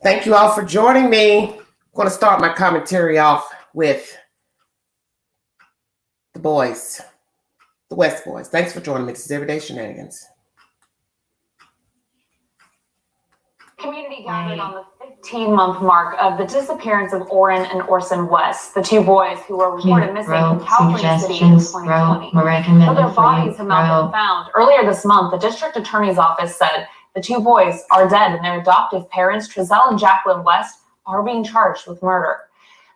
Thank you all for joining me. I'm going to start my commentary off with the boys, the West boys. Thanks for joining me. This is Everyday Shenanigans. Community gathered on the 15-month mark of the disappearance of Orrin and Orson West, the two boys who were reported missing in California City in 2020. But their bodies have not been found. Earlier this month, the district attorney's office said the two boys are dead and their adoptive parents, Trezell and Jacqueline West, are being charged with murder.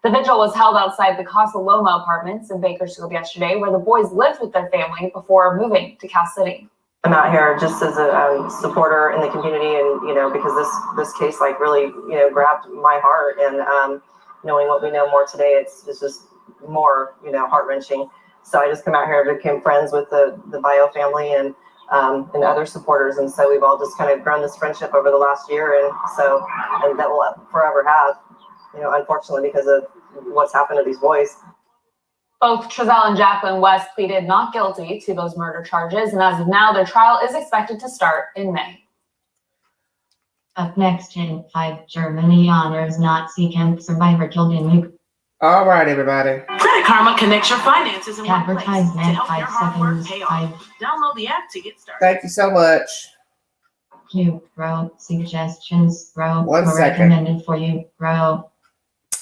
The vigil was held outside the Casa Loma apartments in Bakersfield yesterday, where the boys lived with their family before moving to Cal City. I'm out here just as a supporter in the community, and because this case really grabbed my heart, and knowing what we know more today, it's just more heart wrenching. So I just come out here, became friends with the Bio family and other supporters, and so we've all just kind of grown this friendship over the last year, and that will forever have, unfortunately, because of what's happened to these boys. Both Trezell and Jacqueline West pleaded not guilty to those murder charges, and as of now, their trial is expected to start in May. Up next, in 5, Germany honors Nazi camp survivor killed in nuke. All right, everybody. Credit Karma connects your finances in one place to Advertisement, help 5 your hard work seconds. pay off. Download the app to get started. Thank you so much. You, bro. Suggestions, bro. 1 More second. recommended for you, bro.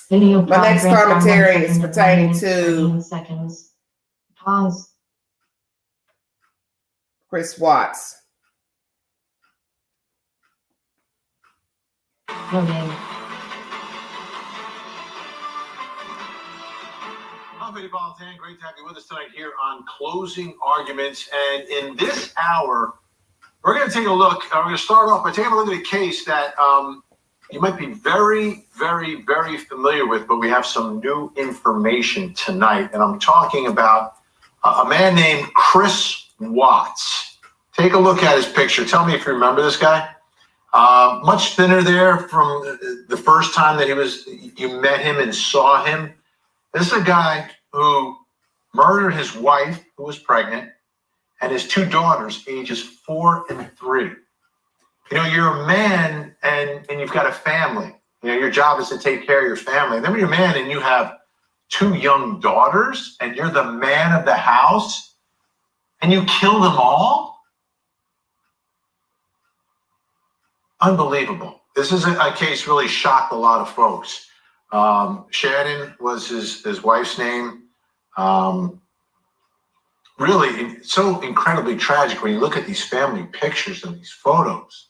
Video My next progress from commentary 1 is second pertaining 1 minute, to 13 seconds. Pause. Chris Watts. Loading. I'm Eddie Valentine. Great to have you with us tonight here on Closing Arguments. And in this hour, we're going to take a look. We're going to start off by taking a look at a case that you might be very, very, very familiar with, but we have some new information tonight. And I'm talking about a man named Chris Watts. Take a look at his picture. Tell me if you remember this guy. Much thinner there from the first time that you met him and saw him. This is a guy who murdered his wife, who was pregnant, and his 2 daughters, ages 4 and 3. You're a man and you've got a family. Your job is to take care of your family. And then when you're a man and you have 2 young daughters and you're the man of the house and you kill them all? Unbelievable. This is a case really shocked a lot of folks. Shannon was his wife's name. Really, so incredibly tragic when you look at these family pictures and these photos.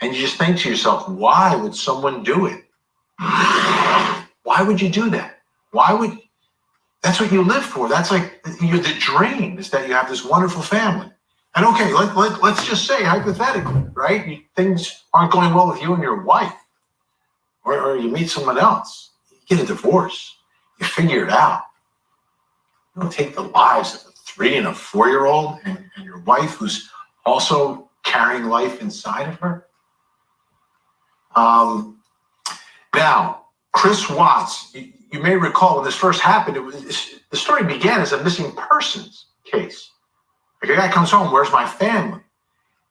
And you just think to yourself, why would someone do it? Why would you do that? That's what you live for. That's like the dream, is that you have this wonderful family. And okay, let's just say hypothetically, right? Things aren't going well with you and your wife, or you meet someone else, you get a divorce, you figure it out. You don't take the lives of a 3 and a 4-year-old and your wife who's also carrying life inside of her. Now, Chris Watts, you may recall when this first happened, the story began as a missing persons case. Like, a guy comes home, where's my family?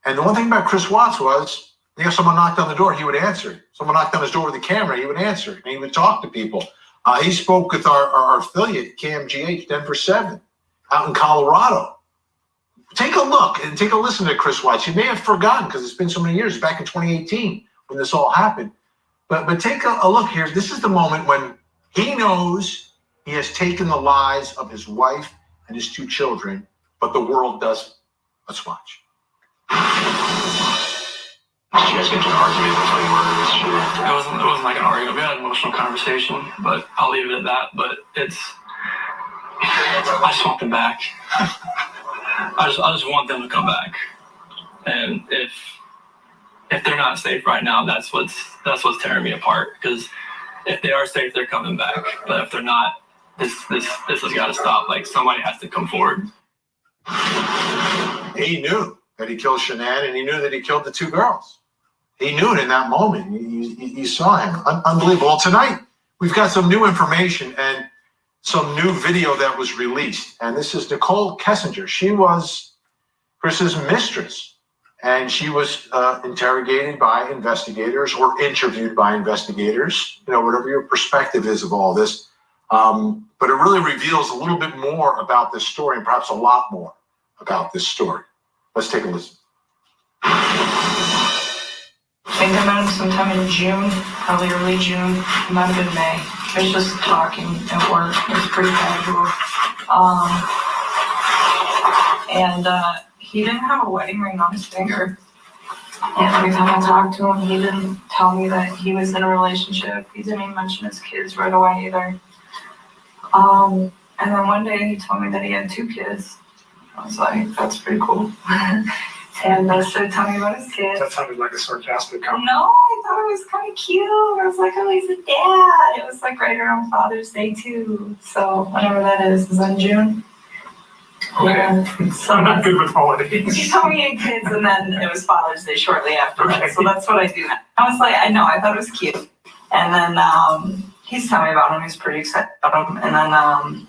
And the one thing about Chris Watts was, someone knocked on the door, he would answer. Someone knocked on his door with a camera, he would answer. And he would talk to people. He spoke with our affiliate, KMGH, Denver 7, out in Colorado. Take a look and take a listen to Chris Watts. You may have forgotten because it's been so many years, back in 2018 when this all happened. But take a look here. This is the moment when he knows he has taken the lives of his wife and his 2 children, but the world doesn't. Let's watch. Did you guys get into an argument before you murdered each other? It wasn't like an argument. We had an emotional conversation, but I'll leave it at that. But I just want them back. I just want them to come back. And if they're not safe right now, that's what's tearing me apart. Because if they are safe, they're coming back. But if they're not, this has got to stop. Like, somebody has to come forward. He knew that he killed Shanann, and he knew that he killed the 2 girls. He knew it in that moment. You saw him. Unbelievable. Well, tonight, we've got some new information and some new video that was released. And this is Nicole Kessinger. She was Chris's mistress. and she was interrogated by investigators or interviewed by investigators, whatever your perspective is of all this. But it really reveals a little bit more about this story, and perhaps a lot more about this story. Let's take a listen. I think I met him sometime in June, probably early June. It might have been May. I was just talking at work. It was pretty casual. He didn't have a wedding ring on his finger. And every time I talked to him, he didn't tell me that he was in a relationship. He didn't even mention his kids right away either. And then one day he told me that he had 2 kids. I was like, that's pretty cool. And I started telling me about his kids. That sounded like a sarcastic comment. No, I thought it was kind of cute. I was like, oh, he's a dad. It was like right around Father's Day too. So whatever that is in June. Okay. Yeah. So I'm not good with holidays. he told me he had kids, and then it was Father's Day shortly after that. So that's what I do. I was like, I know, I thought it was cute. And then he's telling me about him. He's pretty excited about him. And then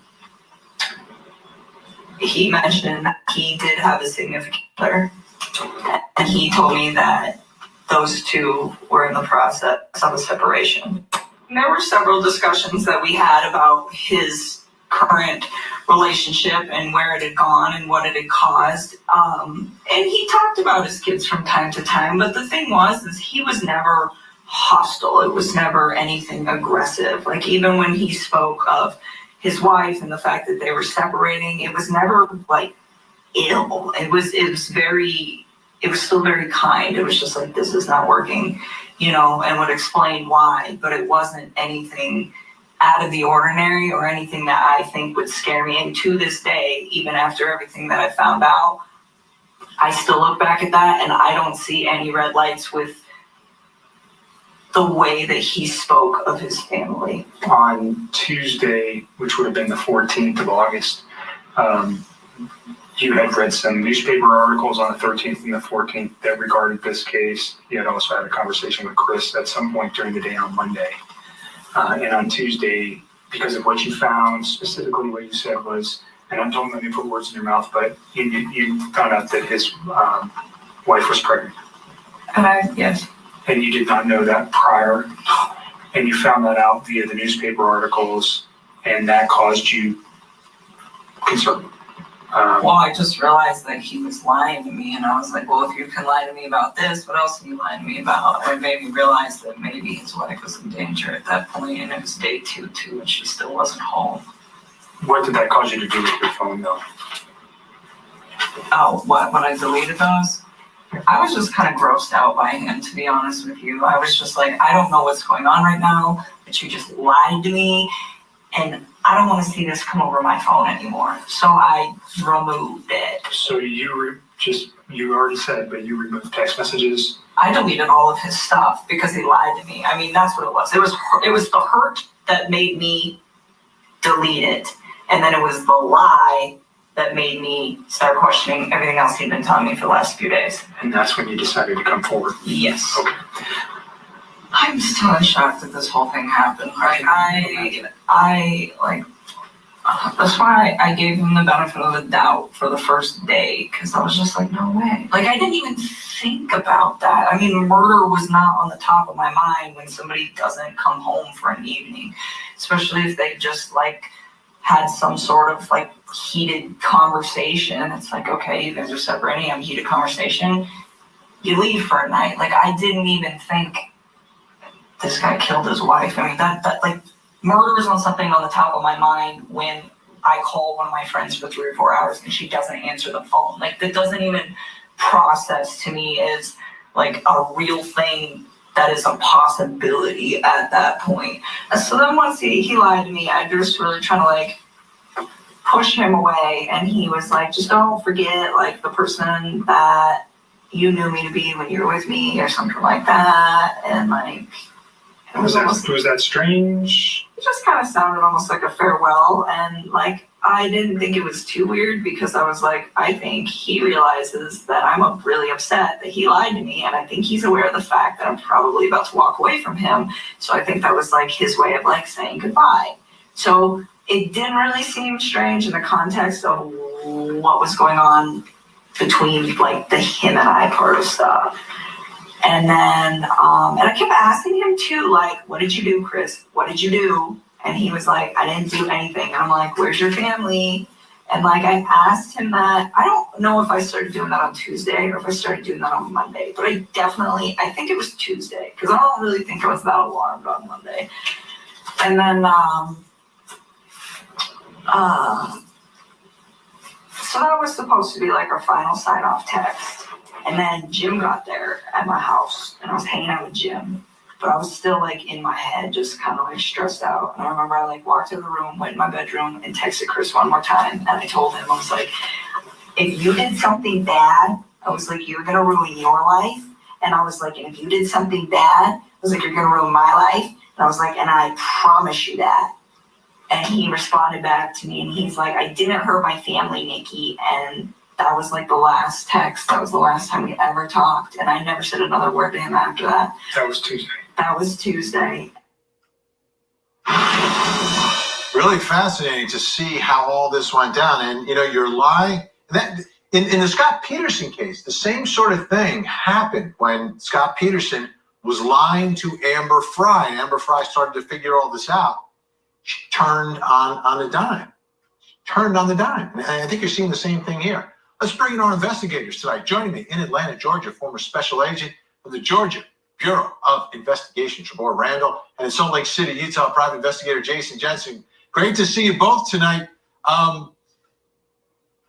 he mentioned that he did have a significant other. And he told me that those 2 were in the process of a separation. And there were several discussions that we had about his current relationship and where it had gone and what it had caused. And he talked about his kids from time to time, but the thing is he was never hostile. It was never anything aggressive. Like even when he spoke of his wife and the fact that they were separating, it was never like ill. It was still very kind. It was just like, this is not working, and would explain why, but it wasn't anything out of the ordinary or anything that I think would scare me. And to this day, even after everything that I found out, I still look back at that and I don't see any red lights with the way that he spoke of his family. On Tuesday, which would have been the 14th of August, you had read some newspaper articles on the 13th and the 14th that regarded this case. You had also had a conversation with Chris at some point during the day on Monday. And on Tuesday, because of what you found, specifically what you said was, and don't let me put words in your mouth, but you found out that his wife was pregnant. Yes. And you did not know that prior. And you found that out via the newspaper articles, and that caused you concern. Well, I just realized that he was lying to me, and I was like, well, if you can lie to me about this, what else are you lying to me about? And it made me realize that maybe his wife was in danger at that point, and it was day 2 too, and she still wasn't home. What did that cause you to do with your phone, though? Oh, what? When I deleted those? I was just kind of grossed out by him, to be honest with you. I was just like, I don't know what's going on right now, but you just lied to me, and I don't want to see this come over my phone anymore. So I removed it. So you already said, but you removed text messages? I deleted all of his stuff because he lied to me. I mean, that's what it was. It was the hurt that made me delete it. And then it was the lie that made me start questioning everything else he'd been telling me for the last few days. And that's when you decided to come forward? Yes. Okay. I'm still in shock that this whole thing happened. Like, that's why I gave him the benefit of the doubt for the first day, because I was just like, no way. Like, I didn't even think about that. I mean, murder was not on the top of my mind when somebody doesn't come home for an evening, especially if they just, like, had some sort of, like, heated conversation. It's like, okay, you guys are separating, have a heated conversation, you leave for a night. Like, I didn't even think this guy killed his wife. I mean, that like, murder is on something on the top of my mind when I call one of my friends for 3 or 4 hours and she doesn't answer the phone. Like, that doesn't even process to me as like a real thing that is a possibility at that point. And so then once he lied to me, I just really trying to like push him away, and he was like, just don't forget like the person that you knew me to be when you were with me or something like that. And like, Was that strange? It just kind of sounded almost like a farewell, and like I didn't think it was too weird because I was like, I think he realizes that I'm really upset that he lied to me, and I think he's aware of the fact that I'm probably about to walk away from him. So I think that was like his way of like saying goodbye. So it didn't really seem strange in the context of what was going on between like the him and I part of stuff. And then, and I kept asking him too, like, what did you do, Chris? What did you do? And he was like, I didn't do anything. And I'm like, where's your family? And like, I asked him that. I don't know if I started doing that on Tuesday or if I started doing that on Monday, but I think it was Tuesday, because I don't really think I was that alarmed on Monday. And then, so that was supposed to be like our final sign-off text. And then Jim got there at my house, and I was hanging out with Jim, but I was still like in my head, just kind of like stressed out. And I remember I like walked to the room, went in my bedroom, and texted Chris one more time. And I told him, I was like, if you did something bad, I was like, you're gonna ruin your life. And I was like, and if you did something bad, I was like, you're gonna ruin my life. And I was like, and I promise you that. And he responded back to me, and he's like, I didn't hurt my family, Nikki. And that was like the last text. That was the last time we ever talked. And I never said another word to him after that. That was Tuesday. That was Tuesday. Really fascinating to see how all this went down. And, you know, your lie, that in the Scott Peterson case, the same sort of thing happened when Scott Peterson was lying to Amber Fry. And Amber Fry started to figure all this out. She turned on a dime. Turned on the dime. And I think you're seeing the same thing here. Let's bring in our investigators tonight. Joining me in Atlanta, Georgia, former special agent of the Georgia Bureau of Investigation, Trevor Randall, and in Salt Lake City, Utah, private investigator Jason Jensen. Great to see you both tonight.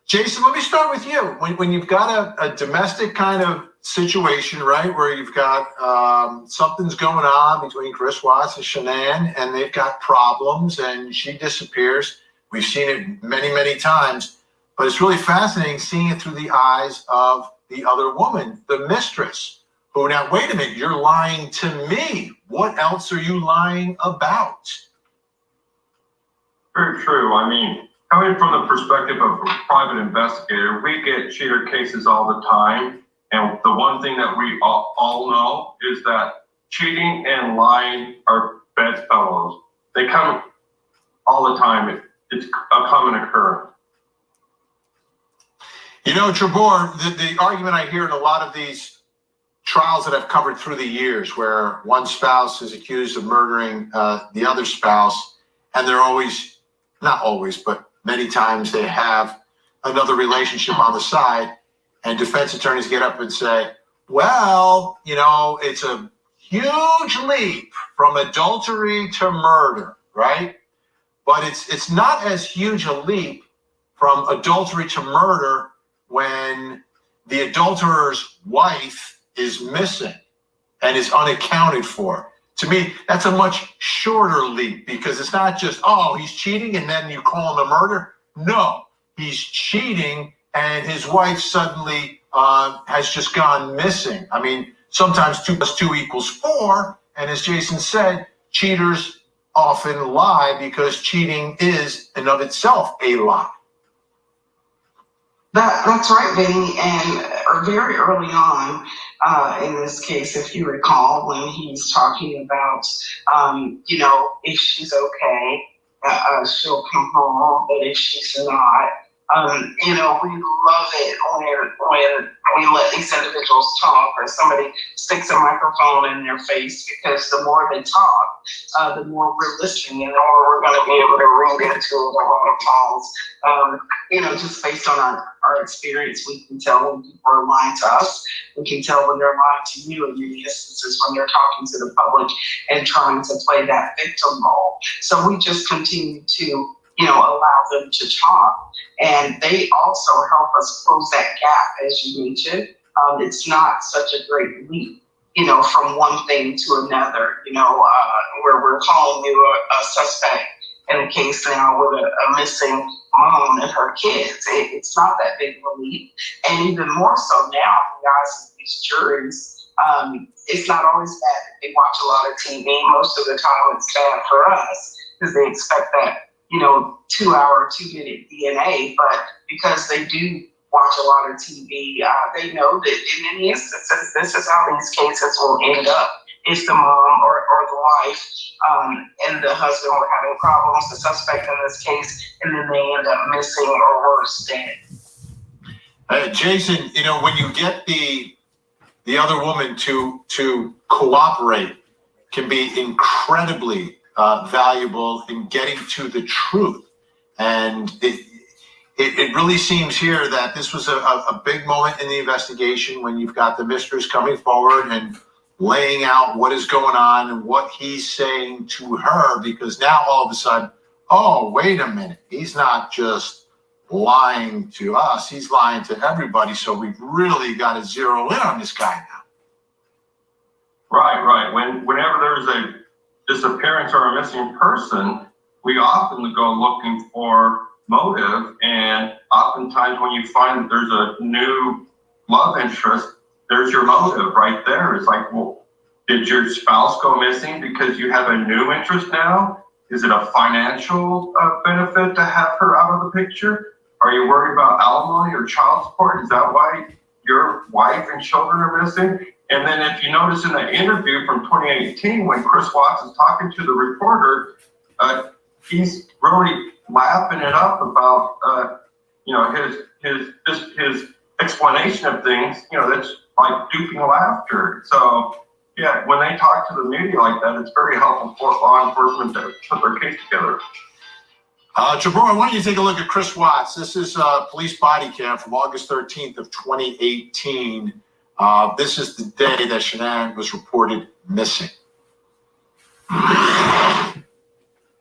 Jason, let me start with you. When you've got a domestic kind of situation, right, where you've got something's going on between Chris Watts and Shanann, and they've got problems, and she disappears. We've seen it many, many times, but it's really fascinating seeing it through the eyes of the other woman, the mistress, who, now, wait a minute, you're lying to me. What else are you lying about? Very true. I mean, coming from the perspective of a private investigator, we get cheater cases all the time. And the one thing that we all know is that cheating and lying are bedfellows. They come all the time. It's a common occurrence. You know, Trevor, the argument I hear in a lot of these trials that I've covered through the years, where one spouse is accused of murdering the other spouse, and they're always, not always, but many times they have another relationship on the side, and defense attorneys get up and say, well, you know, it's a huge leap from adultery to murder, right? But it's not as huge a leap from adultery to murder when the adulterer's wife is missing and is unaccounted for. To me, that's a much shorter leap, because it's not just, oh, he's cheating and then you call him a murder. No, he's cheating and his wife suddenly has just gone missing. I mean, sometimes 2 + 2 = 4. And as Jason said, cheaters often lie because cheating is in of itself a lie. That's right, Vinny. And very early on in this case, if you recall, when he's talking about, you know, if she's okay, she'll come home, but if she's not, you know, we love it when we let these individuals talk, or somebody sticks a microphone in their face, because the more they talk, the more we're listening, and the more we're going to be able to read into a lot of calls. You know, just based on our experience, we can tell when people are lying to us. We can tell when they're lying to you in many instances, when they're talking to the public and trying to play that victim role. So we just continue to, you know, allow them to talk. And they also help us close that gap, as you mentioned. It's not such a great leap, you know, from one thing to another, you know, where we're calling you a suspect in a case now with a missing mom and her kids. It's not that big of a leap. And even more so now, in the eyes of these juries, it's not always bad that they watch a lot of TV. Most of the time it's bad for us, because they expect that, you know, 2-hour, 2-minute DNA. But because they do watch a lot of TV, they know that in many instances, this is how these cases will end up. If the mom or the wife and the husband were having problems, the suspect in this case, and then they end up missing or worse, dead. Jason, you know, when you get the other woman to cooperate, can be incredibly valuable in getting to the truth. And it really seems here that this was a big moment in the investigation when you've got the mistress coming forward and laying out what is going on and what he's saying to her, because now all of a sudden, oh, wait a minute, he's not just lying to us, he's lying to everybody. So we've really got to zero in on this guy now. Right. Whenever there's a disappearance or a missing person, we often go looking for motive, and oftentimes when you find that there's a new love interest, there's your motive right there. It's like, well, did your spouse go missing because you have a new interest now? Is it a financial benefit to have her out of the picture? Are you worried about alimony or child support? Is that why your wife and children are missing? And then if you notice in the interview from 2018, when Chris Watts is talking to the reporter, he's really laughing it up about, his explanation of things, that's like duping laughter. So yeah, when they talk to the media like that, it's very helpful for law enforcement to put their case together. Jabbar, why don't you take a look at Chris Watts? This is a police body cam from August 13th of 2018. This is the day that Shanann was reported missing. Do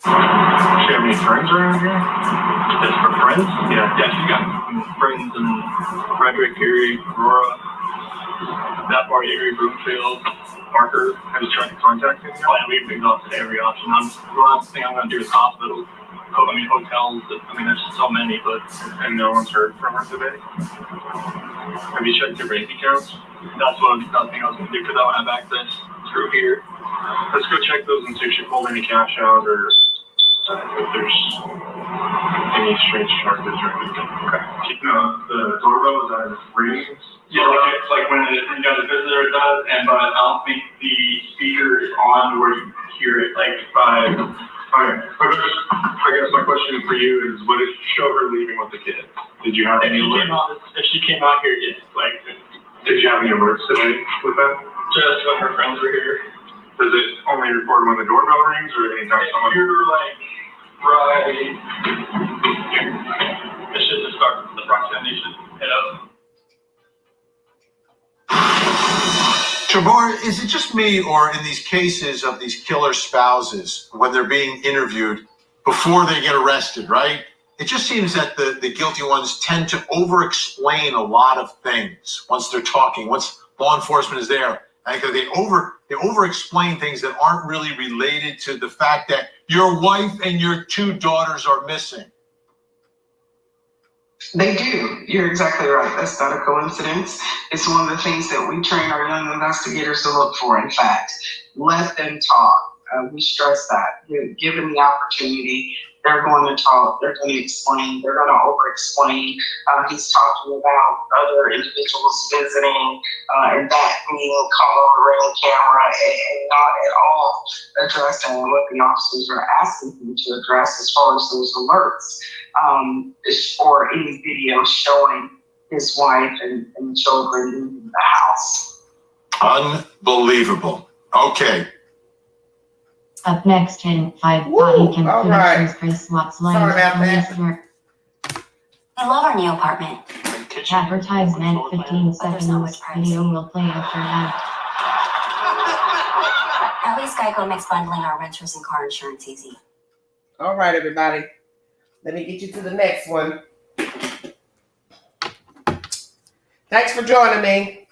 you have any friends around here? Just for friends? Yeah, she got friends in Frederick, Erie, Aurora, that part of Erie, Broomfield, Parker. Have you tried to contact him? Oh, yeah, we've exhausted every option. The last thing I'm going to do is hospitals. Hotels. There's so many, but and no one's heard from her today. Have you checked your bank accounts? That's the thing I was going to do, because I don't have access through here. Let's go check those and see if she pulled any cash out or if there's any strange charges or anything. Okay. The doorbell is on ringing. Yeah, like when the visitor does, but I don't think the speaker is on where you hear it by. Okay. I guess my question for you is, what did you show her leaving with the kid? Did you have any alerts? If she came out here, yes. Did you have any alerts today with that? Just when her friends were here. Does it only record when the doorbell rings, or anytime someone? You're right. It should just start the proximity should hit up. Jabbar, is it just me, or in these cases of these killer spouses, when they're being interviewed before they get arrested, right? It just seems that the guilty ones tend to over-explain a lot of things once they're talking, once law enforcement is there. I think they over-explain things that aren't really related to the fact that your wife and your 2 daughters are missing. They do. You're exactly right. That's not a coincidence. It's one of the things that we train our young investigators to look for. In fact, let them talk. We stress that. Given the opportunity, they're going to talk. They're going to explain. They're going to over-explain. He's talking about other individuals visiting and that being caught on ring camera and not at all addressing what the officers are asking him to address as far as those alerts. Or any video showing his wife and children in the house. Unbelievable. Okay. Up next in 5 body cam right. Chris Watts Sorry about that. We love our new apartment. Advertisement 15 seconds. Video will play after that. At least Geico makes bundling our renters and car insurance easy. All right, everybody. Let me get you to the next one. Thanks for joining me.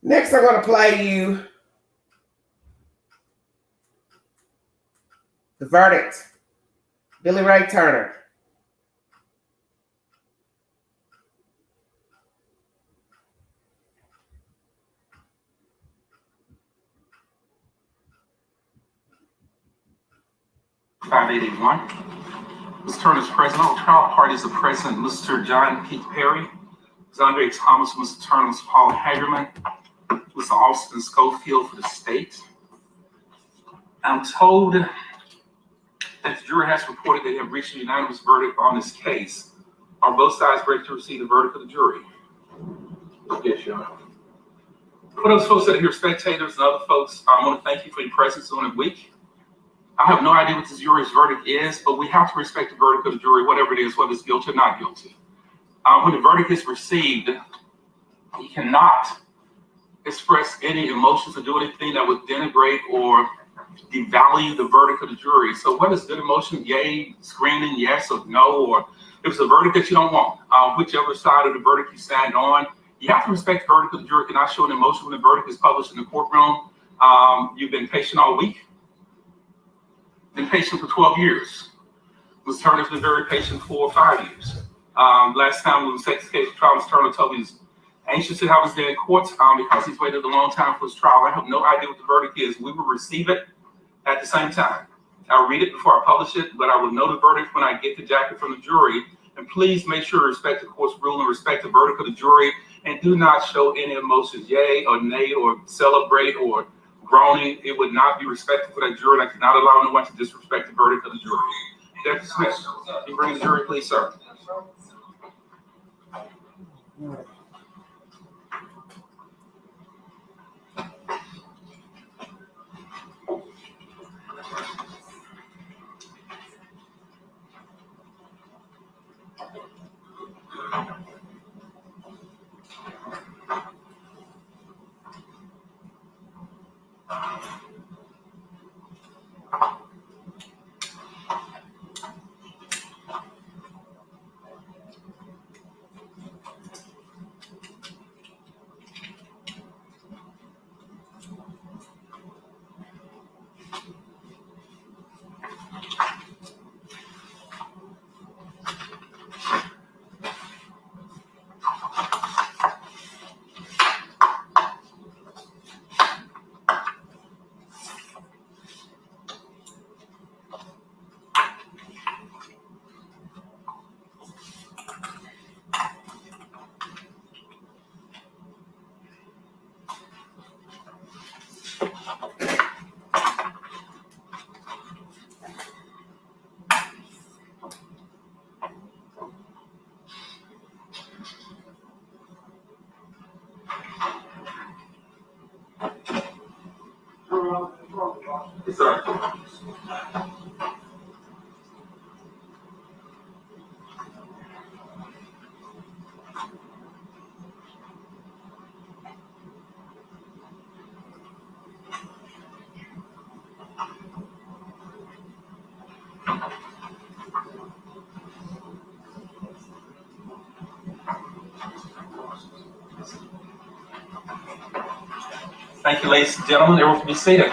Next, I'm going to play you The Verdict, Billy Ray Turner. Mr. Turner's present. All trial parties are present. Mr. John Pete Perry, Mr. Andre Thomas, Mr. Turner, Mr. Paul Hagerman, Mr. Austin Schofield for the state. I'm told that the jury has reported they have reached a unanimous verdict on this case. Are both sides ready to receive the verdict of the jury? Yes, Your Honor. For those folks that are here, spectators and other folks, I want to thank you for your presence on the week. I have no idea what the jury's verdict is, but we have to respect the verdict of the jury, whatever it is, whether it's guilty or not guilty. When the verdict is received, you cannot express any emotions or do anything that would denigrate or devalue the verdict of the jury. So whether it's good emotion, yay, screaming, yes or no, or if it's a verdict that you don't want, whichever side of the verdict you stand on, you have to respect the verdict of the jury. Cannot show an emotion when the verdict is published in the courtroom. You've been patient all week. Been patient for 12 years. Ms. Turner's been very patient for 5 years. Last time when the sex case trial, Ms. Turner told me he's anxious to have his day in court because he's waited a long time for his trial. I have no idea what the verdict is. We will receive it at the same time. I'll read it before I publish it, but I will know the verdict when I get the jacket from the jury. And please make sure to respect the court's rule and respect the verdict of the jury, and do not show any emotions, yay or nay, or celebrate or groaning. It would not be respectful for that jury, and I cannot allow anyone to disrespect the verdict of the jury. Deputy Smith, can you bring the jury, please, sir? Yes, sir. Thank you, ladies and gentlemen. Everyone can be seated.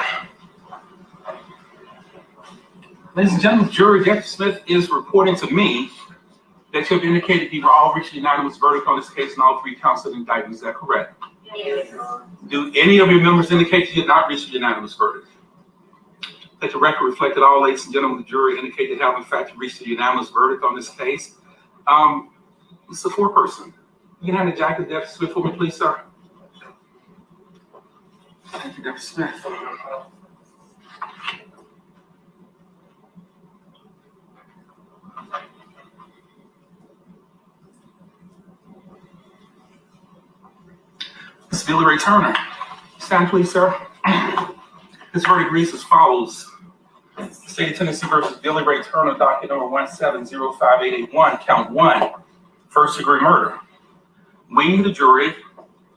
Ladies and gentlemen, the jury, Deputy Smith is reporting to me that you have indicated you were all reached a unanimous verdict on this case and all 3 counts of indictment. Is that correct? Yes. Do any of your members indicate you did not reach a unanimous verdict? Let the record reflect that all ladies and gentlemen of the jury indicate they have in fact reached a unanimous verdict on this case. It's a 4-person. You can hand the jacket to Deputy Smith for me, please, sir. Thank you, Deputy Smith. Ms. Billy Ray Turner. Stand, please, sir. This verdict reads as follows. State of Tennessee versus Billy Ray Turner, docket number 1705881, count 1, first-degree murder. We, the jury,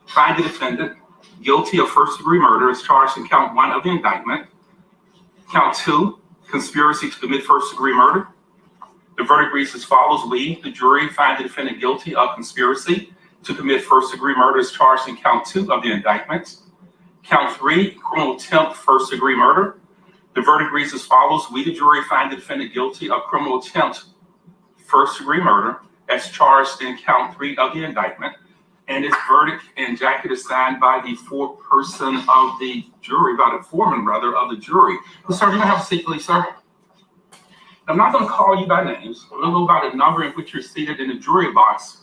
find the defendant guilty of first-degree murder as charged in count 1 of the indictment. Count 2, conspiracy to commit first-degree murder. The verdict reads as follows. We, the jury, find the defendant guilty of conspiracy to commit first-degree murder as charged in count 2 of the indictment. Count 3, criminal attempt first-degree murder. The verdict reads as follows. We, the jury, find the defendant guilty of criminal attempt first-degree murder as charged in count 3 of the indictment. And this verdict and jacket is signed by the 4-person of the jury, by the foreman, rather, of the jury. Well, sir, you may have a seat, please, sir. I'm not going to call you by names. I'm going to go by the number in which you're seated in the jury box.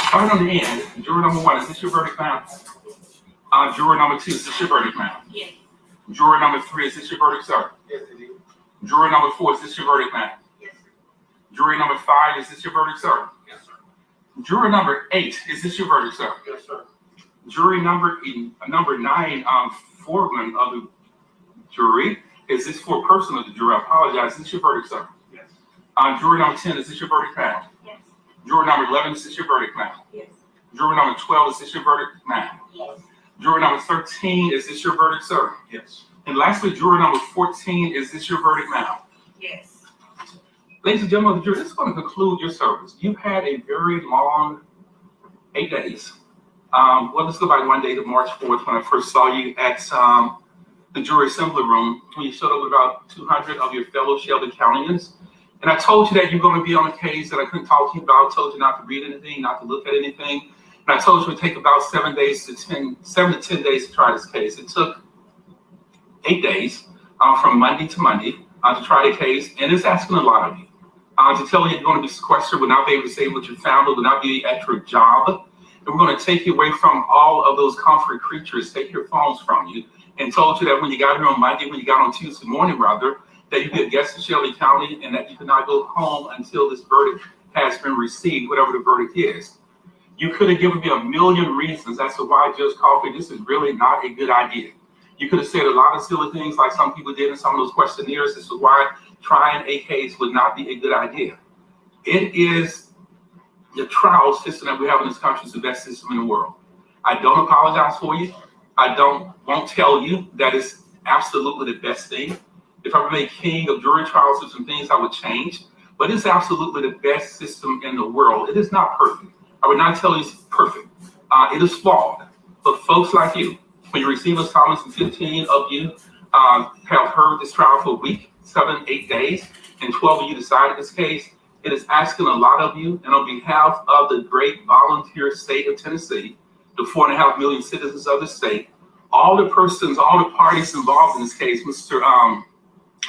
Starting on the end, juror number 1, is this your verdict, ma'am? Juror number 2, is this your verdict, ma'am? Yes. Juror number 3, is this your verdict, sir? Yes, it is. Juror number 4, is this your verdict, ma'am? Yes, sir. Jury number 5, is this your verdict, sir? Yes, sir. Juror number 8, is this your verdict, sir? Yes, sir. Jury number 9, foreman of the jury, is this for a person of the jury? I apologize, is this your verdict, sir? Yes. Jury number 10, is this your verdict, ma'am? Yes. Juror number 11, is this your verdict, ma'am? Yes. Juror number 12, is this your verdict, ma'am? Yes. Juror number 13, is this your verdict, sir? Yes. And lastly, juror number 14, is this your verdict, ma'am? Yes. Ladies and gentlemen of the jury, this is going to conclude your service. You've had a very long 8 days. Well, let's go back one day to March 4th when I first saw you at the jury assembly room when you showed up with about 200 of your fellow Shelby Countyans. And I told you that you're going to be on a case that I couldn't talk to you about. I told you not to read anything, not to look at anything. And I told you it would take about 7 to 10 days to try this case. It took 8 days from Monday to Monday to try the case, and it's asking a lot of you. To tell you you're going to be sequestered, will not be able to stay with your family, will not be at your job. And we're going to take you away from all of those comfort creatures, take your phones from you, and told you that when you got here on Monday, when you got on Tuesday morning rather, that you'd be a guest in Shelby County and that you could not go home until this verdict has been received, whatever the verdict is. You could have given me a million reasons as to why, Judge Coffey, this is really not a good idea. You could have said a lot of silly things like some people did in some of those questionnaires as to why trying a case would not be a good idea. It is the trial system that we have in this country is the best system in the world. I don't apologize for you. I won't tell you that it's absolutely the best thing. If I were made king of jury trials, there's some things I would change, but it's absolutely the best system in the world. It is not perfect. I would not tell you it's perfect. It is flawed. But folks like you, when you receive a summons and 15 of you have heard this trial for a week, 7, 8 days, and 12 of you decided this case, it is asking a lot of you, and on behalf of the great volunteer state of Tennessee, the 4.5 million citizens of the state, all the persons, all the parties involved in this case, Mr.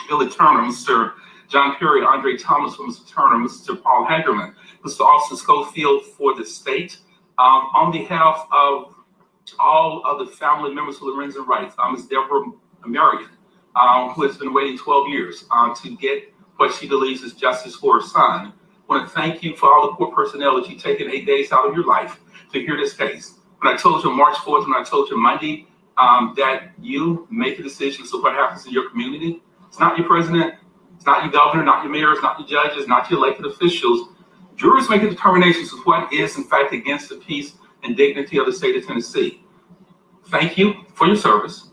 Billy Turner, Mr. John Perry, Andre Thomas for Mr. Turner, Mr. Paul Hagerman, Mr. Austin Schofield for the state, on behalf of all of the family members of Lorenzen Rights, Ms. Deborah Marion, who has been waiting 12 years to get what she believes is justice for her son. I want to thank you for all the court personnel that you've taken 8 days out of your life to hear this case. When I told you March 4th, when I told you Monday, that you make a decision as to what happens in your community, it's not your president, it's not your governor, not your mayors, not your judges, not your elected officials. Jurors make a determination as to what is, in fact, against the peace and dignity of the state of Tennessee. Thank you for your service.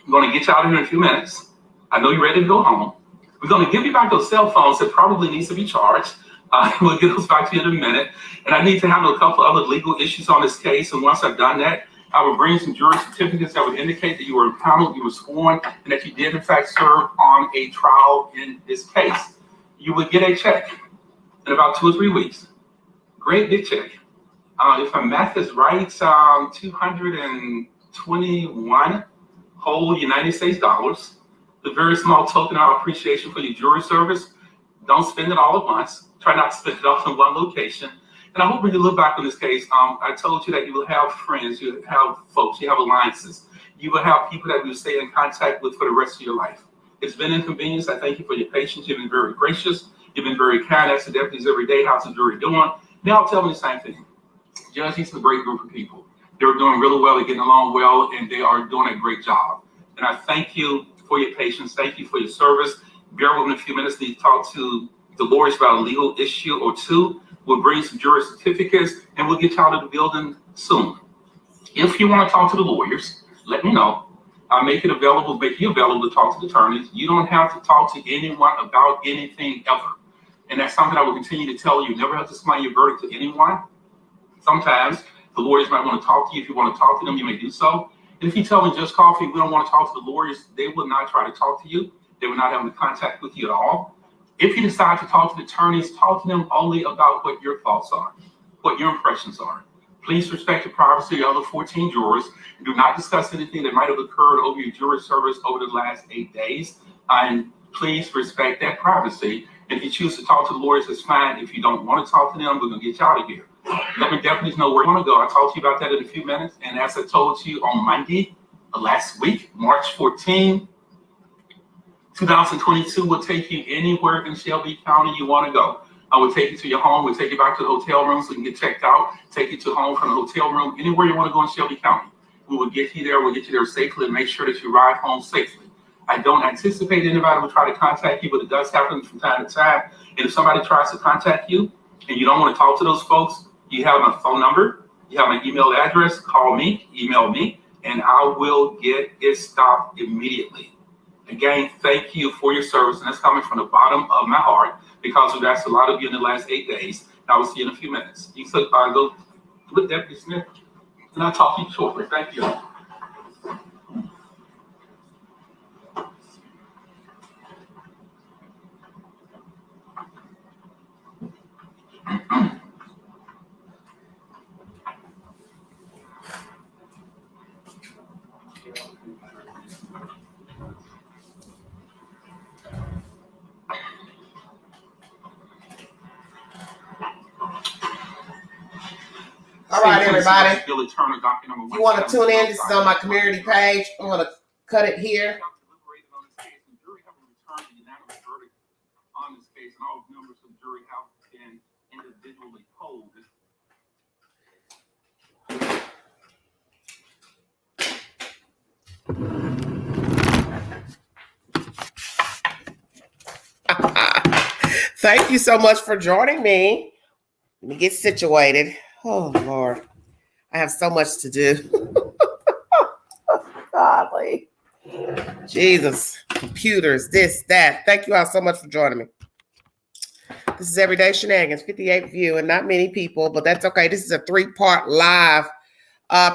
I'm going to get you out of here in a few minutes. I know you're ready to go home. We're going to give you back those cell phones that probably needs to be charged. We'll get those back to you in a minute. And I need to handle a couple other legal issues on this case. And once I've done that, I will bring some jury certificates that would indicate that you were impaneled, you were sworn, and that you did in fact serve on a trial in this case. You would get a check in about 2 or 3 weeks. Great big check. If my math is right, 221 whole United States dollars. The very small token of appreciation for your jury service. Don't spend it all at once. Try not to spend it all in one location. And I hope when you look back on this case, I told you that you will have friends, you have folks, you have alliances. You will have people that you stay in contact with for the rest of your life. It's been inconvenience. I thank you for your patience. You've been very gracious. You've been very kind. Ask the deputies every day, how's the jury doing? They all tell me the same thing. Judge, these are a great group of people. They're doing really well, they're getting along well, and they are doing a great job. And I thank you for your patience. Thank you for your service. Bear with me in a few minutes. Need to talk to the lawyers about a legal issue or two. We'll bring some jury certificates, and we'll get you out of the building soon. If you want to talk to the lawyers, let me know. I'll make you available to talk to the attorneys. You don't have to talk to anyone about anything ever. And that's something I will continue to tell you. You never have to explain your verdict to anyone. Sometimes the lawyers might want to talk to you. If you want to talk to them, you may do so. And if you tell me, Judge Coffey, we don't want to talk to the lawyers, they will not try to talk to you. They will not have any contact with you at all. If you decide to talk to the attorneys, talk to them only about what your thoughts are, what your impressions are. Please respect the privacy of the other 14 jurors. Do not discuss anything that might have occurred over your jury service over the last 8 days. And please respect that privacy. And if you choose to talk to the lawyers, that's fine. If you don't want to talk to them, we're going to get you out of here. Let me definitely know where you want to go. I'll talk to you about that in a few minutes. And as I told you on Monday last week, March 14, 2022, will take you anywhere in Shelby County you want to go. I will take you to your home. We'll take you back to the hotel room so you can get checked out. Take you to home from the hotel room, anywhere you want to go in Shelby County. We will get you there. We'll get you there safely and make sure that you ride home safely. I don't anticipate anybody will try to contact you, but it does happen from time to time. And if somebody tries to contact you and you don't want to talk to those folks, you have my phone number, you have my email address, call me, email me, and I will get it stopped immediately. Again, thank you for your service, and that's coming from the bottom of my heart because we've asked a lot of you in the last 8 days. I will see you in a few minutes. You said, go with Deputy Smith, and I'll talk to you shortly. Thank you. All right, everybody. Billy Turner, docket number If you want to tune in, this is on my community page. I'm going to cut it here. On this case, and all members of the jury have been individually polled. Thank you so much for joining me. Let me get situated. Oh, Lord. I have so much to do. Godly. Jesus. Computers, this, that. Thank you all so much for joining me. This is Everyday Shenanigans, 58 view, and not many people, but that's okay. This is a 3-part live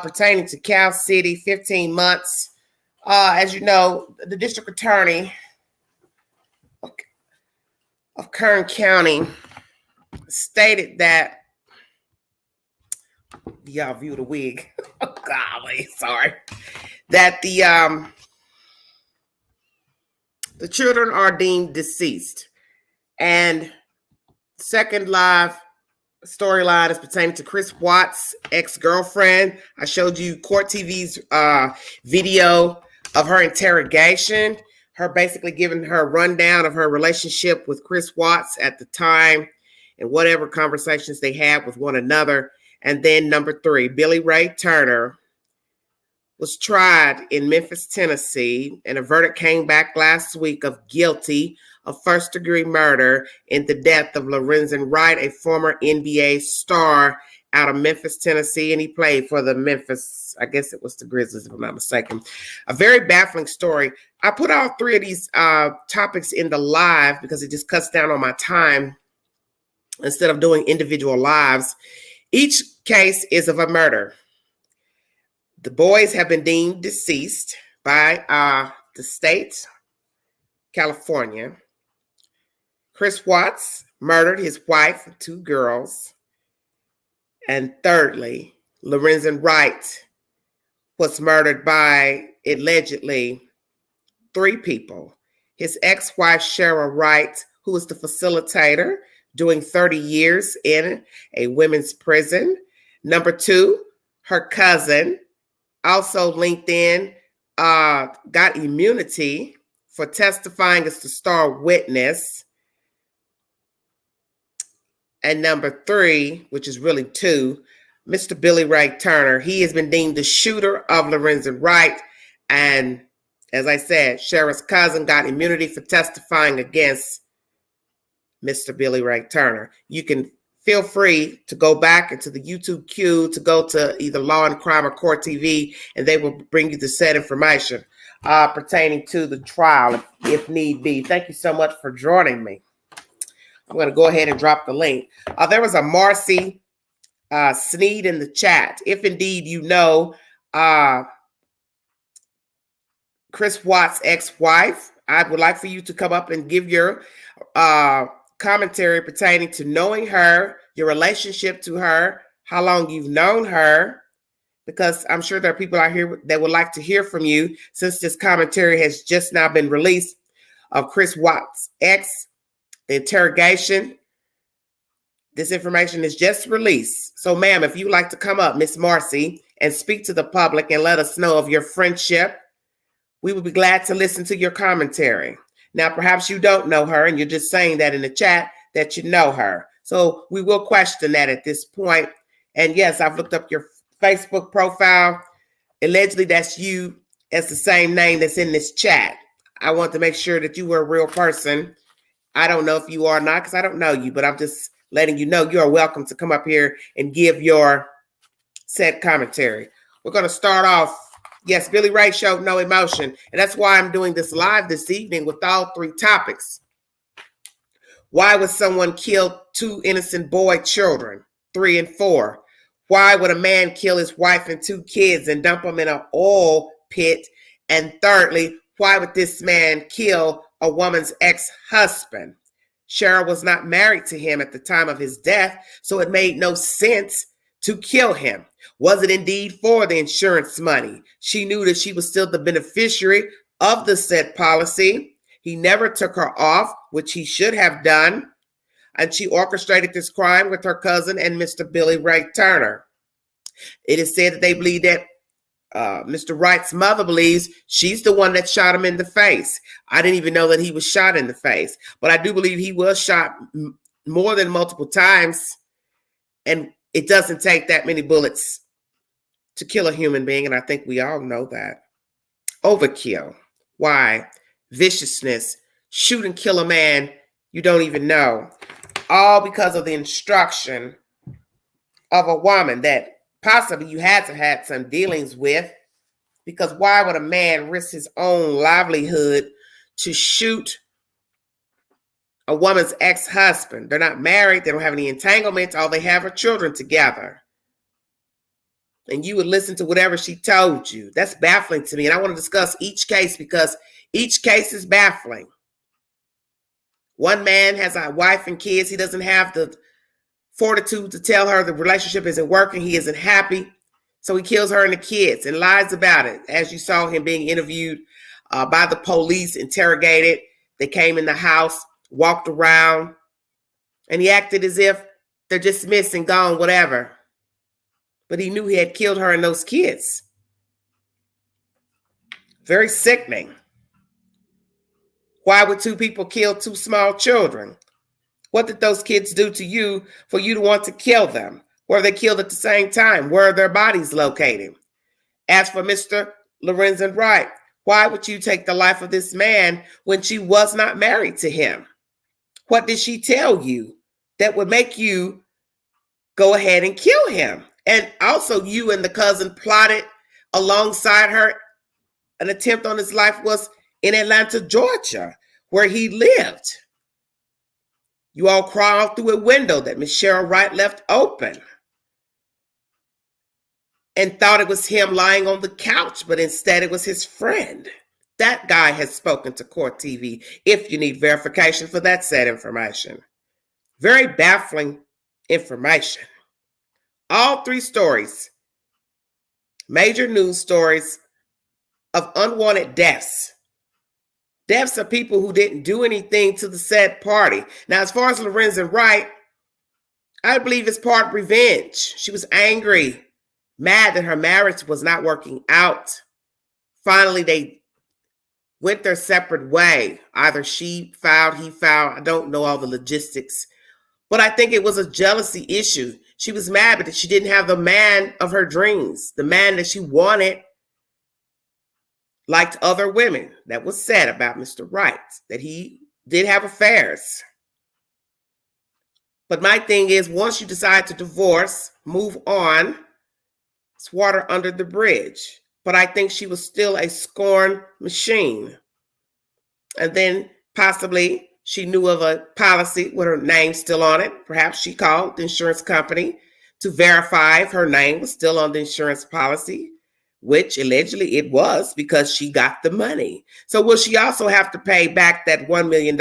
pertaining to Cal City, 15 months. As you know, the district attorney of Kern County stated that, y'all view the wig. Oh, golly, sorry. That the children are deemed deceased. And second live storyline is pertaining to Chris Watts' ex-girlfriend. I showed you Court TV's video of her interrogation, her basically giving her a rundown of her relationship with Chris Watts at the time and whatever conversations they had with one another. And then number 3, Billy Ray Turner was tried in Memphis, Tennessee, and a verdict came back last week of guilty of first-degree murder in the death of Lorenzen Wright, a former NBA star out of Memphis, Tennessee, and he played for the Memphis, I guess it was the Grizzlies, if I'm not mistaken. A very baffling story. I put all 3 of these topics in the live because it just cuts down on my time instead of doing individual lives. Each case is of a murder. The boys have been deemed deceased by the state, California. Chris Watts murdered his wife and 2 girls. And thirdly, Lorenzen Wright was murdered by, allegedly, 3 people. His ex-wife, Cheryl Wright, who was the facilitator, doing 30 years in a women's prison. Number 2, her cousin, also linked in, got immunity for testifying as the star witness. And number 3, which is really 2, Mr. Billy Ray Turner. He has been deemed the shooter of Lorenzen Wright. And as I said, Cheryl's cousin got immunity for testifying against Mr. Billy Ray Turner. You can feel free to go back into the YouTube queue to go to either Law and Crime or Court TV, and they will bring you the said information pertaining to the trial if need be. Thank you so much for joining me. I'm going to go ahead and drop the link. There was a Marcy Sneed in the chat. If indeed you know Chris Watts' ex-wife, I would like for you to come up and give your commentary pertaining to knowing her, your relationship to her, how long you've known her, because I'm sure there are people out here that would like to hear from you since this commentary has just now been released of Chris Watts' ex, the interrogation This information is just released. So, ma'am, if you'd like to come up, Miss Marcy, and speak to the public and let us know of your friendship, we would be glad to listen to your commentary. Now, perhaps you don't know her and you're just saying that in the chat that you know her. So we will question that at this point. And yes, I've looked up your Facebook profile. Allegedly, that's you. That's the same name that's in this chat. I want to make sure that you were a real person. I don't know if you are or not because I don't know you, but I'm just letting you know you are welcome to come up here and give your said commentary. We're going to start off. Yes, Billy Ray showed no emotion. And that's why I'm doing this live this evening with all three topics. Why would someone kill two innocent boy children, 3 and 4? Why would a man kill his wife and 2 kids and dump them in an oil pit? And thirdly, why would this man kill a woman's ex-husband? Cheryl was not married to him at the time of his death, so it made no sense to kill him. Was it indeed for the insurance money? She knew that she was still the beneficiary of the said policy. He never took her off, which he should have done. And she orchestrated this crime with her cousin and Mr. Billy Ray Turner. It is said that they believe that Mr. Wright's mother believes she's the one that shot him in the face. I didn't even know that he was shot in the face, but I do believe he was shot more than multiple times. And it doesn't take that many bullets to kill a human being. And I think we all know that. Overkill. Why? Viciousness. Shoot and kill a man you don't even know. All because of the instruction of a woman that possibly you had to have some dealings with. Because why would a man risk his own livelihood to shoot a woman's ex-husband? They're not married. They don't have any entanglements. All they have are children together. And you would listen to whatever she told you. That's baffling to me. And I want to discuss each case because each case is baffling. One man has a wife and kids. He doesn't have the fortitude to tell her the relationship isn't working. He isn't happy. So he kills her and the kids and lies about it. As you saw him being interviewed by the police, interrogated. They came in the house, walked around, and he acted as if they're just missing, gone, whatever. But he knew he had killed her and those kids. Very sickening. Why would 2 people kill 2 small children? What did those kids do to you for you to want to kill them? Were they killed at the same time? Where are their bodies located? As for Mr. Lorenzen Wright, why would you take the life of this man when she was not married to him? What did she tell you that would make you go ahead and kill him? And also you and the cousin plotted alongside her. An attempt on his life was in Atlanta, Georgia, where he lived. You all crawled through a window that Miss Cheryl Wright left open and thought it was him lying on the couch, but instead it was his friend. That guy has spoken to Court TV if you need verification for that said information. Very baffling information. All 3 stories, major news stories of unwanted deaths. Deaths of people who didn't do anything to the said party. Now, as far as Lorenzen Wright, I believe it's part revenge. She was angry, mad that her marriage was not working out. Finally, they went their separate way. Either she filed, he filed. I don't know all the logistics. But I think it was a jealousy issue. She was mad because she didn't have the man of her dreams, the man that she wanted, like other women. That was said about Mr. Wright, that he did have affairs. But my thing is, once you decide to divorce, move on, it's water under the bridge. But I think she was still a scorn machine. And then possibly she knew of a policy with her name still on it. Perhaps she called the insurance company to verify if her name was still on the insurance policy, which allegedly it was because she got the money. So will she also have to pay back that $1 million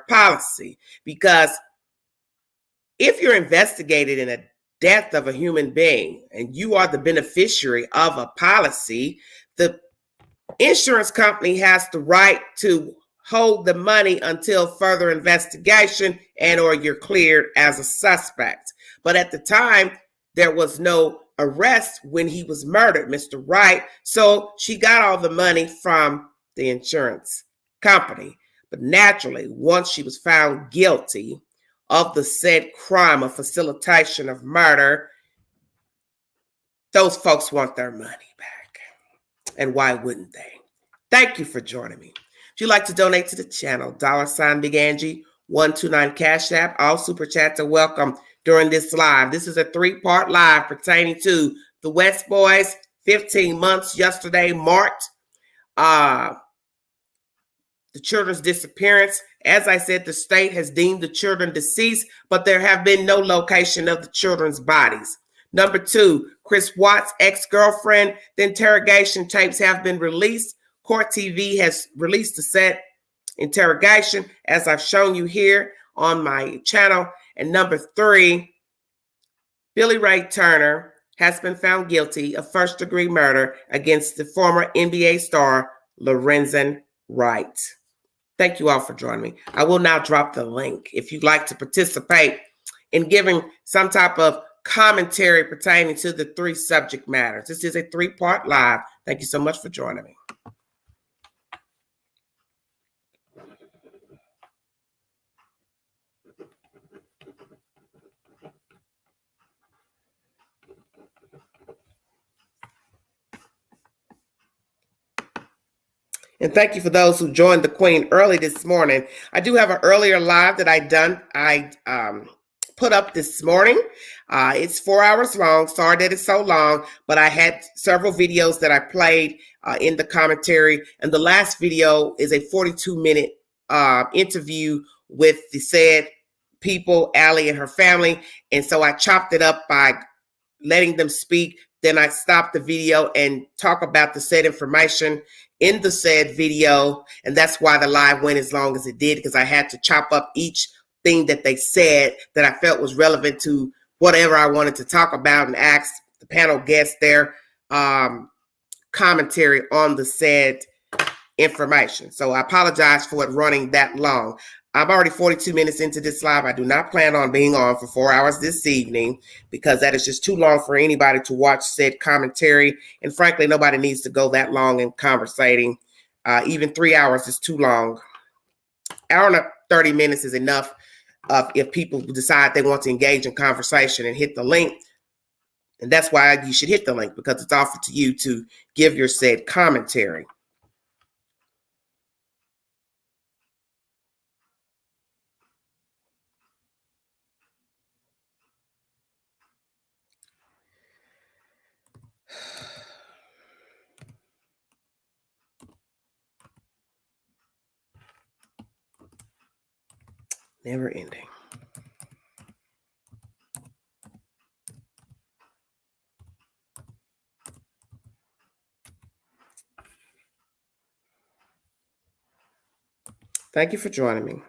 policy? Because if you're investigated in a death of a human being and you are the beneficiary of a policy, the insurance company has the right to hold the money until further investigation and or you're cleared as a suspect. But at the time, there was no arrest when he was murdered, Mr. Wright. So she got all the money from the insurance company. But naturally, once she was found guilty of the said crime of facilitation of murder, those folks want their money back. And why wouldn't they? Thank you for joining me. If you'd like to donate to the channel, $ Big Angie 129 Cash App. All super chats are welcome during this live. This is a 3-part live pertaining to the West Boys. 15 months yesterday marked the children's disappearance. As I said, the state has deemed the children deceased, but there have been no location of the children's bodies. Number 2, Chris Watts' ex-girlfriend. The interrogation tapes have been released. Court TV has released the said interrogation, as I've shown you here on my channel. And number 3, Billy Ray Turner has been found guilty of first-degree murder against the former NBA star Lorenzen Wright. Thank you all for joining me. I will now drop the link if you'd like to participate in giving some type of commentary pertaining to the 3 subject matters. This is a 3-part live. Thank you so much for joining me. And thank you for those who joined the Queen early this morning. I do have an earlier live that I put up this morning. It's 4 hours long. Sorry that it's so long, but I had several videos that I played in the commentary. And the last video is a 42-minute interview with the said people, Allie and her family. And so I chopped it up by letting them speak. Then I stopped the video and talk about the said information in the said video. And that's why the live went as long as it did, because I had to chop up each thing that they said that I felt was relevant to whatever I wanted to talk about, and ask the panel guests their commentary on the said information. So I apologize for it running that long. I'm already 42 minutes into this live. I do not plan on being on for 4 hours this evening, because that is just too long for anybody to watch said commentary. And frankly, nobody needs to go that long in conversating. Even 3 hours is too long. Hour and 30 minutes is enough if people decide they want to engage in conversation and hit the link. And that's why you should hit the link, because it's offered to you to give your said commentary. Never ending. Thank you for joining me.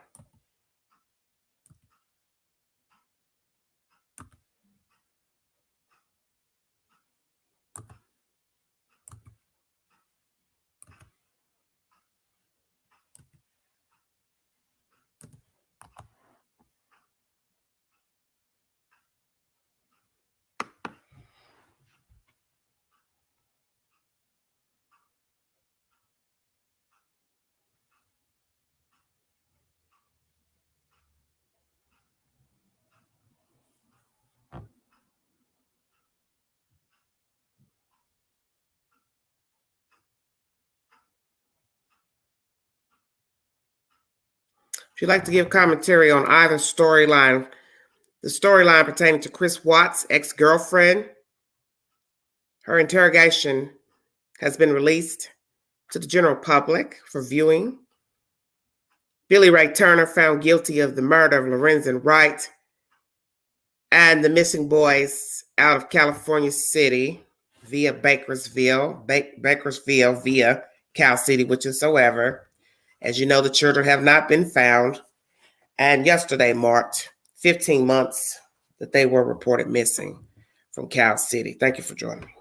If you'd like to give commentary on either storyline, the storyline pertaining to Chris Watts' ex-girlfriend, her interrogation has been released to the general public for viewing. Billy Ray Turner found guilty of the murder of Lorenzen Wright, and the missing boys out of California City via Bakersville via Cal City, which is soever. As you know, the children have not been found. And yesterday marked 15 months that they were reported missing from Cal City. Thank you for joining me.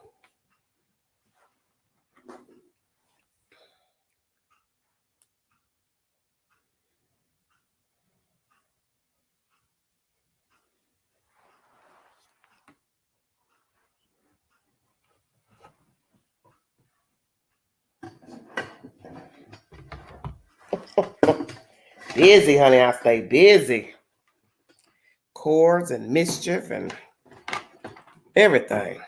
Busy, honey. I stay busy. Chords and mischief and everything.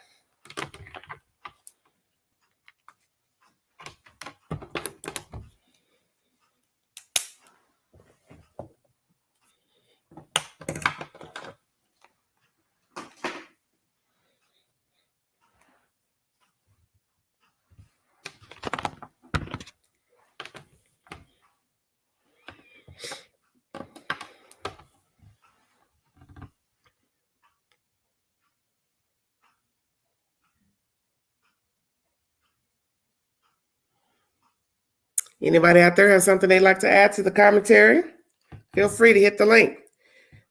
Anybody out there have something they'd like to add to the commentary? Feel free to hit the link.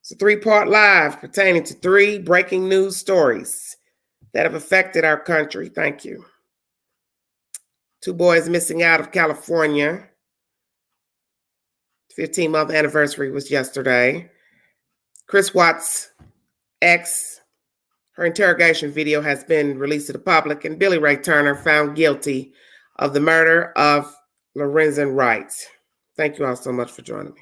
It's a 3-part live pertaining to 3 breaking news stories that have affected our country. Thank you. 2 boys missing out of California. 15-month anniversary was yesterday. Chris Watts' ex, her interrogation video has been released to the public, and Billy Ray Turner found guilty of the murder of Lorenzen Wright. Thank you all so much for joining me.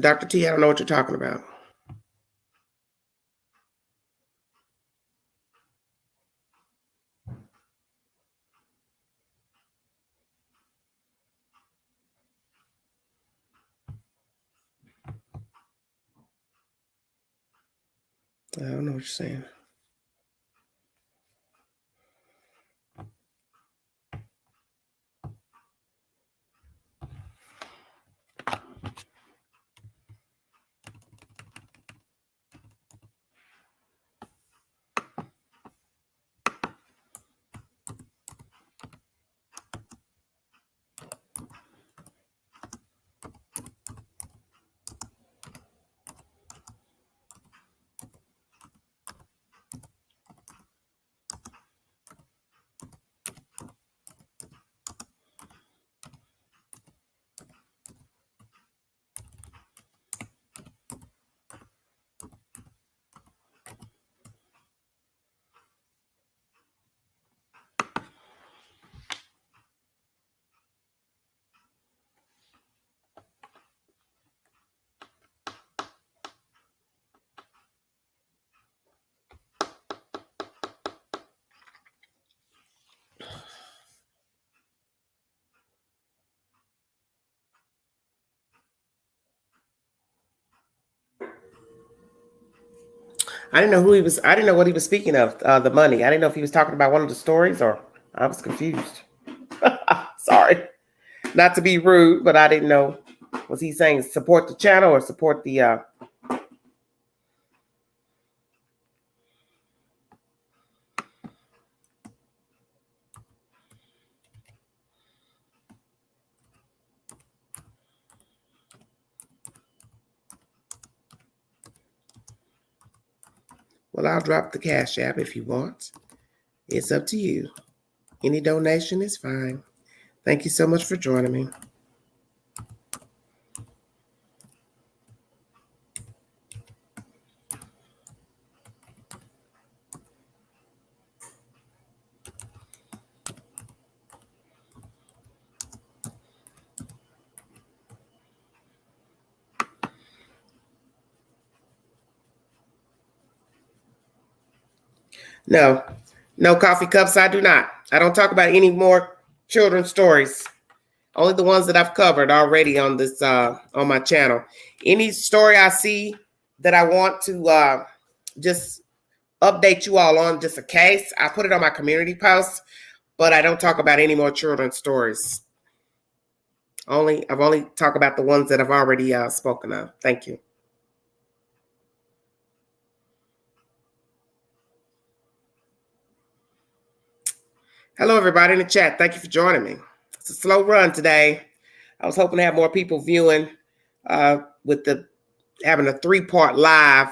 Dr. T, I don't know what you're talking about. I don't know what you're saying. I didn't know who he was. I didn't know what he was speaking of, the money. I didn't know if he was talking about one of the stories or I was confused. Sorry. Not to be rude, but I didn't know. Was he saying support the channel or support the... Well, I'll drop the Cash App if you want. It's up to you. Any donation is fine. Thank you so much for joining me. No coffee cups. I do not. I don't talk about any more children's stories. Only the ones that I've covered already on this on my channel. Any story I see that I want to just update you all on, just a case, I put it on my community post, but I don't talk about any more children's stories. I've only talked about the ones that I've already spoken of. Thank you. Hello, everybody in the chat. Thank you for joining me. It's a slow run today. I was hoping to have more people viewing with having a 3-part live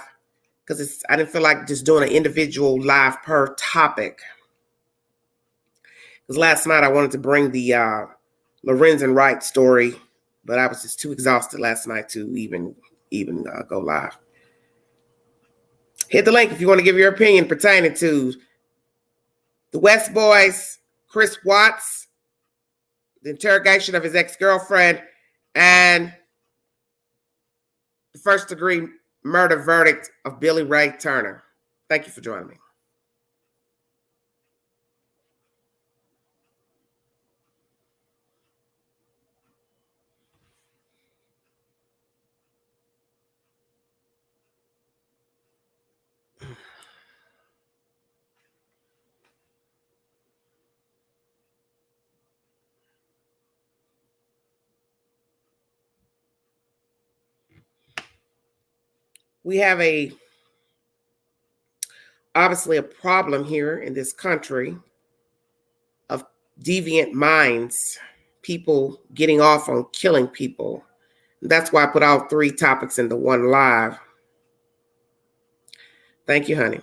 because I didn't feel like just doing an individual live per topic. Because last night I wanted to bring the Lorenzen Wright story, but I was just too exhausted last night to even go live. Hit the link if you want to give your opinion pertaining to the West Boys, Chris Watts, the interrogation of his ex-girlfriend, and the first-degree murder verdict of Billy Ray Turner. Thank you for joining me. We have obviously a problem here in this country of deviant minds, people getting off on killing people. That's why I put all three topics into one live. Thank you, honey.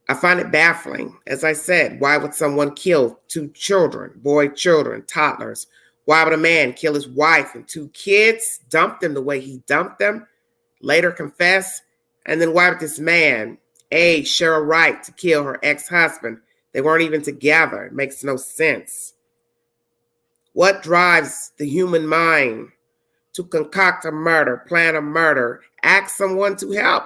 I find it baffling. As I said, why would someone kill two children, boy children, toddlers? Why would a man kill his wife and two kids, dump them the way he dumped them, later confess? And then why would this man, A, share a right to kill her ex-husband? They weren't even together. It makes no sense. What drives the human mind to concoct a murder, plan a murder, ask someone to help?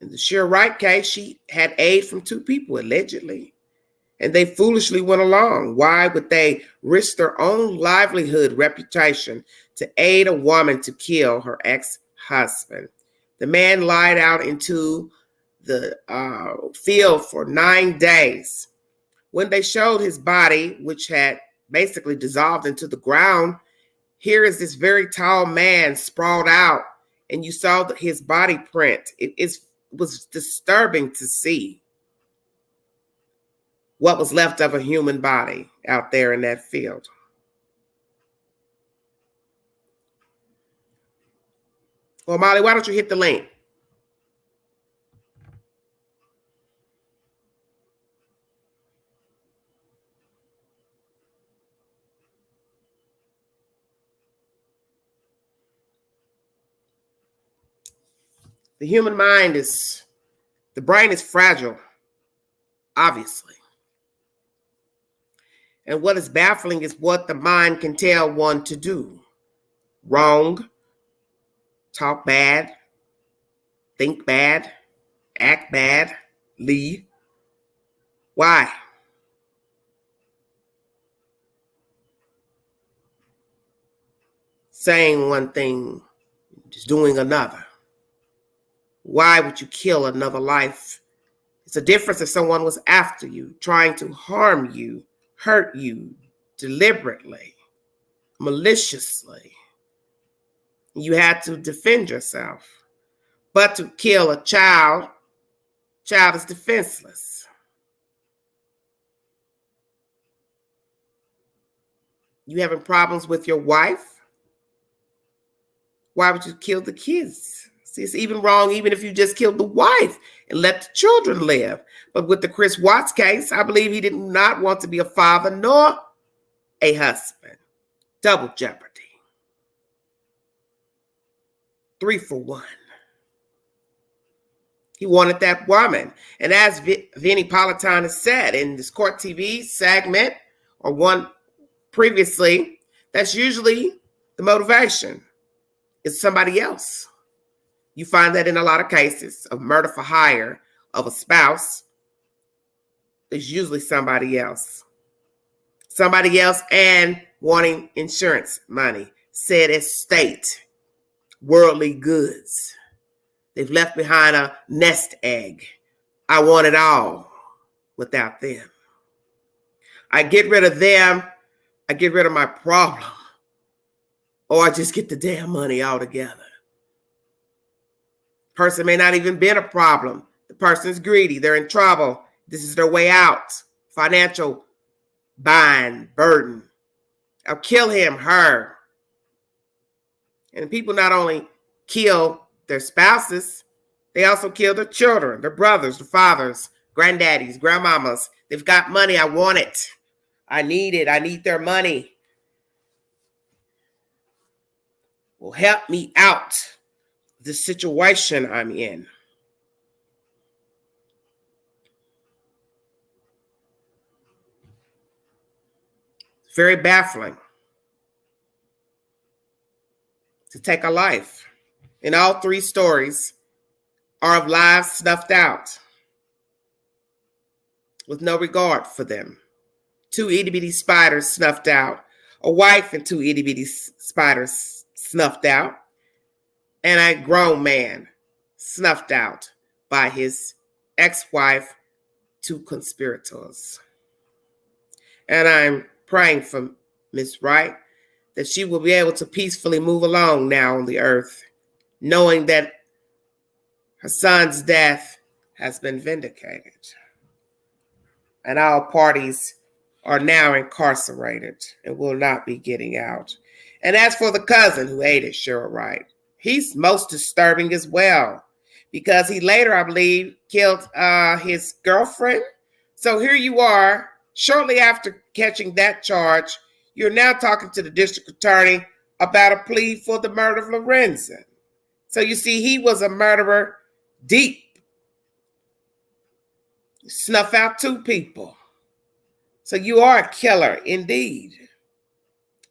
In the Sheer Wright case, she had aid from two people, allegedly, and they foolishly went along. Why would they risk their own livelihood, reputation, to aid a woman to kill her ex-husband? The man lied out into the field for 9 days. When they showed his body, which had basically dissolved into the ground, here is this very tall man sprawled out, and you saw his body print. It was disturbing to see what was left of a human body out there in that field. Well, Molly, why don't you hit the link? The human mind the brain is fragile, obviously. And what is baffling is what the mind can tell one to do. Wrong, talk bad, think bad, act bad, leave. Why? Saying one thing, just doing another. Why would you kill another life? It's a difference if someone was after you, trying to harm you, hurt you, deliberately, maliciously. You had to defend yourself. But to kill a child is defenseless. You having problems with your wife? Why would you kill the kids? See, it's even wrong even if you just killed the wife and let the children live. But with the Chris Watts case, I believe he did not want to be a father nor a husband. Double jeopardy. 3 for 1. He wanted that woman. And as Vinnie Politan has said in this Court TV segment, or one previously, that's usually the motivation. It's somebody else. You find that in a lot of cases of murder for hire of a spouse, there's usually somebody else. Somebody else and wanting insurance money, said estate, worldly goods. They've left behind a nest egg. I want it all without them. I get rid of them, I get rid of my problem, or I just get the damn money altogether. Person may not even been a problem. The person's greedy. They're in trouble. This is their way out. Financial bind, burden. I'll kill him, her. And people not only kill their spouses, they also kill their children, their brothers, their fathers, granddaddies, grandmamas. They've got money. I want it. I need it. I need their money. Well, help me out. the situation I'm in. Very baffling to take a life. And all three stories are of lives snuffed out with no regard for them. 2 itty-bitty spiders snuffed out. A wife and 2 itty-bitty spiders snuffed out. And a grown man snuffed out by his ex-wife, 2 conspirators. And I'm praying for Miss Wright that she will be able to peacefully move along now on the earth, knowing that her son's death has been vindicated. And all parties are now incarcerated and will not be getting out. And as for the cousin who aided Cheryl Wright, he's most disturbing as well, because he later, I believe, killed his girlfriend. So here you are, shortly after catching that charge, you're now talking to the district attorney about a plea for the murder of Lorenzen. So you see, he was a murderer deep. Snuff out 2 people. So you are a killer indeed.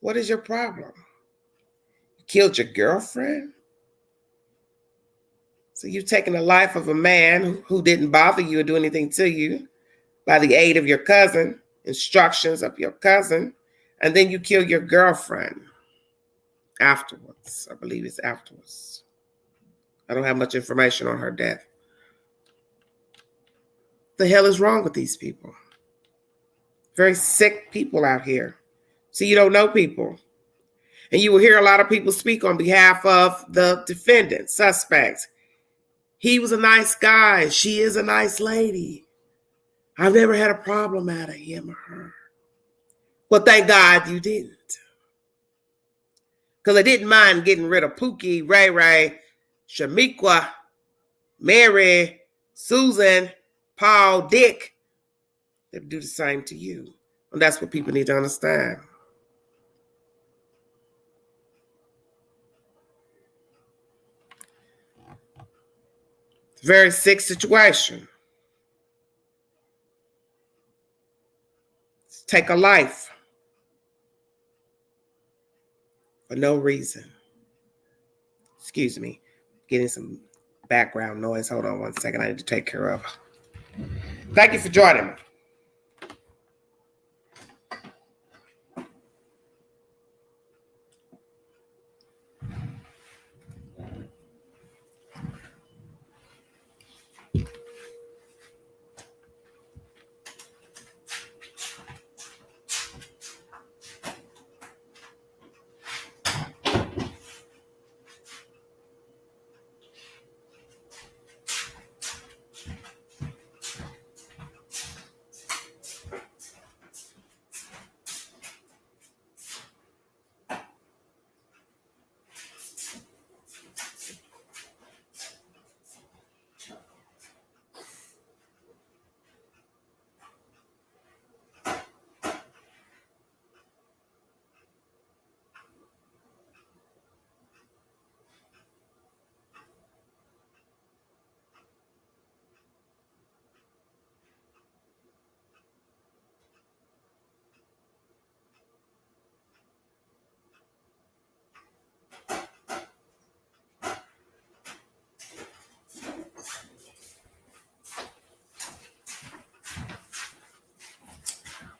What is your problem? You killed your girlfriend? So you've taken the life of a man who didn't bother you or do anything to you by the aid of your cousin, instructions of your cousin, and then you kill your girlfriend afterwards. I believe it's afterwards. I don't have much information on her death. The hell is wrong with these people? Very sick people out here. See, you don't know people. And you will hear a lot of people speak on behalf of the defendant, suspects. He was a nice guy. She is a nice lady. I've never had a problem out of him or her. Well, thank God you didn't. Because I didn't mind getting rid of Pookie, Ray Ray, Shamiqua, Mary, Susan, Paul, Dick. They would do the same to you. And that's what people need to understand. Very sick situation. Take a life for no reason. Excuse me, getting some background noise. Hold on one second. I need to take care of. Thank you for joining me.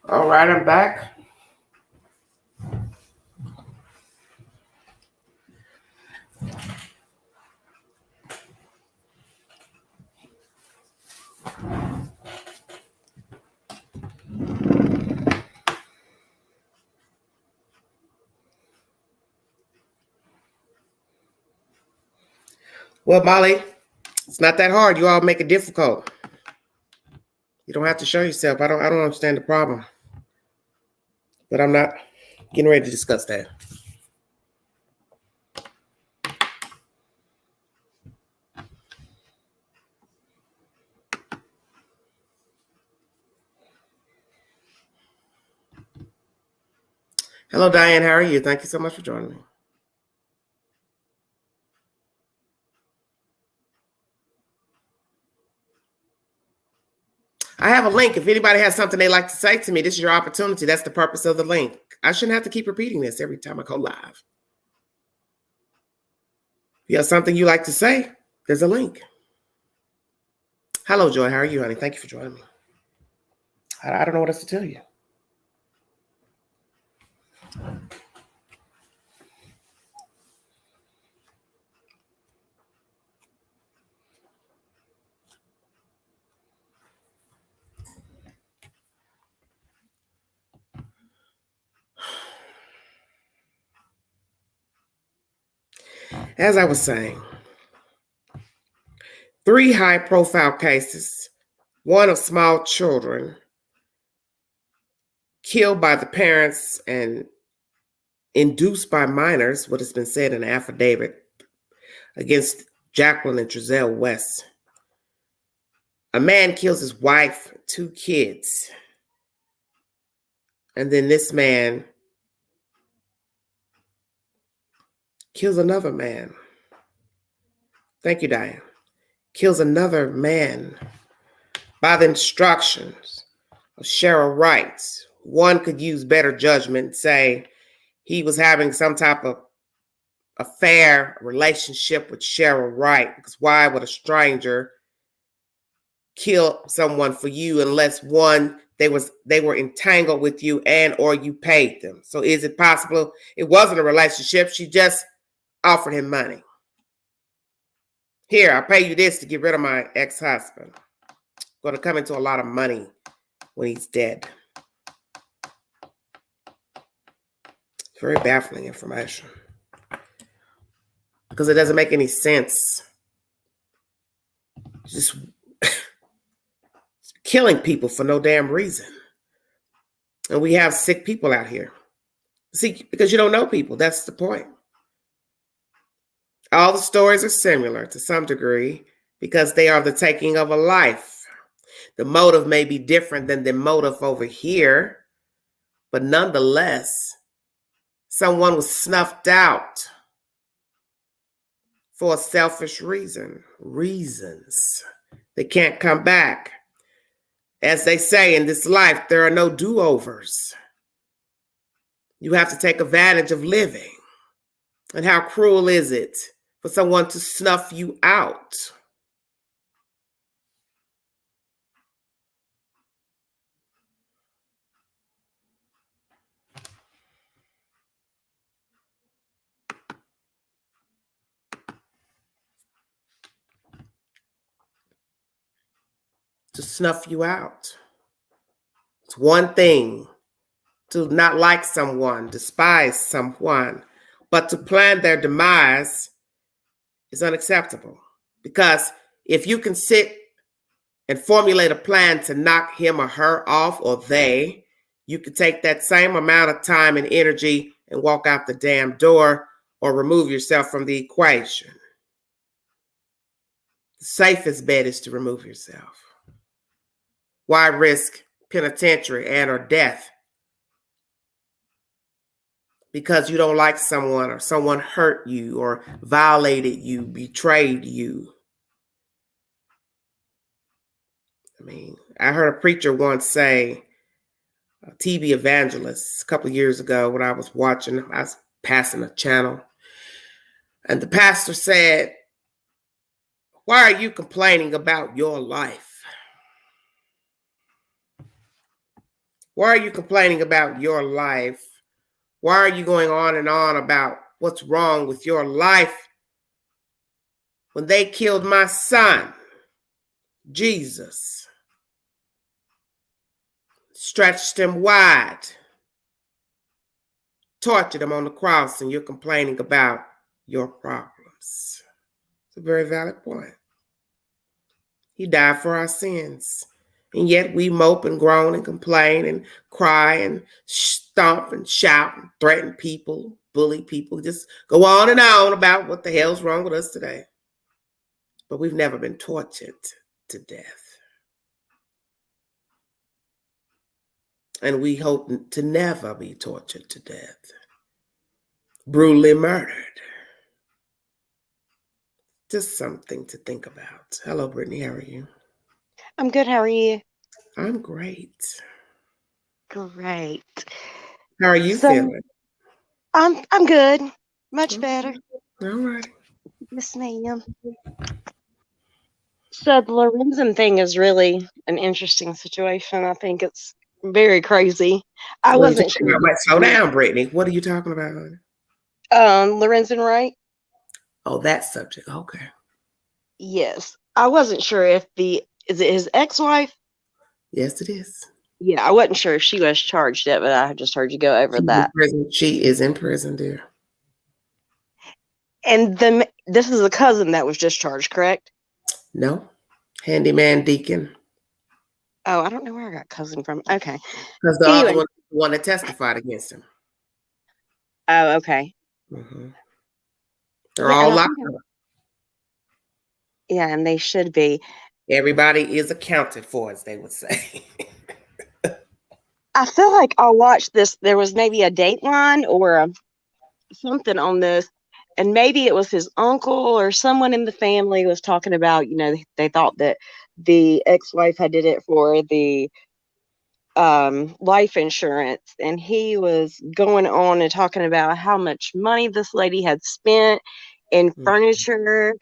All right, I'm back. Well, Molly, it's not that hard. You all make it difficult. You don't have to show yourself. I don't understand the problem. But I'm not getting ready to discuss that. Hello, Diane. How are you? Thank you so much for joining me. I have a link. If anybody has something they like to say to me, this is your opportunity. That's the purpose of the link. I shouldn't have to keep repeating this every time I go live. If you have something you like to say, there's a link. Hello, Joy. How are you, honey? Thank you for joining me. I don't know what else to tell you. As I was saying, 3 high-profile cases, one of small children killed by the parents and induced by minors, what has been said in an affidavit against Jacqueline and Trezell West. A man kills his wife, 2 kids, and then this man kills another man. Thank you, Diane. Kills another man by the instructions of Cheryl Wright. One could use better judgment, say he was having some type of affair, relationship with Cheryl Wright, because why would a stranger kill someone for you unless one, they were entangled with you and or you paid them? So is it possible it wasn't a relationship? She just offered him money. Here, I'll pay you this to get rid of my ex-husband. Going to come into a lot of money when he's dead. Very baffling information. Because it doesn't make any sense. Just killing people for no damn reason. And we have sick people out here. See, because you don't know people. That's the point. All the stories are similar to some degree because they are the taking of a life. The motive may be different than the motive over here, but nonetheless, someone was snuffed out for a selfish reason. Reasons. They can't come back. As they say in this life, there are no do-overs. You have to take advantage of living. And how cruel is it for someone to snuff you out? To snuff you out. It's one thing to not like someone, despise someone, but to plan their demise is unacceptable. Because if you can sit and formulate a plan to knock him or her off, or they, you could take that same amount of time and energy and walk out the damn door or remove yourself from the equation. The safest bet is to remove yourself. Why risk penitentiary and or death because you don't like someone or someone hurt you or violated you, betrayed you? I mean, I heard a preacher once say, a TV evangelist a couple of years ago when I was passing a channel, and the pastor said, "Why are you complaining about your life? Why are you complaining about your life? Why are you going on and on about what's wrong with your life when they killed my son, Jesus, stretched him wide, tortured him on the cross, and you're complaining about your problems?" It's a very valid point. He died for our sins. And yet we mope and groan and complain and cry and stomp and shout and threaten people, bully people, just go on and on about what the hell's wrong with us today. But we've never been tortured to death. And we hope to never be tortured to death. Brutally murdered. Just something to think about. Hello, Brittany. How are you? I'm good. How are you? I'm great. Great. How are you So feeling? I'm good. Much Okay. better. All right. Yes, ma'am. So the Lorenzen thing is really an interesting situation. I think it's very crazy. I What are you wasn't talking sure. about? Wait, slow down, Brittany. What are you talking about? Lorenzen, right? Oh, that subject. Okay. Yes. I wasn't sure if is it his ex-wife? Yes, it is. Yeah, I wasn't sure if she was charged yet, but I just heard you go over She's in that. prison. She is in prison, dear. And this is a cousin that was discharged, correct? No. Handyman Deacon. Oh, I don't know where I got cousin from. Okay. Because the other Anyway. one, the one that testified against him. Oh, okay. Mm-hmm. They're Yeah, all and I locked think up. yeah, and they should be. Everybody is accounted for, as they would say. I feel like I'll watch this. There was maybe a Dateline or something on this, and maybe it was his uncle or someone in the family was talking about, they thought that the ex-wife had did it for the life insurance, and he was going on and talking about how much money this lady had spent in furniture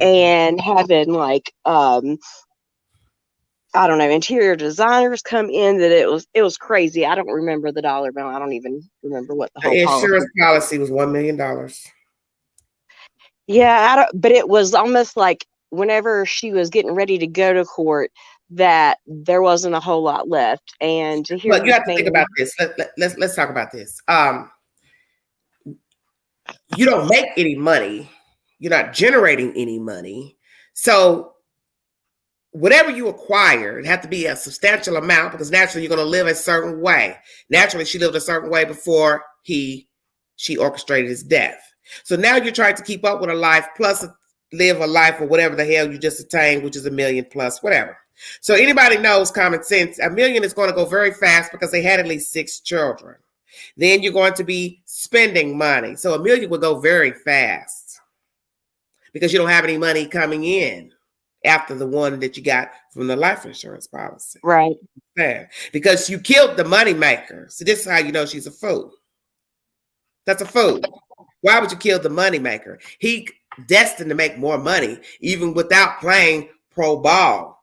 and having like I don't know, interior designers come in, that it was crazy. I don't remember the dollar amount. I don't even remember what the whole The policy. insurance policy was $1 million. Yeah, but it was almost like whenever she was getting ready to go to court, that there wasn't a whole lot left. And to hear But you her have to think about this. Let's talk about this. You don't make any money. You're not generating any money. So whatever you acquire, it have to be a substantial amount, because naturally you're going to live a certain way. Naturally, she lived a certain way before she orchestrated his death. So now you're trying to keep up with a life, plus live a life or whatever the hell you just attained, which is $1 million plus, whatever. So anybody knows common sense, $1 million is going to go very fast because they had at least 6 children. Then you're going to be spending money. So $1 million will go very fast because you don't have any money coming in after the one that you got from the life insurance policy. right. Yeah. Because you killed the money maker. So this is how you know she's a fool. That's a fool. Why would you kill the money maker? He destined to make more money even without playing pro ball.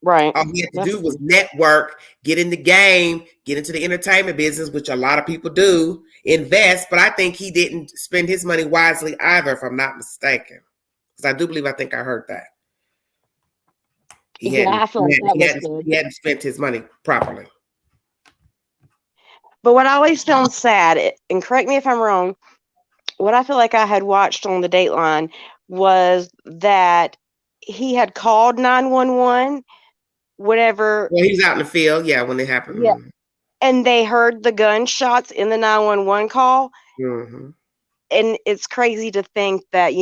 Right. All he had to do was network, get in the game, get into the entertainment business, which a lot of people do, invest. But I think he didn't spend his money wisely either, if I'm not mistaken. Because I think I heard that. He I feel like that was good. He hadn't spent his money properly. But what I always found sad, and correct me if I'm wrong, what I feel like I had watched on the Dateline was that he had called 911 whenever. Well, he was out in the field, when it happened. Yeah. And they heard the gunshots in the 911 call. Mm-hmm. And it's crazy to think that,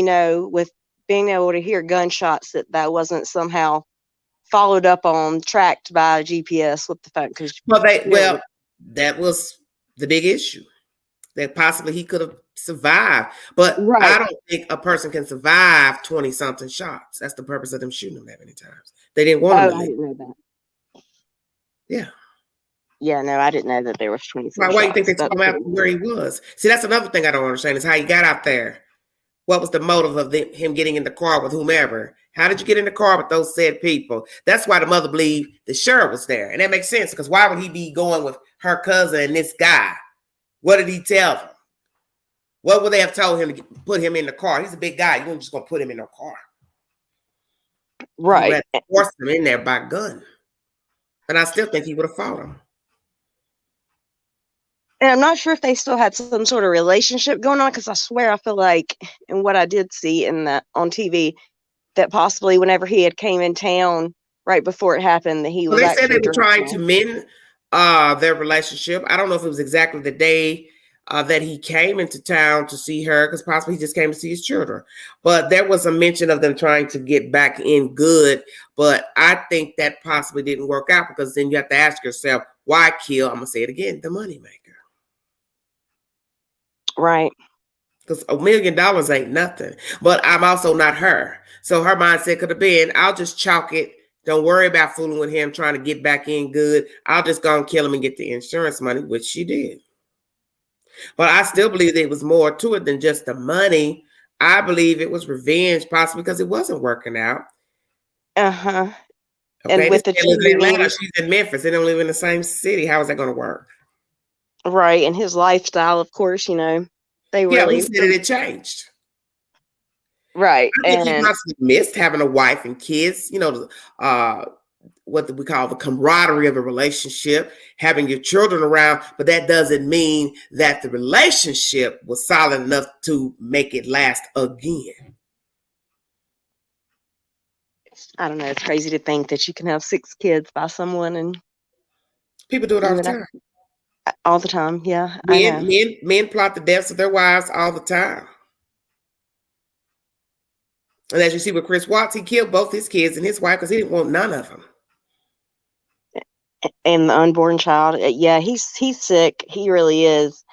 with being able to hear gunshots, that wasn't somehow followed up on, tracked by GPS with the phone. Because that was the big issue, that possibly he could have survived. But I don't think a person can survive 20-something shots. That's the purpose of them shooting him that many times. They didn't want him to live. I didn't know that. Yeah. Yeah, no, I didn't know that there was 20. Why do you think they took him out from where he was? See, that's another thing I don't understand, is how he got out there. What was the motive of him getting in the car with whomever? How did you get in the car with those said people? That's why the mother believed the sheriff was there. And that makes sense, because why would he be going with her cousin and this guy? What did he tell them? What would they have told him to put him in the car? He's a big guy. You weren't just going to put him in a car. Right. You forced him in there by gun. And I still think he would have fought him. And I'm not sure if they still had some sort of relationship going on, because I swear I feel like, and what I did see on TV, that possibly whenever he had came in town right before it happened, that he was. They said they were trying to mend their relationship. I don't know if it was exactly the day that he came into town to see her, because possibly he just came to see his children. But there was a mention of them trying to get back in good. But I think that possibly didn't work out, because then you have to ask yourself, why kill? I'm going to say it again, the moneymaker. Right. Because $1 million ain't nothing. But I'm also not her. So her mindset could have been, I'll just chalk it Don't worry about fooling with him, trying to get back in good. I'll just go and kill him and get the insurance money, which she did. But I still believe there was more to it than just the money. I believe it was revenge, possibly because it wasn't working out. Okay, And with the this man lives in cheating, Atlanta, she's in Memphis. They don't live in the same city. How is that going to work? right, and his lifestyle, of course, they Yeah, who really, said it changed? right, I think he and possibly missed having a wife and kids, what we call the camaraderie of a relationship, having your children around, but that doesn't mean that the relationship was solid enough to make it last again. I don't know. It's crazy to think that you can have 6 kids by someone, and People do it all the time. all the time. Yeah, I know. Men plot the deaths of their wives all the time. And as you see with Chris Watts, he killed both his kids and his wife because he didn't want none of them. And the unborn child. Yeah, he's sick. He really is.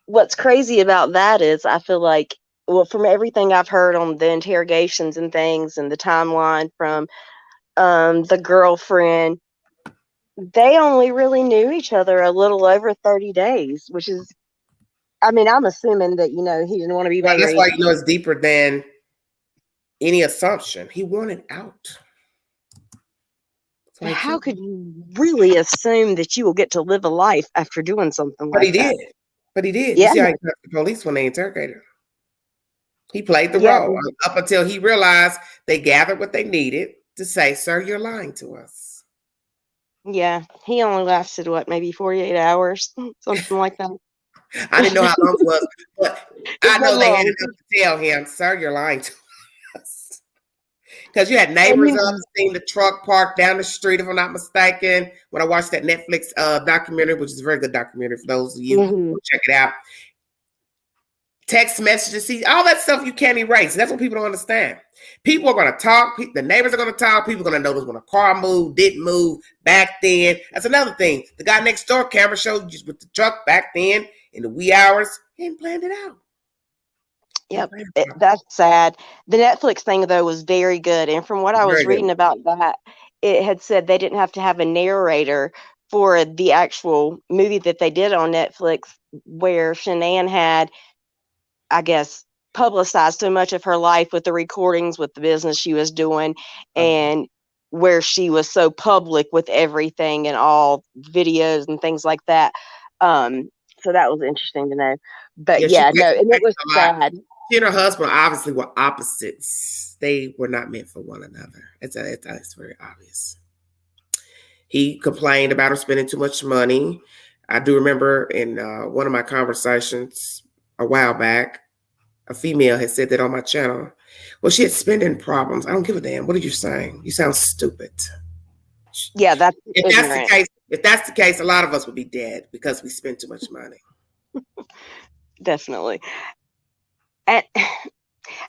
What's crazy about that is I feel like, well, from everything I've heard on the interrogations and things and the timeline from the girlfriend, they only really knew each other a little over 30 days, which is, I'm assuming that, he didn't want to be Right, married. that's why it's deeper than any assumption. He wanted out. How could you really assume that you will get to live a life after doing something like that? But he did. Yeah. You see how he talked to the police when they interrogated him. He played the Yeah. role up until he realized they gathered what they needed to say, "Sir, you're lying to us." Yeah, he only lasted maybe 48 hours, something like that. I didn't know how long it was, but I know they had long. enough to tell him, "Sir, you're lying to us." Because you had neighbors up seeing the truck parked down the street, if I'm not mistaken. When I watched that Netflix documentary, which is a very good documentary for those of you who check it out. Text messages, see, all that stuff you can't erase. That's what people don't understand. People are going to talk. The neighbors are going to talk. People are going to notice when a car moved, didn't move back then. That's another thing. The guy next door camera showed you with the truck back then in the wee hours. He hadn't planned it out. Yep, that's sad. The Netflix thing, though, was very good. And from what I was reading about that, it had said they didn't have to have a narrator for the actual movie that they did on Netflix, where Shanann had, I guess, publicized so much of her life with the recordings, with the business she was doing, and where she was so public with everything and all videos and things like that. So that was interesting to know. But and it was sad. She and her husband obviously were opposites. They were not meant for one another. It's very obvious. He complained about her spending too much money. I do remember in one of my conversations a while back, a female had said that on my channel. Well, she had spending problems. I don't give a damn. What are you saying? You sound stupid. Yeah, that's if that's the case, a lot of us would be dead because we spend too much money. Definitely. And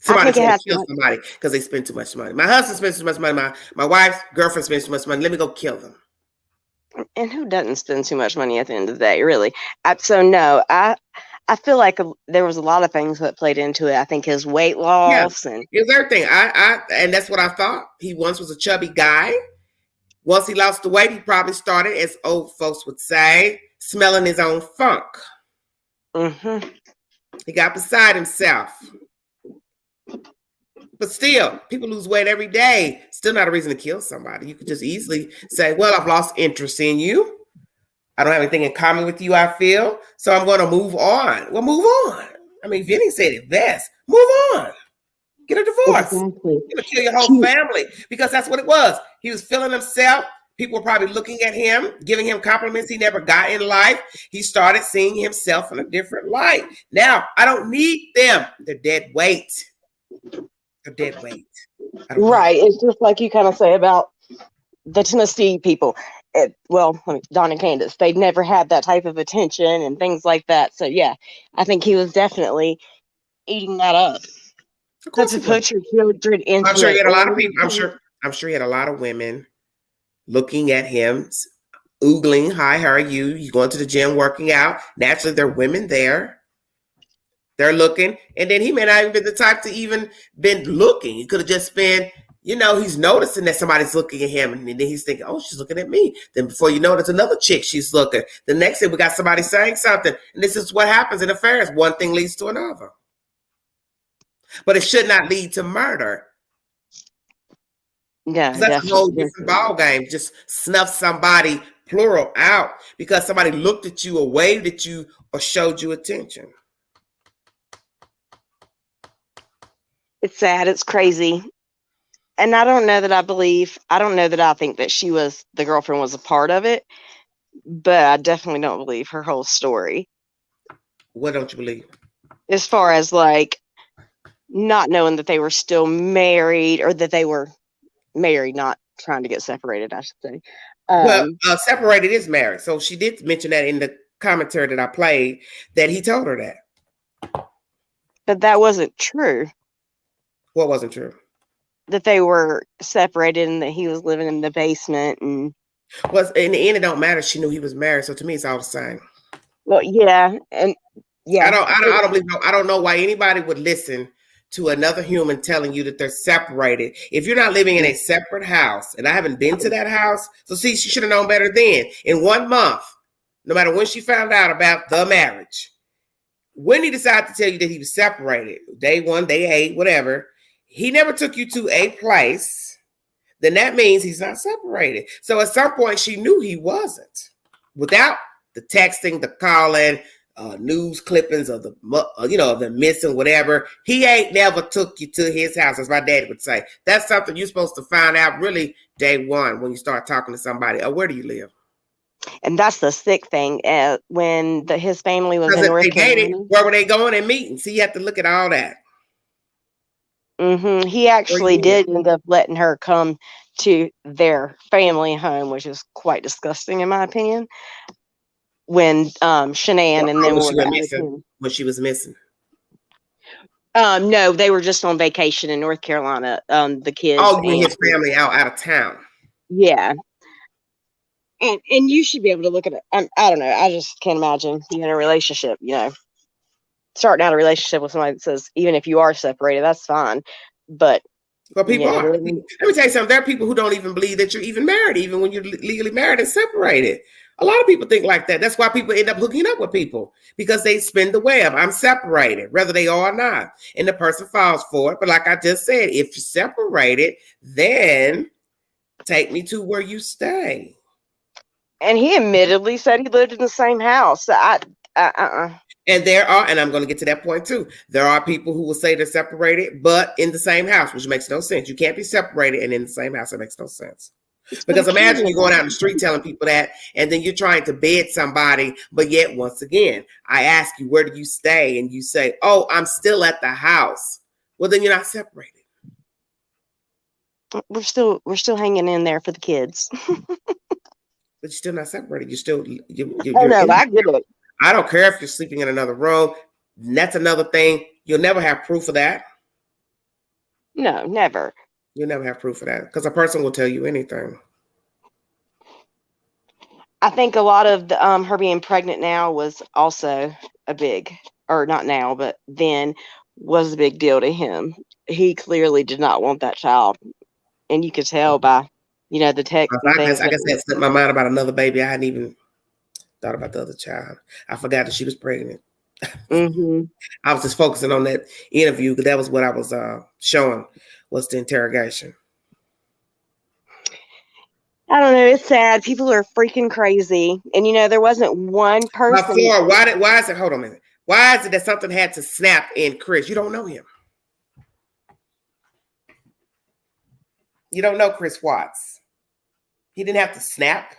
somebody trying to kill somebody because they spend too much money. My husband spends too much money. My wife's girlfriend spends too much money. Let me go kill them. And who doesn't spend too much money at the end of the day, really? So no, I feel like there was a lot of things that played into it. I think his weight loss and it was everything. And that's what I thought. He once was a chubby guy. Once he lost the weight, he probably started, as old folks would say, smelling his own funk. Mm-hmm. He got beside himself. But still, people lose weight every day. Still not a reason to kill somebody. You could just easily say, well, I've lost interest in you. I don't have anything in common with you, I feel. So I'm going to move on. Well, move on. I mean, Vinny said it best. Move on. Get a divorce. Exactly. You're going to kill your whole family because that's what it was. He was feeling himself. People were probably looking at him, giving him compliments he never got in life. He started seeing himself in a different light. Now, I don't need them. They're dead weight. They're dead weight. Right. It's just like you kind of say about the Tennessee people. Don and Candace, they never had that type of attention and things like that. So, yeah, I think he was definitely eating that up. To put your children into I'm sure he had a lot of people. I'm sure he had a lot of women looking at him, oogling, hi, how are you? You going to the gym, working out. Naturally, there are women there. They're looking, and then he may not even been the type to even been looking. He could have just been, he's noticing that somebody's looking at him, and then he's thinking, oh, she's looking at me. Then before you know it, it's another chick she's looking. The next thing, we got somebody saying something, and this is what happens in affairs. One thing leads to another. But it should not lead to murder. Yeah, that's a whole different ball game. Just snuff somebody, plural, out because somebody looked at you or waved at you or showed you attention. It's sad. It's crazy. And I don't know that I think that the girlfriend was a part of it, but I definitely don't believe her whole story. What don't you believe? As far as like not knowing that they were still married or that they were married, not trying to get separated, I should say. Separated is married. So she did mention that in the commentary that I played that he told her that. But that wasn't true. What wasn't true? That they were separated and that he was living in the basement. And in the end, it don't matter. She knew he was married, so to me, it's all the same. Well, yeah, and yeah, I don't know why anybody would listen to another human telling you that they're separated. If you're not living in a separate house, and I haven't been to that house, so see, she should have known better then. In 1 month, no matter when she found out about the marriage, when he decided to tell you that he was separated, day 1, day 8, whatever, he never took you to a place, then that means he's not separated. So at some point, she knew he wasn't. Without the texting, the calling, news clippings of the missing, whatever. He ain't never took you to his house, as my daddy would say. That's something you're supposed to find out really day 1 when you start talking to somebody. Oh, where do you live? And that's the sick thing. When his family was in North Carolina, where were they going and meeting? So you have to look at all that. Mm-hmm. He actually did end up letting her come to their family home, which is quite disgusting in my opinion. When Shanann and then when she was missing. No, they were just on vacation in North Carolina. The kids. Oh, and his family out of town. Yeah. And you should be able to look at it. I don't know. I just can't imagine you in a relationship, starting out a relationship with somebody that says, even if you are separated, that's fine. But people are. Let me tell you something. There are people who don't even believe that you're even married, even when you're legally married and separated. A lot of people think like that. That's why people end up hooking up with people, because they spin the web. I'm separated, whether they are or not. And the person falls for it. But like I just said, if you're separated, then take me to where you stay. And he admittedly said he lived in the same house. And there are, and I'm going to get to that point too, there are people who will say they're separated, but in the same house, which makes no sense. You can't be separated and in the same house. It makes no sense. Because imagine you're going out in the street telling people that, and then you're trying to bed somebody, but yet once again, I ask you, where do you stay? And you say, oh, I'm still at the house. Well, then you're not separated. We're still hanging in there for the kids. But you're still not separated. You're still. I get it. I don't care if you're sleeping in another room. That's another thing. You'll never have proof of that. No, never. You'll never have proof of that because a person will tell you anything. I think a lot of her being pregnant now was also a big, or not now, but then was a big deal to him. He clearly did not want that child. And you could tell by, the text. I guess that slipped my mind about another baby. I hadn't even thought about the other child. I forgot that she was pregnant. Mm-hmm. I was just focusing on that interview because that was what I was showing was the interrogation. I don't know. It's sad. People are freaking crazy. And, there wasn't one person. Why is it? Hold on a minute. Why is it that something had to snap in Chris? You don't know him. You don't know Chris Watts. He didn't have to snap.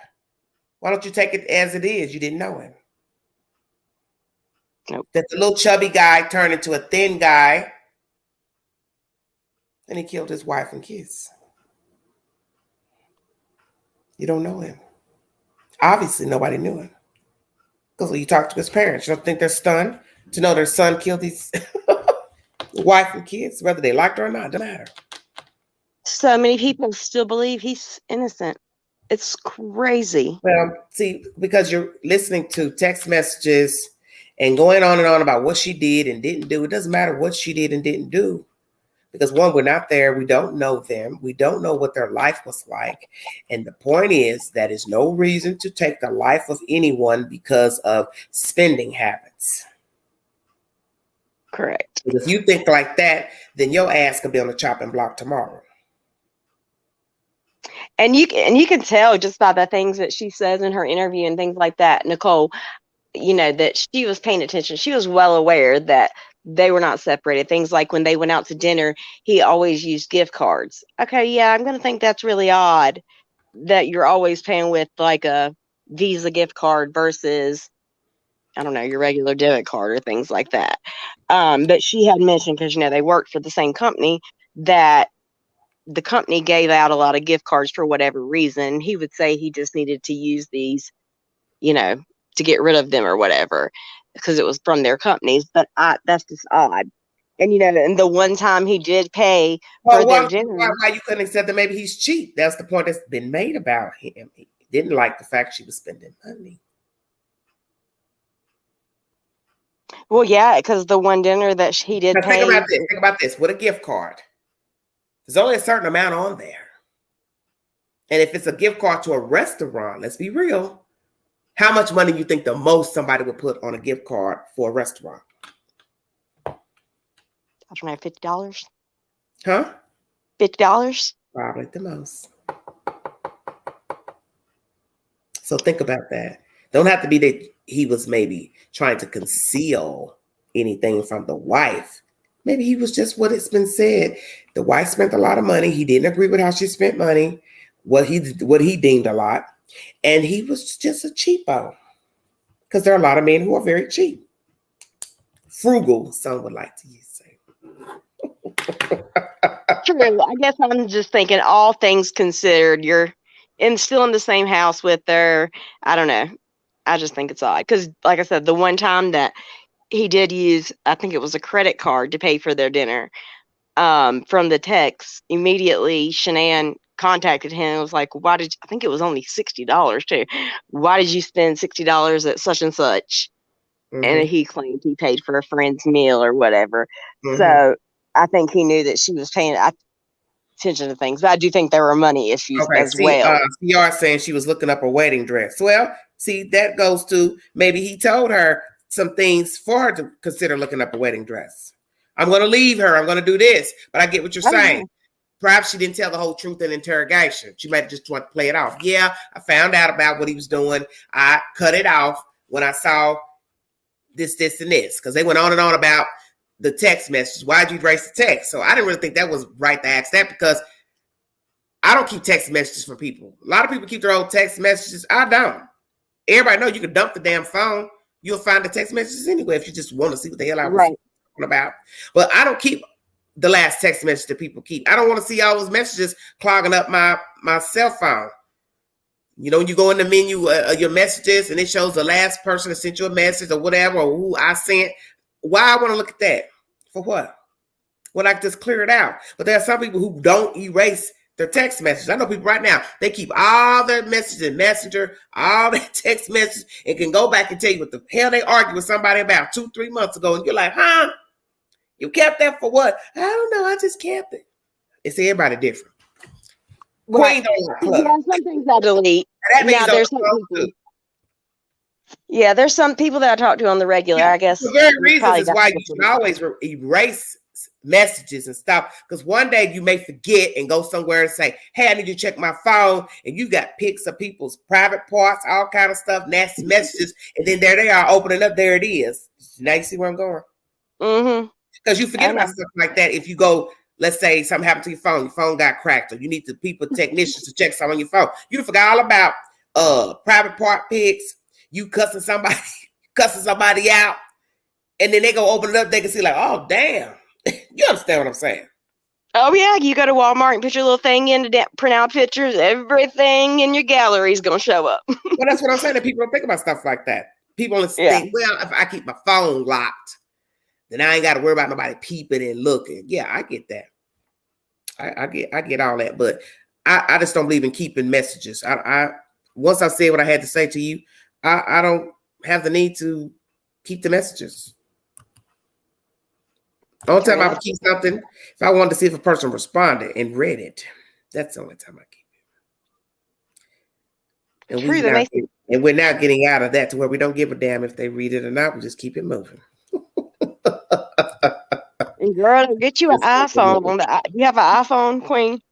Why don't you take it as it is? You didn't know him. Nope. That the little chubby guy turned into a thin guy. And he killed his wife and kids. You don't know him. Obviously, nobody knew him. Because when you talk to his parents, you don't think they're stunned to know their son killed his wife and kids, whether they liked her or not, doesn't matter. So many people still believe he's innocent. It's crazy. Well, see, because you're listening to text messages and going on and on about what she did and didn't do. It doesn't matter what she did and didn't do, because one, we're not there. We don't know them. We don't know what their life was like. And the point is that is no reason to take the life of anyone because of spending habits. Correct. But if you think like that, then your ass could be on the chopping block tomorrow. And you can tell just by the things that she says in her interview and things like that, Nicole, that she was paying attention. She was well aware that they were not separated. Things like when they went out to dinner, he always used gift cards. Okay, yeah, I'm going to think that's really odd that you're always paying with like a Visa gift card versus, I don't know, your regular debit card or things like that. But she had mentioned, because, they worked for the same company, that the company gave out a lot of gift cards for whatever reason. He would say he just needed to use these, to get rid of them or whatever, because it was from their companies. But that's just odd. And, and the one time he did pay for their dinner. Why you couldn't accept that maybe he's cheap? That's the point that's been made about him. He didn't like the fact she was spending money. Well, yeah, because the one dinner that he did pay. Think about this. With a gift card, there's only a certain amount on there. And if it's a gift card to a restaurant, let's be real, how much money do you think the most somebody would put on a gift card for a restaurant? I don't know, $50. Huh? $50? Probably the most. So think about that. Don't have to be that he was maybe trying to conceal anything from the wife. Maybe he was just what it's been said. The wife spent a lot of money. He didn't agree with how she spent money, what he deemed a lot. And he was just a cheapo. Because there are a lot of men who are very cheap. Frugal, some would like to say. True. I guess I'm just thinking, all things considered, you're still in the same house with her. I don't know. I just think it's odd. Because, like I said, the one time that he did use, I think it was a credit card to pay for their dinner, from the text, immediately Shanann contacted him and was like, I think it was only $60 too. Why did you spend $60 at such and such? Mm-hmm. And he claimed he paid for a friend's meal or whatever. Mm-hmm. So I think he knew that she was paying attention to things. But I do think there were money issues well. CR saying she was looking up a wedding dress. Well, see, that goes to maybe he told her some things for her to consider looking up a wedding dress. I'm going to leave her. I'm going to do this. But I get what you're saying. Perhaps she didn't tell the whole truth in interrogation. She might have just want to play it off. Yeah, I found out about what he was doing. I cut it off when I saw this, and this. Because they went on and on about the text messages. Why'd you erase the text? So I didn't really think that was right to ask that, because I don't keep text messages from people. A lot of people keep their old text messages. I don't. Everybody know you can dump the damn phone. You'll find the text messages anyway if you just want to see what the hell I was talking about. But I don't keep the last text message that people keep. I don't want to see all those messages clogging up my cell phone. You know, when you go in the menu your messages and it shows the last person that sent you a message or whatever, or who I sent. Why I want to look at that? For what? Well, I can just clear it out. But there are some people who don't erase their text messages. I know people right now, they keep all their messages in Messenger, all their text messages, and can go back and tell you what the hell they argued with somebody about 2-3 months ago. And you're like, huh? You kept that for what? I don't know. I just kept it. It's everybody different. Right. Some things I delete. There's some people that I talk to on the regular, I guess. The very reason is why you should always erase messages and stuff. Because one day you may forget and go somewhere and say, hey, I need you to check my phone. And you got pics of people's private parts, all kind of stuff, nasty messages. And then there they are opening up. There it is. Now you see where I'm going? Mm-hmm. Because you forget about stuff like that. If you go, let's say something happened to your phone got cracked, or you need the technicians to check something on your phone. You forgot all about private part pics, you cussing somebody out, and then they go open it up, they can see like, oh damn. You understand what I'm saying? Oh yeah, you go to Walmart and put your little thing in to print out pictures, everything in your gallery is gonna show up. Well, that's what I'm saying. That people don't think about stuff like that. People think, well, if I keep my phone locked, then I ain't got to worry about nobody peeping and looking. Yeah, I get that. I get all that, but I just don't believe in keeping messages. I once I said what I had to say to you, I don't have the need to keep the messages. The only time I would keep something if I wanted to see if a person responded and read it. That's the only time I keep it. And we're now getting out of that to where we don't give a damn if they read it or not. We just keep it moving. Girl, get you an iPhone. You have an iPhone, Queen?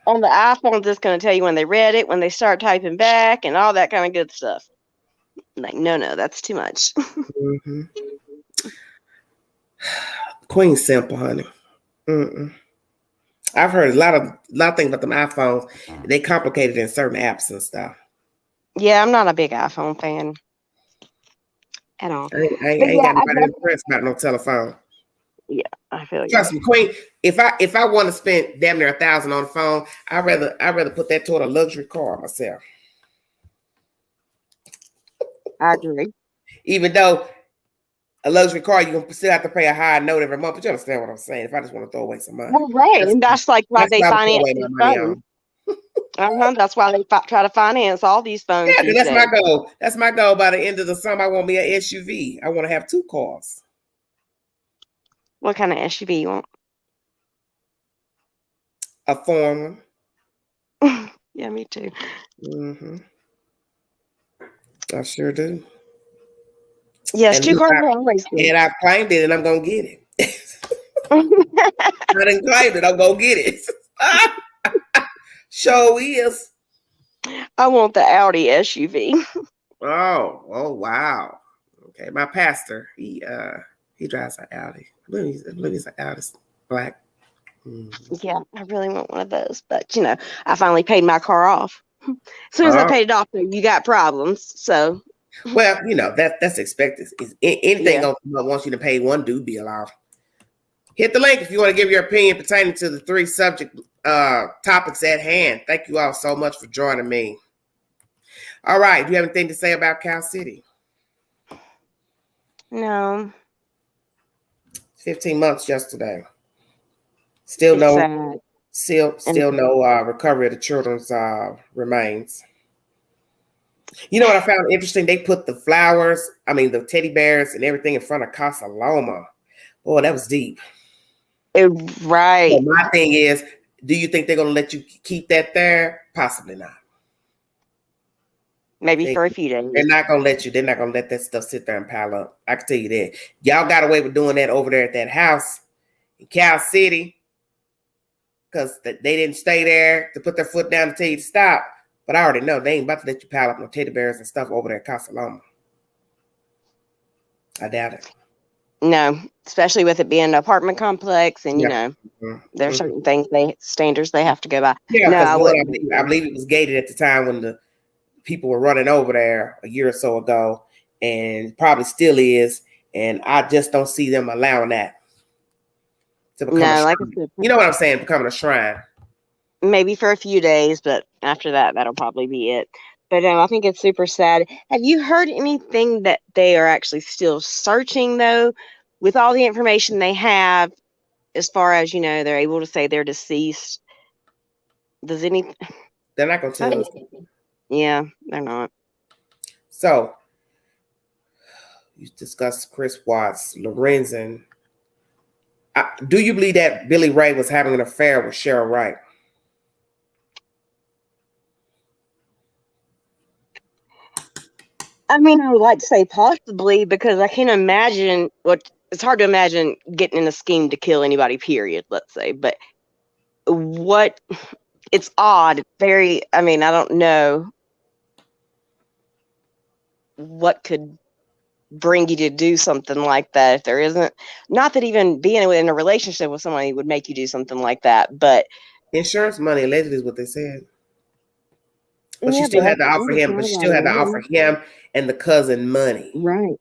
On the iPhone, it's going to tell you when they read it, when they start typing back, and all that kind of good stuff. Like, no, that's too much. Mm-hmm. Queen's simple, honey. I've heard a lot of things about them iPhones. They complicated in certain apps and stuff. Yeah, I'm not a big iPhone fan at all. I ain't got nobody impressed about no telephone. Yeah, I feel you. Trust me, Queen. If I want to spend damn near $1,000 on the phone, I'd rather put that toward a luxury car myself. I agree. Even though a luxury car, you're gonna still have to pay a higher note every month, but you understand what I'm saying. If I just want to throw away some money. Well, right. And that's like why they finance these phones. That's why they try to finance all these phones. Yeah, that's my goal. That's my goal. By the end of the summer, I want me an SUV. I want to have 2 cars. What kind of SUV you want? A foreign one. Yeah, me too. I sure do. Yes, and 2 cars are always good. And I've claimed it, and I'm gonna get it. I didn't claim it. I'm gonna get it. Sure is. I want the Audi SUV. Oh, wow. Okay, my pastor, he drives an Audi. I believe he's an Audi black. Yeah, I really want one of those, but I finally paid my car off. As soon as I paid it off, you got problems. So, well, that's expected. Anything gonna come up once you to pay one due bill off. Hit the link if you want to give your opinion pertaining to the 3 subject topics at hand. Thank you all so much for joining me. All right, do you have anything to say about Cal City? No. 15 months yesterday. Still no recovery of the children's remains. You know what I found interesting? They put the flowers, the teddy bears and everything in front of Casa Loma. Boy, that was deep. Right. So my thing is, do you think they're going to let you keep that there? Possibly not. Maybe for a few days. They're not going to let you. They're not going to let that stuff sit there and pile up. I can tell you that. Y'all got away with doing that over there at that house in Cal City because they didn't stay there to put their foot down and tell you to stop. But I already know they ain't about to let you pile up no teddy bears and stuff over there at Casa Loma. I doubt it. No, especially with it being an apartment complex, and there are certain standards they have to go by. Yeah, I believe it was gated at the time when the people were running over there a year or so ago, and probably still is. And I just don't see them allowing that to become a shrine. You know what I'm saying? Becoming a shrine. Maybe for a few days, but after that, that'll probably be it. But I think it's super sad. Have you heard anything that they are actually still searching, though, with all the information they have, as far as, they're able to say they're deceased? They're not going to tell us. Yeah, they're not. So, you discussed Chris Watts, Lorenzen. Do you believe that Billy Ray was having an affair with Cheryl Wright? I would like to say possibly, because I can't imagine it's hard to imagine getting in a scheme to kill anybody, period, let's say. But it's odd. Very, I don't know what could bring you to do something like that if there isn't. Not that even being in a relationship with somebody would make you do something like that, but insurance money allegedly is what they said. But she still had to offer him. But she still had to offer him and the cousin money. Right.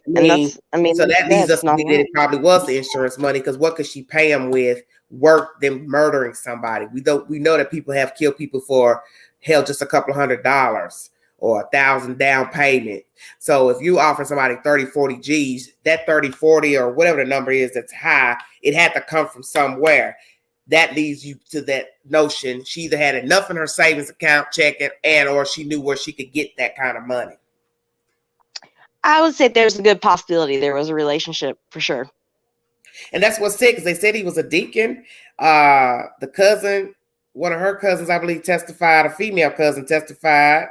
And that's. So that leads us to believe that it probably was the insurance money, because what could she pay him with? Work than murdering somebody. We know that people have killed people for just a couple $100 or $1,000 down payment. So if you offer somebody 30, 40 G's, that 30, 40 or whatever the number is that's high, it had to come from somewhere. that leads you to that notion she either had enough in her savings account checking or she knew where she could get that kind of money. I would say there's a good possibility there was a relationship for sure. And that's what's sick, because they said he was a deacon. The cousin, one of her cousins, I believe, testified, a female cousin testified,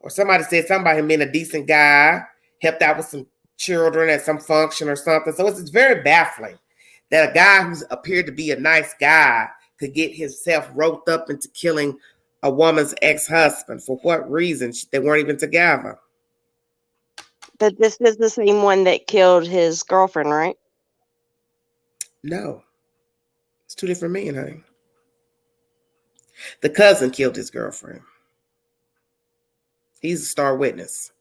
or somebody said something about him being a decent guy, helped out with some children at some function or something. So it's very baffling that a guy who appeared to be a nice guy could get himself roped up into killing a woman's ex-husband. For what reason? They weren't even together. But this is the same one that killed his girlfriend, right? No. It's two different men, honey. The cousin killed his girlfriend. He's a star witness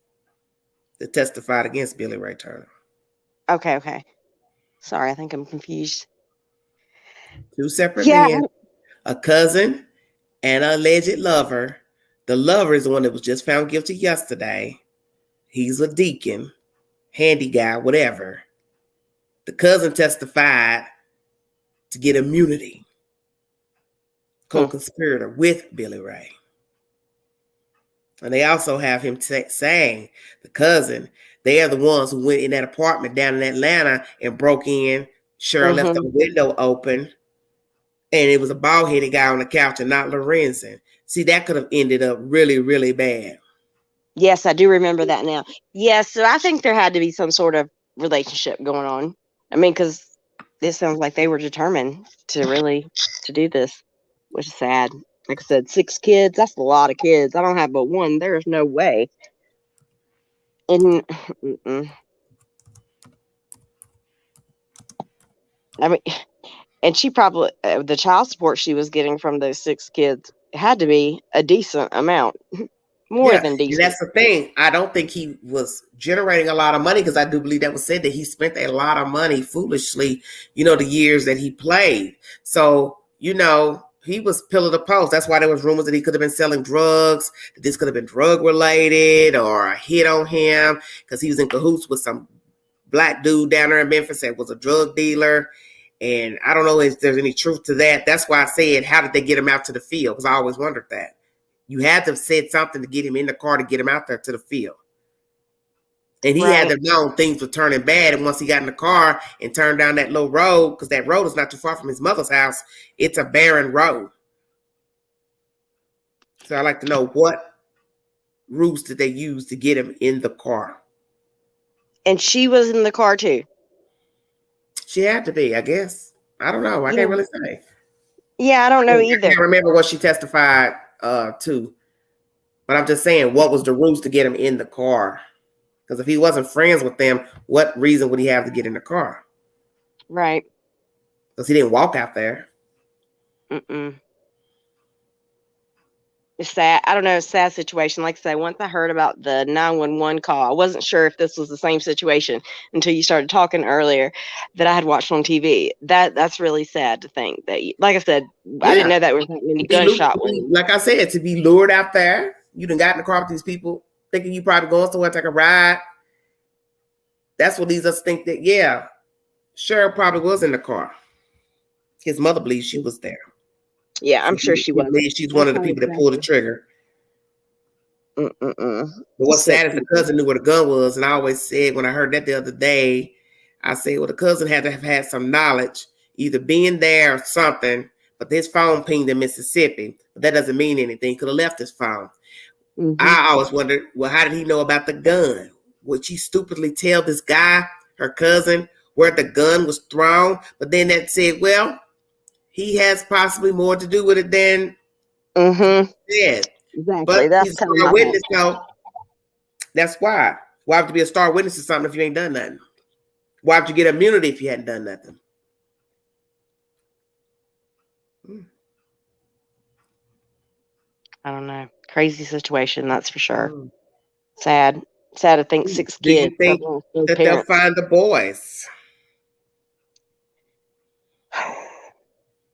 that testified against Billy Ray Turner. Okay. Sorry, I think I'm confused. Two separate men, a cousin and an alleged lover. The lover is the one that was just found guilty yesterday. He's a deacon, handy guy, whatever. The cousin testified to get immunity. Co-conspirator with Billy Ray. And they also have him saying, the cousin, they are the ones who went in that apartment down in Atlanta and broke in. Cheryl left the window open, and it was a bald-headed guy on the couch and not Lorenzen. See, that could have ended up really, really bad. Yes, I do remember that now. Yes, so I think there had to be some sort of relationship going on. I mean, because this sounds like they were determined to do this, which is sad. Like I said, 6 kids, that's a lot of kids. I don't have but one. There's no way. And I mean, and she probably, the child support she was getting from those 6 kids had to be a decent amount. More than decent. And that's the thing. I don't think he was generating a lot of money, because I do believe that was said that he spent a lot of money foolishly, the years that he played. So, he was pillar to post. That's why there was rumors that he could have been selling drugs, that this could have been drug related or a hit on him, because he was in cahoots with some black dude down there in Memphis that was a drug dealer. And I don't know if there's any truth to that. That's why I said, how did they get him out to the field? Because I always wondered that. You had to have said something to get him in the car to get him out there to the field. And he had to have known things were turning bad. And once he got in the car and turned down that little road, because that road is not too far from his mother's house, it's a barren road. So I'd like to know, what routes did they use to get him in the car? And she was in the car too. She had to be, I guess. I don't know. I can't really say. Yeah, I don't know either. I can't remember what she testified to. But I'm just saying, what was the routes to get him in the car? Because if he wasn't friends with them, what reason would he have to get in the car? Right. Because he didn't walk out there. It's sad. I don't know. It's a sad situation. Like I say, once I heard about the 911 call, I wasn't sure if this was the same situation until you started talking earlier that I had watched on TV. That's really sad to think that, like I said, I didn't know that was that many gunshot wounds. Like I said, to be lured out there, you done got in the car with these people thinking you probably going somewhere to take a ride. That's what leads us to think that, yeah, Cheryl probably was in the car. His mother believes she was there. Yeah, I'm sure she was. She's one of the people that pulled the trigger. But what's sad is the cousin knew where the gun was. And I always said, when I heard that the other day, I said, well, the cousin had to have had some knowledge, either being there or something. But his phone pinged in Mississippi. But that doesn't mean anything. He could have left his phone. I always wondered, well, how did he know about the gun? Would she stupidly tell this guy, her cousin, where the gun was thrown? But then that said, well, he has possibly more to do with it than said. Exactly. But That's he's a star witness, so that's why. Why have to be a star witness to something if you ain't done nothing? Why would you get immunity if you hadn't done nothing? I don't know. Crazy situation, that's for sure. Sad. Sad to think 6 Do you kids. think that they'll find the boys?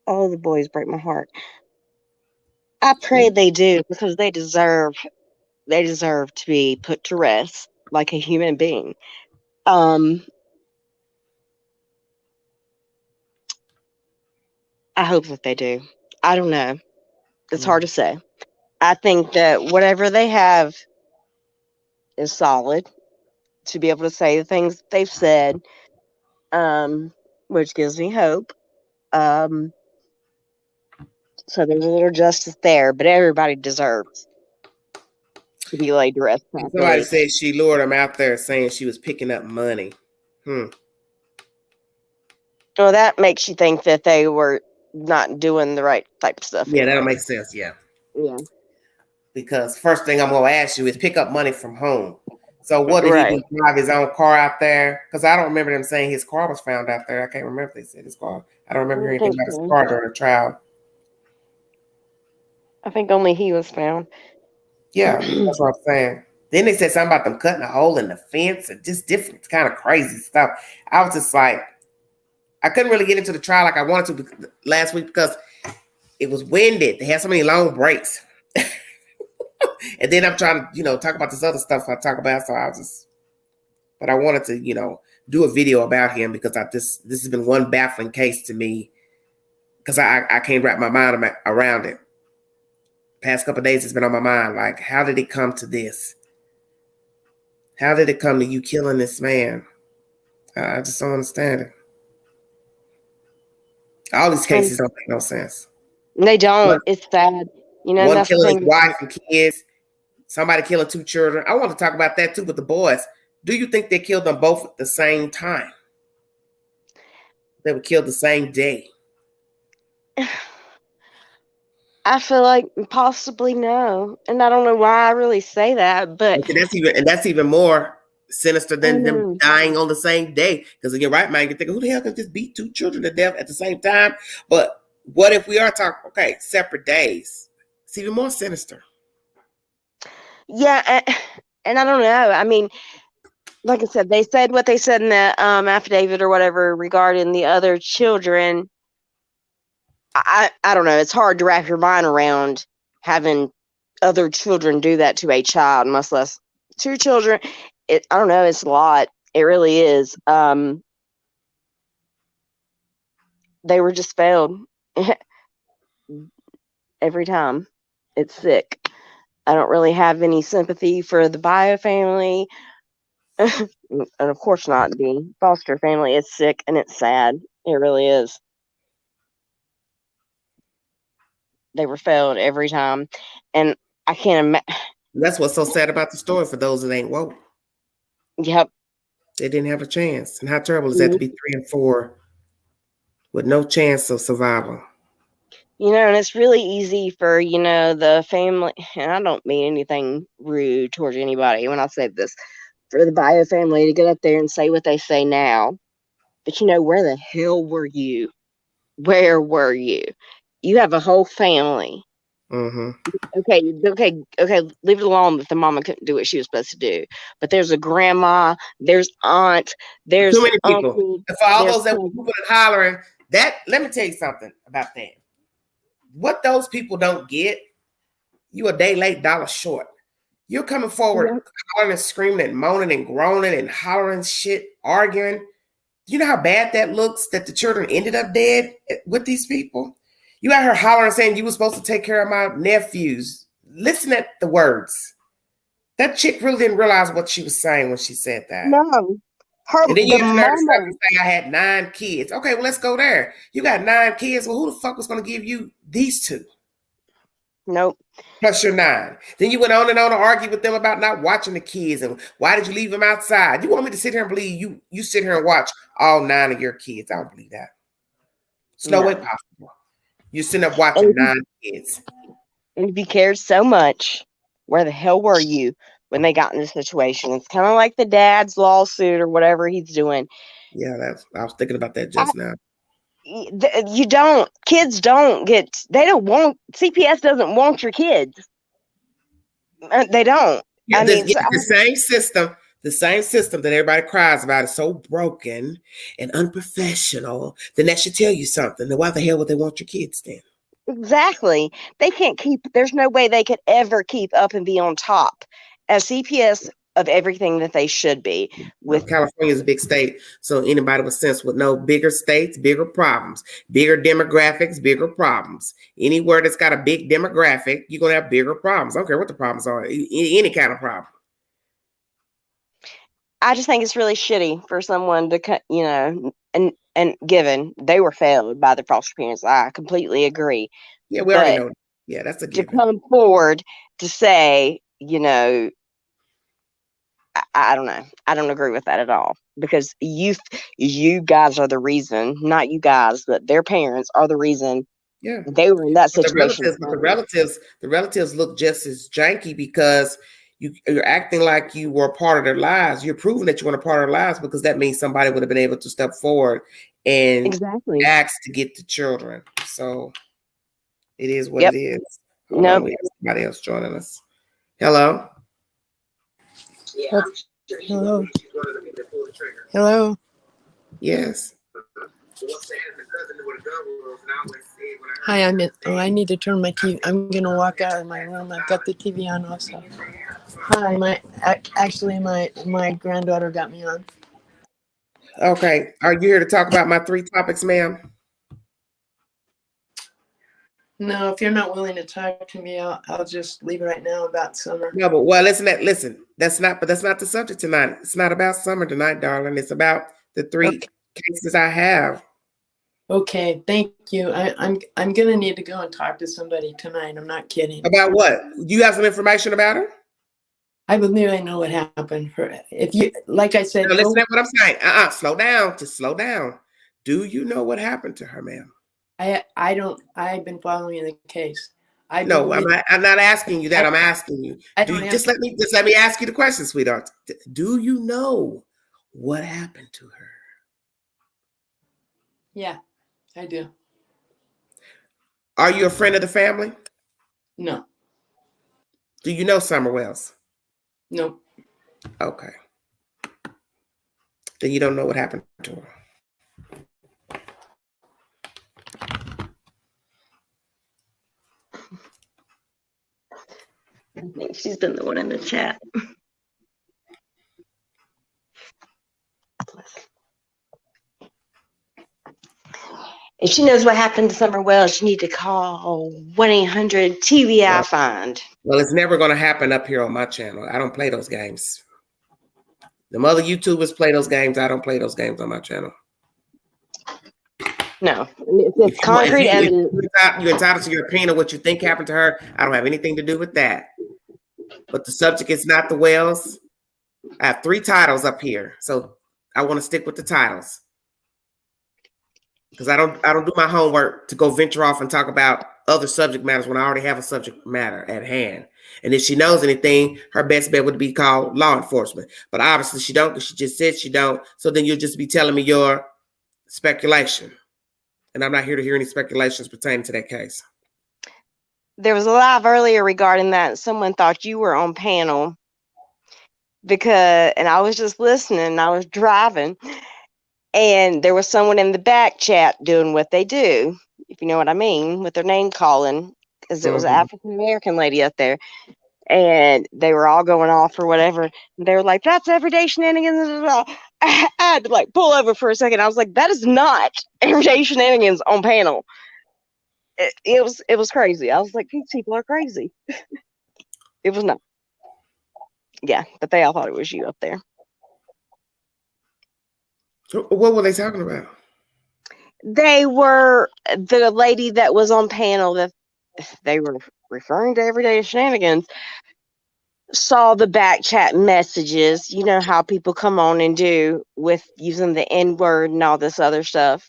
Oh, the boys break my heart. I pray they do, because they deserve to be put to rest like a human being. I hope that they do. I don't know. It's hard to say. I think that whatever they have is solid to be able to say the things that they've said, which gives me hope. So there's a little justice there, but everybody deserves to be laid to rest Somebody properly. said she lured him out there saying she was picking up money. Well, that makes you think that they were not doing the right type of stuff. Yeah, that'll anyway. make sense. Yeah. Yeah. Because first thing I'm going to ask you is pick up money from home. So what did Right. he do? Drive his own car out there? Because I don't remember them saying his car was found out there. I can't remember if they said his car. I don't remember hearing anything about his car during the trial. I think only he was found. Yeah, that's what I'm saying. Then they said something about them cutting a hole in the fence and just different kind of crazy stuff. I was just like, I couldn't really get into the trial like I wanted to last week because it was winded. They had so many long breaks. And then I'm trying to, talk about this other stuff I talk about. So but I wanted to, do a video about him because this has been one baffling case to me because I can't wrap my mind around it. Past couple of days, it's been on my mind. Like, how did it come to this? How did it come to you killing this man? I just don't understand it. All these cases don't make no sense. They don't. It's sad. One that's the killing his thing. wife and kids. Somebody killing 2 children. I want to talk about that too with the boys. Do you think they killed them both at the same time? They were killed the same day. I feel like possibly no. And I don't know why I really say that, but that's even more sinister than them dying on the same day. Because in your right mind, you're thinking, who the hell can just beat 2 children to death at the same time? But what if we are talking, separate days? It's even more sinister. Yeah, and I don't know. I mean, like I said, they said what they said in the affidavit or whatever regarding the other children. I don't know. It's hard to wrap your mind around having other children do that to a child, much less 2 children. I don't know. It's a lot. It really is. They were just failed every time. It's sick. I don't really have any sympathy for the bio family. And of course not the foster family. It's sick and it's sad. It really is. They were failed every time. And I can't imagine. That's what's so sad about the story for those that ain't woke. Yep. They didn't have a chance. And how terrible is that to be 3 and 4 with no chance of survival? And it's really easy for, the family, and I don't mean anything rude towards anybody when I say this, for the bio family to get up there and say what they say now. But, where the hell were you? Where were you? You have a whole family. Mm-hmm. Okay. Leave it alone that the mama couldn't do what she was supposed to do. But there's a grandma, there's aunt, there's too many people. Uncle, for all those that were moving and hollering, let me tell you something about that. What those people don't get, you a day late, dollar short. You're coming forward, hollering and screaming and moaning and groaning and hollering shit, arguing. You know how bad that looks that the children ended up dead with these people? You got her hollering saying you were supposed to take care of my nephews. Listen at the words. That chick really didn't realize what she was saying when she said that. No. And then you say I had 9 kids. Okay, well, let's go there. You got 9 kids. Well, who the fuck was going to give you these 2? Nope. Plus your 9. Then you went on and on to argue with them about not watching the kids and why did you leave them outside? You want me to sit here and believe you sit here and watch all 9 of your kids? I don't believe that. It's no way possible. You're sitting up watching 9 kids. And if you cared so much, where the hell were you when they got in this situation? It's kind of like the dad's lawsuit or whatever he's doing. Yeah, I was thinking about that just now. Kids don't get, CPS doesn't want your kids. They don't. Yeah, the same system that everybody cries about is so broken and unprofessional, then that should tell you something. Then why the hell would they want your kids then? Exactly. They can't there's no way they could ever keep up and be on top. As CPS of everything that they should be. With California is a big state, so anybody with sense would know bigger states, bigger problems, bigger demographics, bigger problems. Anywhere that's got a big demographic, you're gonna have bigger problems. I don't care what the problems are, any kind of problem. I just think it's really shitty for someone to, you know, and given they were failed by the foster parents, I completely agree. Yeah, we already But know. Yeah, that's a to given. come forward to say, you know, I don't know. I don't agree with that at all, because you guys are the reason, not you guys, but their parents are the reason Yeah, they were in that but situation. the relatives look just as janky because you're acting like you were a part of their lives. You're proving that you were a part of their lives because that means somebody would have been able to step forward and Exactly. ask to get the children. So it is what Yep. it is. Hold Nope. on, we have somebody else joining us. Hello. Hello. Hello. Yes. Hi, I need to turn my TV. I'm gonna walk out of my room. I've got the TV on also. Hi, actually my granddaughter got me on. Okay. Are you here to talk about my 3 topics, ma'am? No, if you're not willing to talk to me, I'll just leave it right now about summer. No, but well, listen. That's not the subject tonight. It's not about summer tonight, darling. It's about the 3 cases I have. Okay, thank you. I'm gonna need to go and talk to somebody tonight. I'm not kidding. About what? Do you have some information about her? I believe I know what happened. If you, like I said, now, listen to what I'm saying. Slow down. Just slow down. Do you know what happened to her, ma'am? I don't. I've been following the case. I'm not asking you that. I'm asking you. Just let me ask you the question, sweetheart. Do you know what happened to her? Yeah, I do. Are you a friend of the family? No. Do you know Summer Wells? No. Okay. Then you don't know what happened to her. I think she's been the one in the chat. If she knows what happened to Summer Wells, you need to call 1-800-TVI FIND. Well, it's never going to happen up here on my channel. I don't play those games. The other YouTubers play those games. I don't play those games on my channel. No, it's concrete evidence. You're entitled to your opinion of what you think happened to her. I don't have anything to do with that. But the subject is not the Wells. I have 3 titles up here, so I want to stick with the titles because I don't do my homework to go venture off and talk about other subject matters when I already have a subject matter at hand. And if she knows anything, her best bet would be called law enforcement. But obviously she don't, because she just said she don't. So then you'll just be telling me your speculation. And I'm not here to hear any speculations pertaining to that case. There was a live earlier regarding that. Someone thought you were on panel and I was just listening. I was driving, and there was someone in the back chat doing what they do, if you know what I mean, with their name calling, because it was an African American lady up there, and they were all going off or whatever. They were like, "That's everyday shenanigans." I had to like pull over for a second. I was like, "That is not everyday shenanigans on panel." It was crazy. I was like, "These people are crazy." It was not. Yeah, but they all thought it was you up there. So what were they talking about? They were the lady that was on panel that they were referring to everyday shenanigans. Saw the back chat messages. You know how people come on and do with using the N-word and all this other stuff.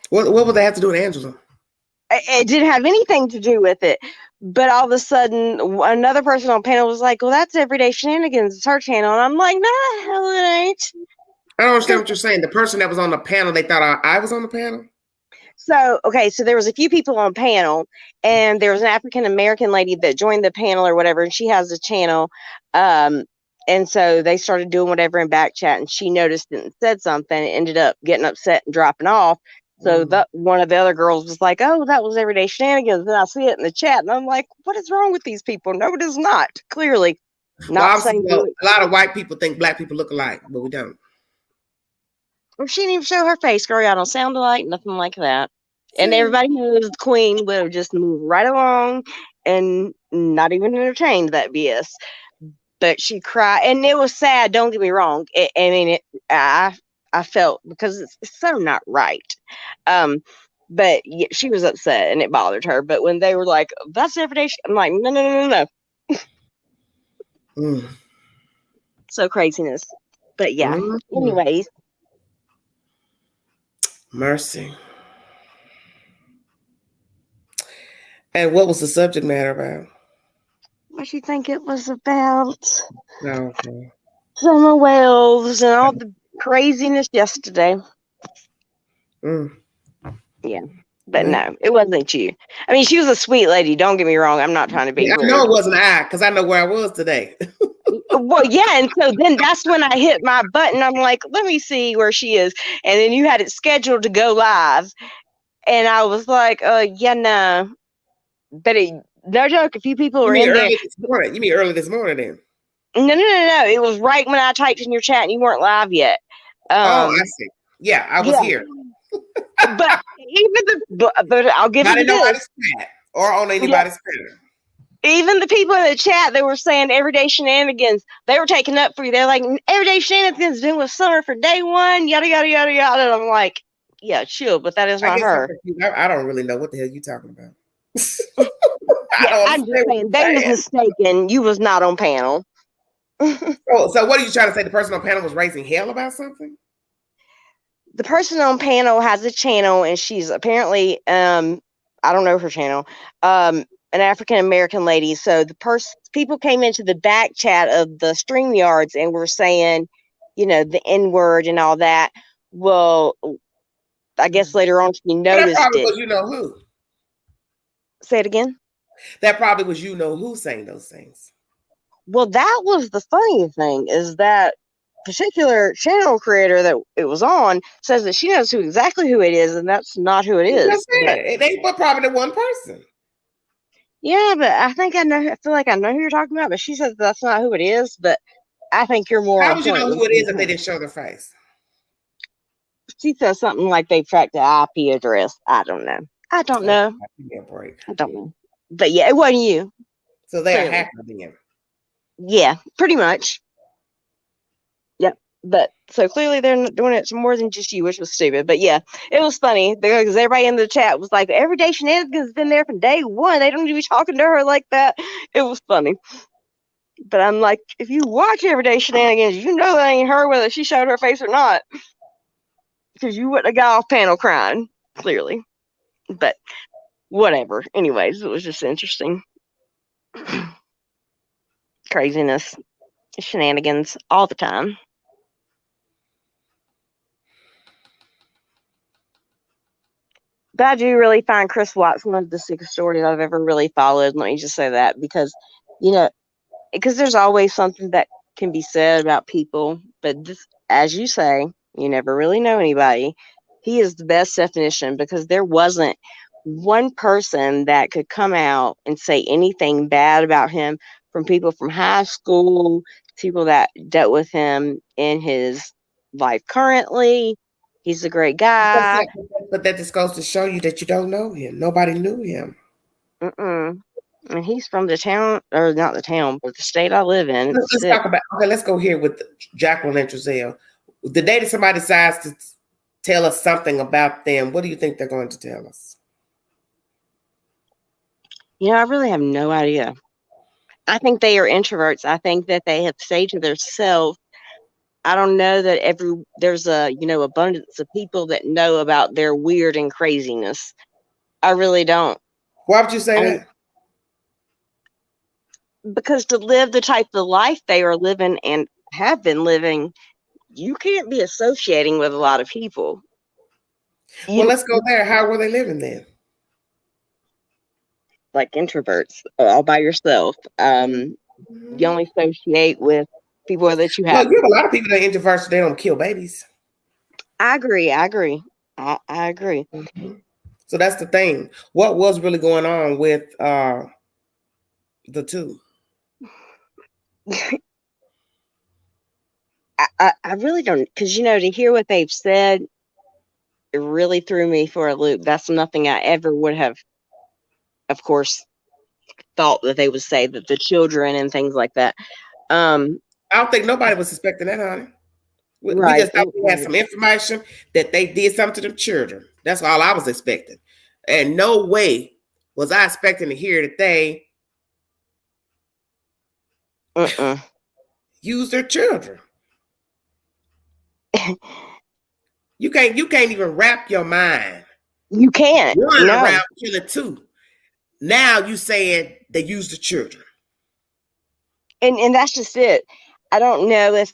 What would they have to do with Angela? It didn't have anything to do with it. But all of a sudden, another person on panel was like, "Well, that's everyday shenanigans. It's her channel." And I'm like, "No, the hell it ain't." I don't understand what you're saying. The person that was on the panel, they thought I was on the panel? So, okay, so there was a few people on panel, and there was an African American lady that joined the panel or whatever, and she has a channel. And so they started doing whatever in back chat, and she noticed it and said something, and ended up getting upset and dropping off. So that one of the other girls was like, "Oh, that was Everyday Shenanigans." And I see it in the chat, and I'm like, "What is wrong with these people?" No, it is not. Clearly, not saying Well, a lot of white people think black people look alike, but we don't. Well, she didn't even show her face, girl. I don't sound alike, nothing like that. And everybody knows the queen would have just moved right along and not even entertained that BS. But she cried, and it was sad. Don't get me wrong. I felt because it's so not right. But yeah, she was upset and it bothered her. But when they were like, "That's Everyday," I'm like, "No, no, no, no, no." So craziness. But yeah. Anyways, mercy. And what was the subject matter about? what do you think it was about? Okay. Summer Wells and all the craziness yesterday. Yeah. But no, it wasn't you. I mean, she was a sweet lady. Don't get me wrong. I'm not trying to be I rude. know it wasn't I, because I know where I was today. Well, yeah, and so then that's when I hit my button. I'm like, let me see where she is. And then you had it scheduled to go live. And I was like, yeah, no. But no joke, a few people were in there. You mean early this morning then? No. It was right when I typed in your chat and you weren't live yet. I see. Yeah, I was here. But but I'll give you this. Chat or on anybody's panel. Even the people in the chat that were saying Everyday Shenanigans, they were taking up for you. They're like, Everyday Shenanigans been with Summer for day one, yada yada yada yada. And I'm like, yeah, chill, but that is not her. I don't really know what the hell you're talking about. I'm just saying they was mistaken. You was not on panel. So what are you trying to say? The person on panel was raising hell about something? The person on panel has a channel, and she's apparently I don't know her channel, an African American lady. So the people came into the back chat of the StreamYards and were saying, the N-word and all that. Well, I guess later on she noticed it. Was you know who? Say it again. That probably was who saying those things. Well, that was the funny thing, is that particular channel creator that it was on says that she knows exactly who it is, and that's not who it is. It ain't but probably one person. Yeah, but I think I feel like I know who you're talking about, but she says that's not who it is. But I think you're more. How would you know who it is if they didn't show their face? She says something like they tracked the IP address. I don't know. I don't know. But yeah, it wasn't you. So they're a hacker then. Yeah, pretty much. Yep. But so clearly they're not doing it to more than just you, which was stupid. But yeah, it was funny because everybody in the chat was like, Everyday Shenanigans has been there from day one. They don't even be talking to her like that. It was funny. But I'm like, if you watch Everyday Shenanigans, you know that ain't her, whether she showed her face or not. Because you wouldn't have got off panel crying, clearly. But whatever. Anyways, it was just interesting. Craziness. Shenanigans all the time. But I do really find Chris Watts one of the sickest stories I've ever really followed. Let me just say that because, because there's always something that can be said about people. But this, as you say, you never really know anybody. He is the best definition because there wasn't one person that could come out and say anything bad about him, from people from high school, people that dealt with him in his life currently. He's a great guy. But that just goes to show you that you don't know him. Nobody knew him. And he's from the town, or not the town, but the state I live in. Let's talk about. Okay, let's go here with Jacqueline and Trezelle. The day that somebody decides to tell us something about them, what do you think they're going to tell us? I really have no idea. I think they are introverts. I think that they have stayed to themselves. I don't know that there's a abundance of people that know about their weird and craziness. I really don't. Why would you say that? Because to live the type of life they are living and have been living, you can't be associating with a lot of people. Well, let's go there. How were they living then? Like introverts, all by yourself. You only associate with people that you have. Well, you have a lot of people that are introverts. They don't kill babies. I agree. I agree. So that's the thing. What was really going on with the two? I really don't, because to hear what they've said, it really threw me for a loop. That's nothing I ever would have, of course, thought that they would say, that the children and things like that. I don't think nobody was suspecting that, honey. We Right. just thought we had some information that they did something to the children. That's all I was expecting. And no way was I expecting to hear that they use their children. You can't even wrap your mind. You can't. Running No. around killing two. Now you saying they use the children. And that's just it. I don't know if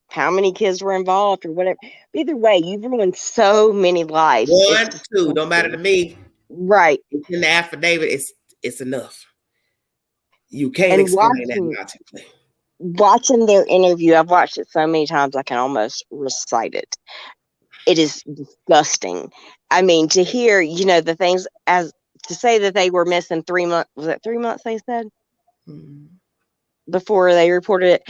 how many kids were involved or whatever. Either way, you've ruined so many lives. 1, 2, don't matter to me. Right. It's in the affidavit, it's enough. You can't explain that logically. Watching their interview, I've watched it so many times I can almost recite it. It is disgusting. I mean, to hear, the things, as to say that they were missing 3 months. Was it 3 months they said? Mm-hmm. Before they reported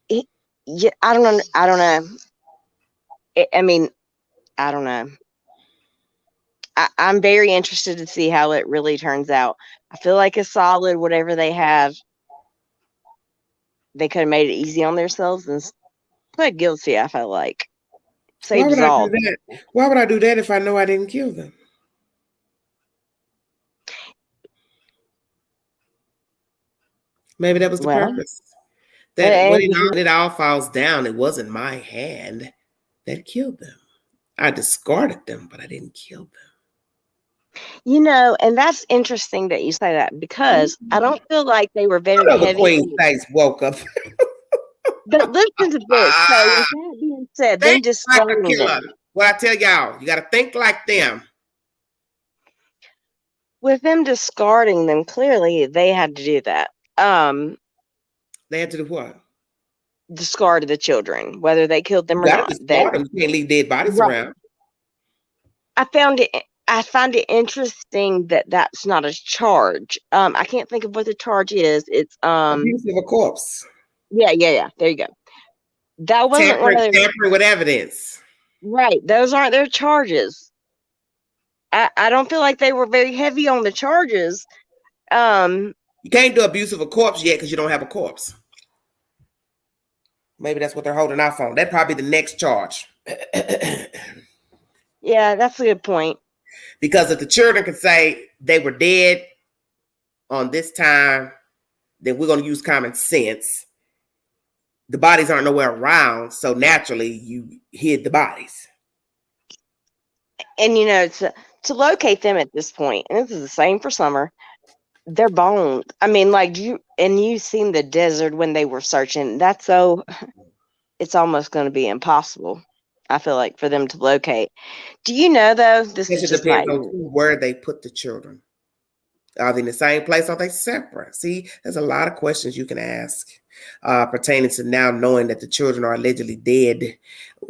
it. Yeah, I don't know. I don't know. I don't know. I'm very interested to see how it really turns out. I feel like it's solid. Whatever they have, they could have made it easy on themselves and pled guilty. I felt like. Why would I do that? Why would I do that if I know I didn't kill them? Maybe that was the purpose. That when it all falls down, it wasn't my hand that killed them. I discarded them, but I didn't kill them. And that's interesting that you say that, because I don't feel like they were very heavy. Queen's face woke up. But listen to this. So with that being said, then discarding them. Well, I tell y'all, you got to think like them. With them discarding them, clearly they had to do that. They had to do what? Discard the children, whether they killed them or not. You can't leave dead bodies around. I find it interesting that that's not a charge. I can't think of what the charge is. It's abuse of a corpse. Yeah. There you go. That wasn't tampering with evidence. Right. Those aren't their charges. I don't feel like they were very heavy on the charges. You can't do abuse of a corpse yet because you don't have a corpse. Maybe that's what they're holding off on. That'd probably be the next charge. Yeah, that's a good point. Because if the children can say they were dead on this time, then we're going to use common sense. The bodies aren't nowhere around, so naturally you hid the bodies. And to locate them at this point, and this is the same for Summer, they're bones. I mean, you've seen the desert when they were searching. It's almost going to be impossible, I feel like, for them to locate. Do you know, though, this is just depends on where they put the children. Are they in the same place? Are they separate? See, there's a lot of questions you can ask pertaining to now knowing that the children are allegedly dead.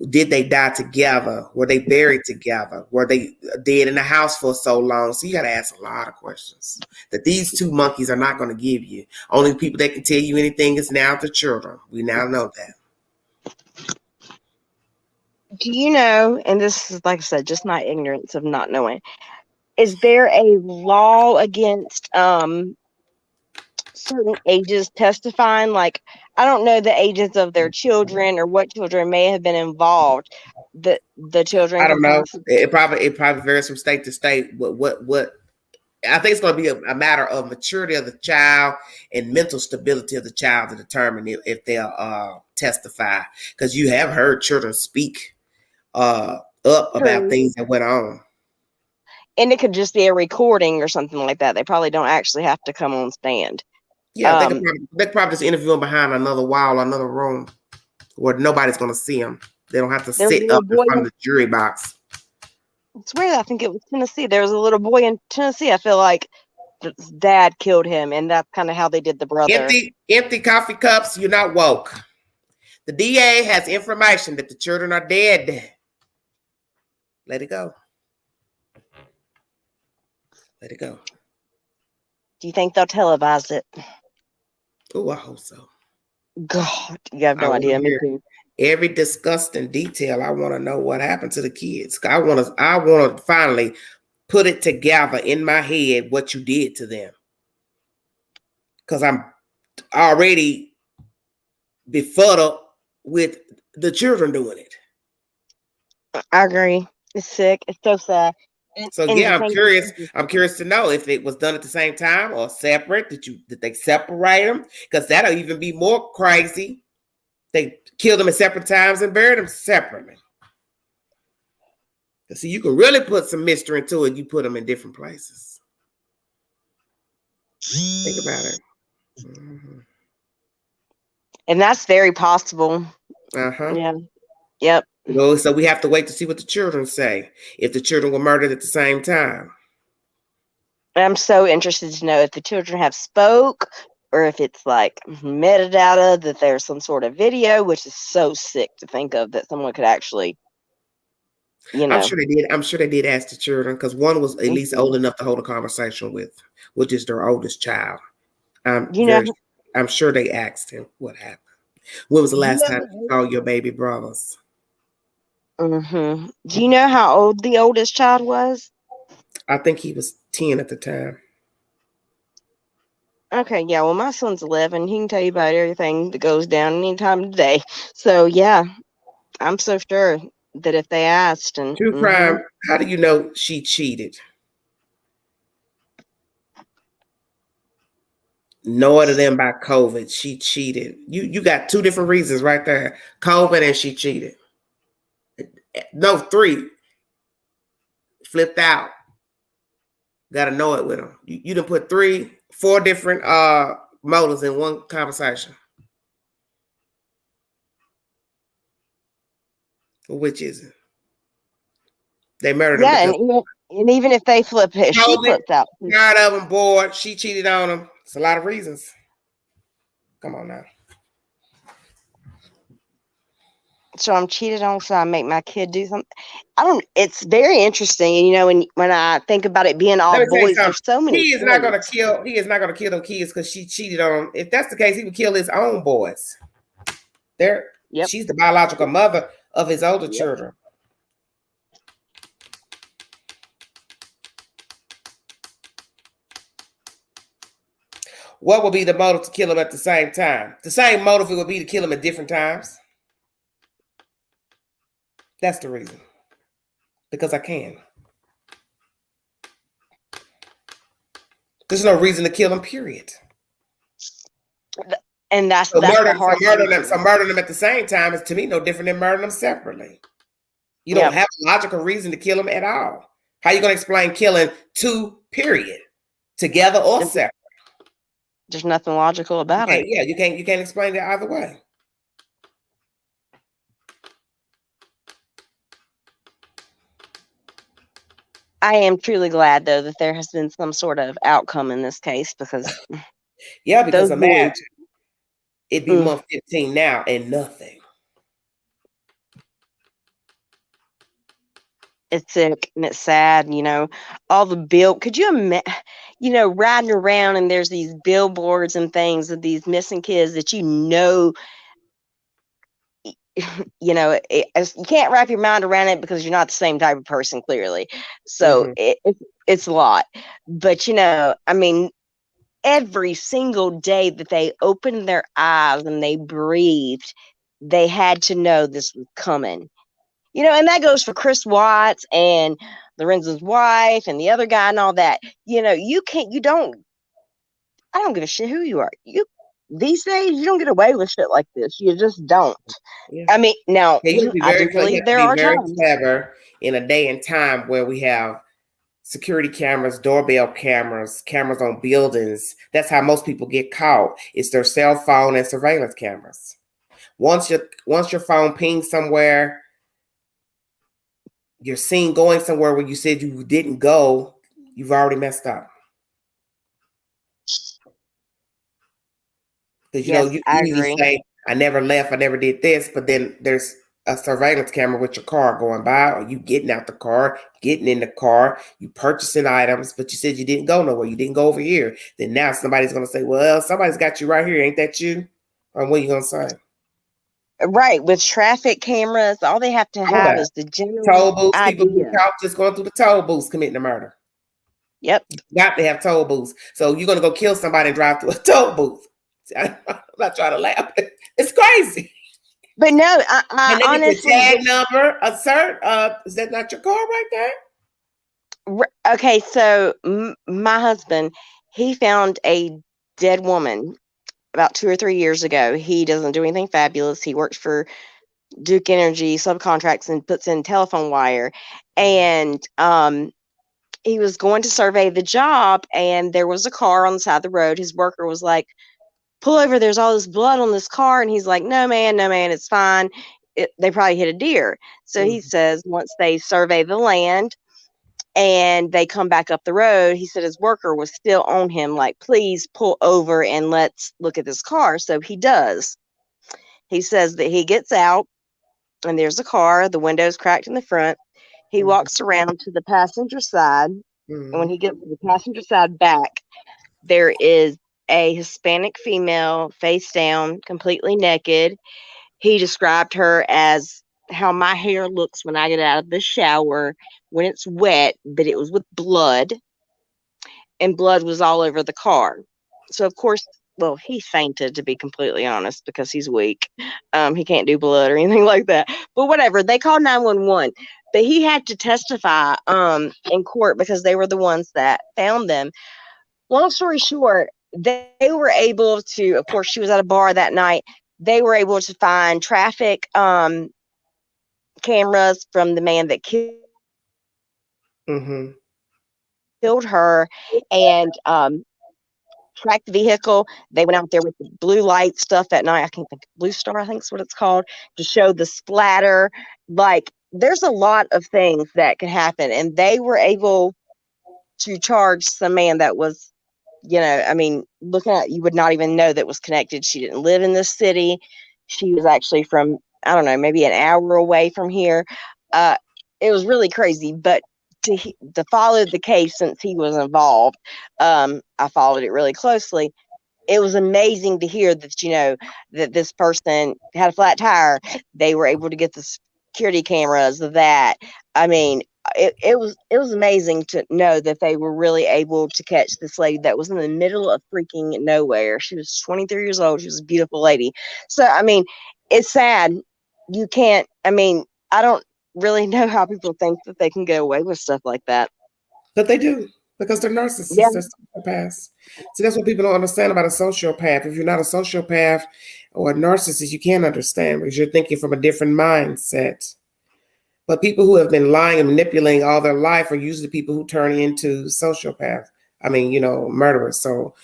Did they die together? Were they buried together? Were they dead in the house for so long? So you got to ask a lot of questions that these two monkeys are not going to give you. Only people that can tell you anything is now the children. We now know that. Do you know, and this is, like I said, just my ignorance of not knowing, is there a law against certain ages testifying? Like, I don't know the ages of their children or what children may have been involved. The children. I don't know. It probably varies from state to state. What I think it's going to be a matter of maturity of the child and mental stability of the child to determine if they'll testify. Because you have heard children speak up about things that went on. And it could just be a recording or something like that. They probably don't actually have to come on stand. Yeah, they could probably just interview them behind another wall, another room, where nobody's going to see them. They don't have to sit up in front of the jury box. I swear, I think it was Tennessee. There was a little boy in Tennessee. I feel like his dad killed him, and that's kind of how they did the brother. Empty coffee cups. You're not woke. The DA has information that the children are dead. Let it go. Let it go. Do you think they'll televise it? Oh, I hope so. God, you have no I idea. wanna Me hear too. every disgusting detail. I want to know what happened to the kids. I want to finally put it together in my head what you did to them. Because I'm already befuddled with the children doing it. I agree. It's sick. It's so sad. So And yeah, the I'm thing curious. is, I'm curious to know if it was done at the same time or separate. Did they separate them? Because that'll even be more crazy. They killed them at separate times and buried them separately. See, you can really put some mystery into it. You put them in different places. Think about it. Mm-hmm. and that's very possible. Uh-huh. Yeah. Yep. You know, so we have to wait to see what the children say. If the children were murdered at the same time. I'm so interested to know if the children have spoke or if it's like metadata, that there's some sort of video, which is so sick to think of that someone could actually, I'm sure they did. I'm sure they did ask the children because one was at least old Mhm. enough to hold a conversation with, which is their oldest child. You know, I'm sure they asked him what happened. When was the do you last know time you saw your baby brothers? Mm-hmm. Do you know how old the oldest child was? I think he was 10 at the time. Okay, yeah. Well, my son's 11. He can tell you about everything that goes down any time of the day. So yeah, I'm so sure that if they asked, and True crime. How do you know she cheated? No other than by COVID. She cheated. You got two different reasons right there. COVID and she cheated. No, 3. Flipped out. Got to know it with them. You done put 4 different motives in one conversation. Which is it? They murdered him yeah, because and even if they flip it, she COVID, flips out. tired of him, bored. She cheated on him. It's a lot of reasons. Come on now. So I'm cheated on, so I make my kid do something. It's very interesting. And, when I think about it being all Let me tell you boys, something. there's so many He is not gonna boys. kill. He is not gonna kill them kids because she cheated on him. If that's the case, he would kill his own boys. Yep. She's the biological mother of his older Yep. children. What would be the motive to kill him at the same time? The same motive it would be to kill him at different times. That's the reason. Because I can. There's no reason to kill him, period. And that's So the hard murdering thing. them, murdering them at the same time is to me no different than murdering them separately. You don't have a logical reason to kill them at all. How are you going to explain killing 2, period, together or separate? There's nothing logical about it. Yeah, you can't explain it either way. I am truly glad, though, that there has been some sort of outcome in this case because yeah, because those imagine boys, it'd be month 15 now and nothing. It's sick and it's sad, all the could you imagine, riding around and there's these billboards and things of these missing kids that you can't wrap your mind around it because you're not the same type of person, clearly. So it's a lot. But, I mean, every single day that they opened their eyes and they breathed, they had to know this was coming. And that goes for Chris Watts and Lorenzo's wife and the other guy and all that. I don't give a shit who you are. These days, you don't get away with shit like this. You just don't. Yeah. I mean, now, I do you believe have there to be are very times. clever in a day and time where we have security cameras, doorbell cameras, cameras on buildings. That's how most people get caught. It's their cell phone and surveillance cameras. Once your phone pings somewhere, you're seen going somewhere where you said you didn't go, you've already messed up. Because Yes, you I easily agree. say, I never left, I never did this, but then there's a surveillance camera with your car going by, or you getting out the car, getting in the car, you purchasing items, but you said you didn't go nowhere. You didn't go over here. Then now somebody's going to say, well, somebody's got you right here. Ain't that you? Or what are you going to say? Right. With traffic cameras, all they have to have is the Toll general booths, people be idea. caught just going through the toll booths committing a murder. Yep. You got to have toll booths. So you're going to go kill somebody and drive through a toll booth. I'm not trying to laugh. It's crazy. But no, And then honestly, your tag number, sir, is that not your car right there? okay, so my husband, he found a dead woman about 2 or 3 years ago. He doesn't do anything fabulous. He works for Duke Energy, subcontracts, and puts in telephone wire. And he was going to survey the job, and there was a car on the side of the road. His worker was like, pull over, there's all this blood on this car. And he's like, no, man, it's fine. They probably hit a deer. So he says once they survey the land and they come back up the road, he said his worker was still on him, like, please pull over and let's look at this car. So he does. He says that he gets out and there's a car, the window's cracked in the front. He walks around to the passenger side. And when he gets to the passenger side back, there is a Hispanic female, face down, completely naked. He described her as how my hair looks when I get out of the shower when it's wet, but it was with blood, and blood was all over the car. So, of course, well, he fainted, to be completely honest, because he's weak. He can't do blood or anything like that. But whatever, they called 911. But he had to testify in court because they were the ones that found them. Long story short, they were able to, of course, she was at a bar that night. They were able to find traffic cameras from the man that killed her and tracked the vehicle. They went out there with the blue light stuff at night. I can't think, Blue Star, I think is what it's called, to show the splatter. Like, there's a lot of things that could happen. And they were able to charge some man that was, I mean, looking at, you would not even know that was connected. She didn't live in this city. She was actually from, I don't know, maybe an hour away from here. It was really crazy, but to follow the case since he was involved, I followed it really closely. It was amazing to hear that, that this person had a flat tire. They were able to get the security cameras of that. I mean, it was amazing to know that they were really able to catch this lady that was in the middle of freaking nowhere. She was 23 years old. She was a beautiful lady. So, I mean, it's sad. You can't, I mean, I don't really know how people think that they can get away with stuff like that. But they do, because they're narcissists. Yeah. They're sociopaths. So that's what people don't understand about a sociopath. If you're not a sociopath or a narcissist, you can't understand because you're thinking from a different mindset. But people who have been lying and manipulating all their life are usually people who turn into sociopaths. I mean, murderers. So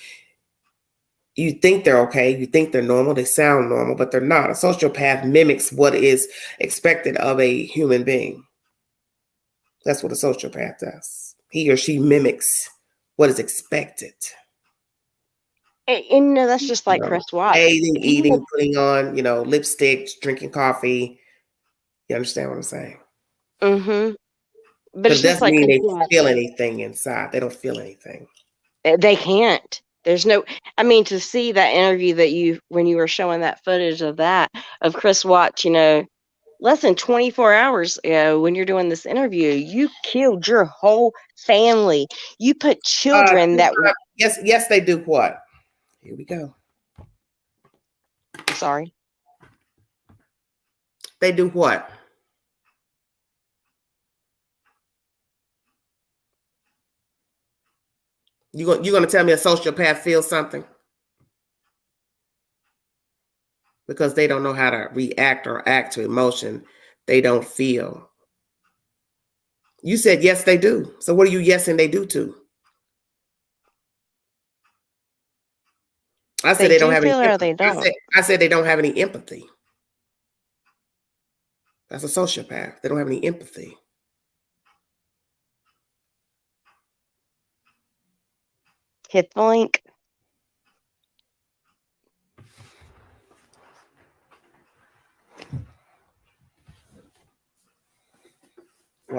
you think they're okay. You think they're normal. They sound normal, but they're not. A sociopath mimics what is expected of a human being. That's what a sociopath does. He or she mimics what is expected. And that's just like Chris Watts. Eating, putting on, lipstick, drinking coffee. You understand what I'm saying? Mm-hmm. But it doesn't mean they feel anything inside. They don't feel anything. They can't. There's no, I mean, to see that interview when you were showing that footage of Chris Watts, less than 24 hours ago, when you're doing this interview, you killed your whole family. You put children that were. Yes, they do what? Here we go. Sorry. They do what? You going to tell me a sociopath feels something? Because they don't know how to react or act to emotion they don't feel. You said yes, they do. So what are you yesing they do to? I said they don't have any empathy. I said they don't have any empathy. That's a sociopath. They don't have any empathy. Hit the link.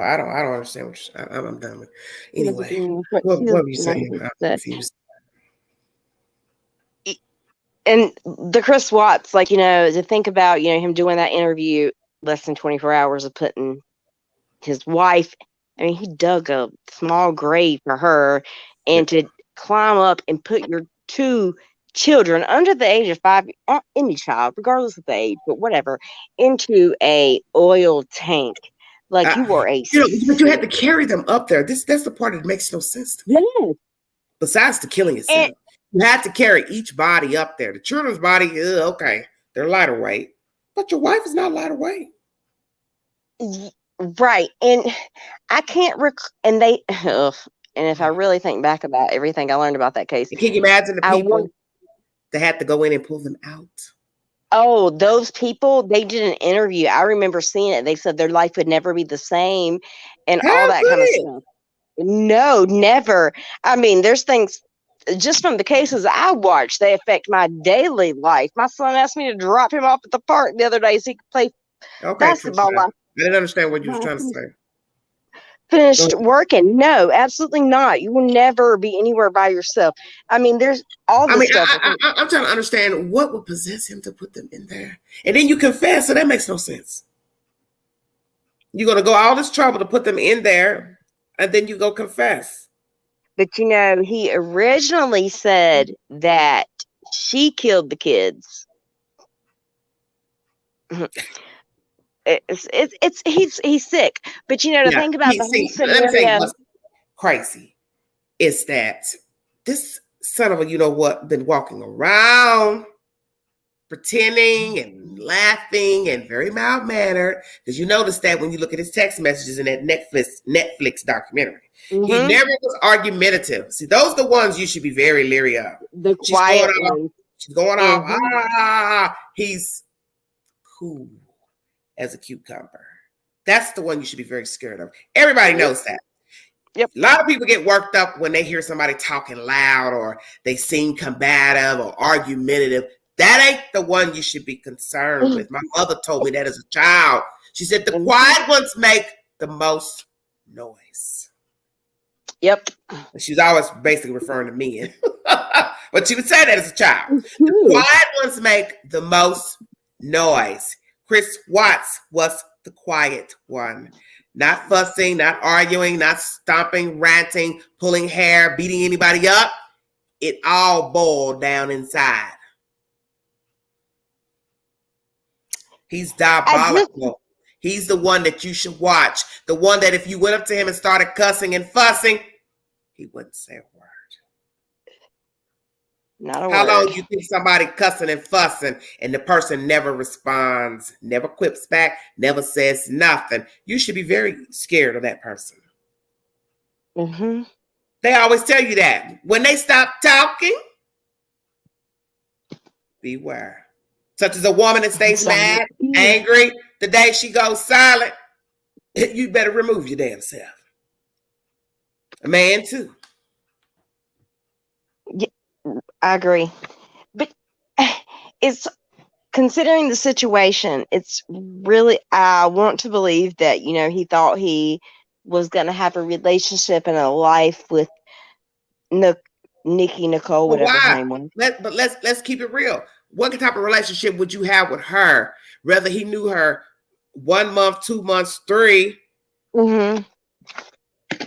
Well, I don't understand what I'm done with. Anyway, what what his were you saying? language I'm said. confused. And the Chris Watts, like, to think about, him doing that interview less than 24 hours of putting his wife, I mean, he dug a small grave for her, and to climb up and put your 2 children under the age of 5, any child, regardless of the age, but whatever, into a oil tank. Like, you were a but you had to carry them up there. That's the part that makes no sense to me. Yes. Besides the killing itself, you had to carry each body up there. The children's body, okay, they're lighter weight, but your wife is not lighter weight. Right. And I can't and they and if I really think back about everything I learned about that case, Can you imagine the people that had to go in and pull them out? Oh, those people, they did an interview. I remember seeing it. They said their life would never be the same and all that kind of stuff. No, never. I mean, there's things just from the cases I watched, they affect my daily life. My son asked me to drop him off at the park the other day so he could play basketball. I didn't understand what you were trying to say. Finished working. No, absolutely not. You will never be anywhere by yourself. I mean, there's all this stuff. I'm trying to understand what would possess him to put them in there. And then you confess, so that makes no sense. You're going to go all this trouble to put them in there, and then you go confess. But, he originally said that she killed the kids. He's sick. But, to think about the whole scenario. Let me tell you what's crazy is that this son of a been walking around pretending and laughing and very mild mannered, because you notice that when you look at his text messages in that Netflix documentary, he never was argumentative. See, those are the ones you should be very leery of. The quiet ones. She's going off. He's cool as a cucumber. That's the one you should be very scared of. Everybody knows that. Yep. A lot of people get worked up when they hear somebody talking loud or they seem combative or argumentative. That ain't the one you should be concerned with. My mother told me that as a child. She said the quiet ones make the most noise. Yep. She was always basically referring to men. But she would say that as a child. The quiet ones make the most noise. Chris Watts was the quiet one. Not fussing, not arguing, not stomping, ranting, pulling hair, beating anybody up. It all boiled down inside. He's diabolical. He's the one that you should watch. The one that if you went up to him and started cussing and fussing, he wouldn't say a word. Not a word. How long do you think somebody cussing and fussing and the person never responds, never quips back, never says nothing? You should be very scared of that person. Mm-hmm. They always tell you that. When they stop talking, beware. Such as a woman that stays mad, angry, the day she goes silent, you better remove your damn self. A man too. Yeah, I agree. But it's considering the situation, it's really, I want to believe that, he thought he was going to have a relationship and a life with Nikki Nicole, whatever her name was. But let's keep it real. What type of relationship would you have with her? Whether he knew her 1 month, 2 months, 3,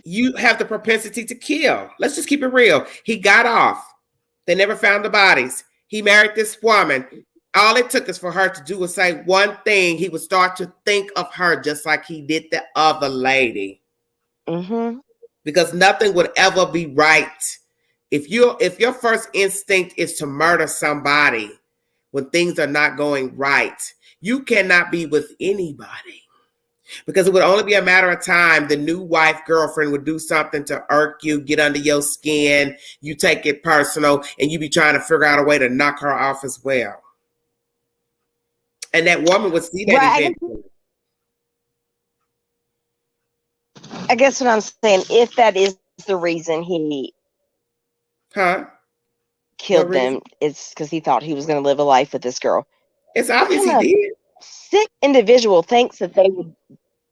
you have the propensity to kill. Let's just keep it real. He got off. They never found the bodies. He married this woman. All it took is for her to do was say one thing. He would start to think of her just like he did the other lady. Because nothing would ever be right. If your first instinct is to murder somebody when things are not going right, you cannot be with anybody. Because it would only be a matter of time. The new wife, girlfriend would do something to irk you, get under your skin. You take it personal, and you be trying to figure out a way to knock her off as well. And that woman would see that eventually. I guess what I'm saying, if that is the reason he killed them, it's because he thought he was going to live a life with this girl. It's obvious he did. Sick individual thinks that they would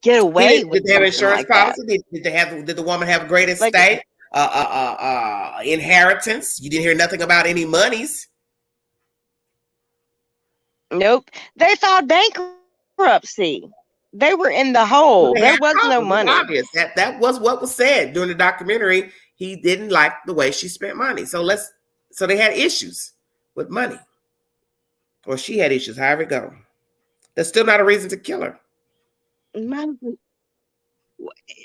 get away with Did they have something insurance like that. policy? Did the woman have a great Like, estate? Inheritance? You didn't hear nothing about any monies. nope. They filed bankruptcy. They were in the hole. They There had was no problems. It's money. obvious. That was what was said during the documentary. He didn't like the way she spent money. So they had issues with money. Or she had issues, however it go. That's still not a reason to kill her. My husband,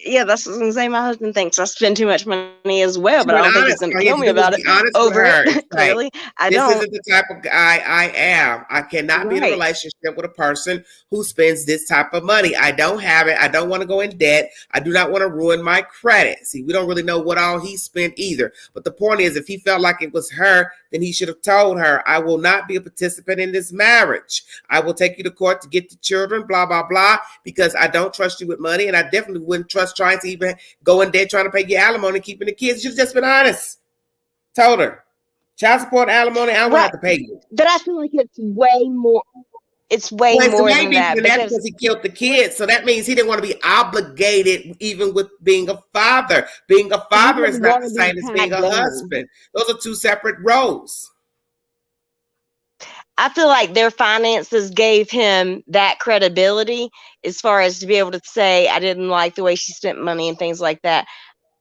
yeah, that's what I was gonna say. My husband thinks I spend too much money as well, but I don't think he's gonna kill me about it over it. Clearly, I This don't. isn't the type of guy I am. I cannot be in a Right. relationship with a person who spends this type of money. I don't have it. I don't want to go in debt. I do not want to ruin my credit. See, we don't really know what all he spent either. But the point is, if he felt like it was her, then he should have told her, I will not be a participant in this marriage. I will take you to court to get the children, blah, blah, blah, because I don't trust you with money. And I definitely wouldn't trust trying to even go in debt trying to pay your alimony and keeping the kids. You should have just been honest. Told her. Child support, alimony, I won't have to pay you. But I feel like it's way more. It's way Well, it's more way than deeper that than that because he killed the kids. So that means he didn't want to be obligated even with being a father. Being a father is not the same as being a husband. Those are two separate roles. I feel like their finances gave him that credibility as far as to be able to say, I didn't like the way she spent money and things like that.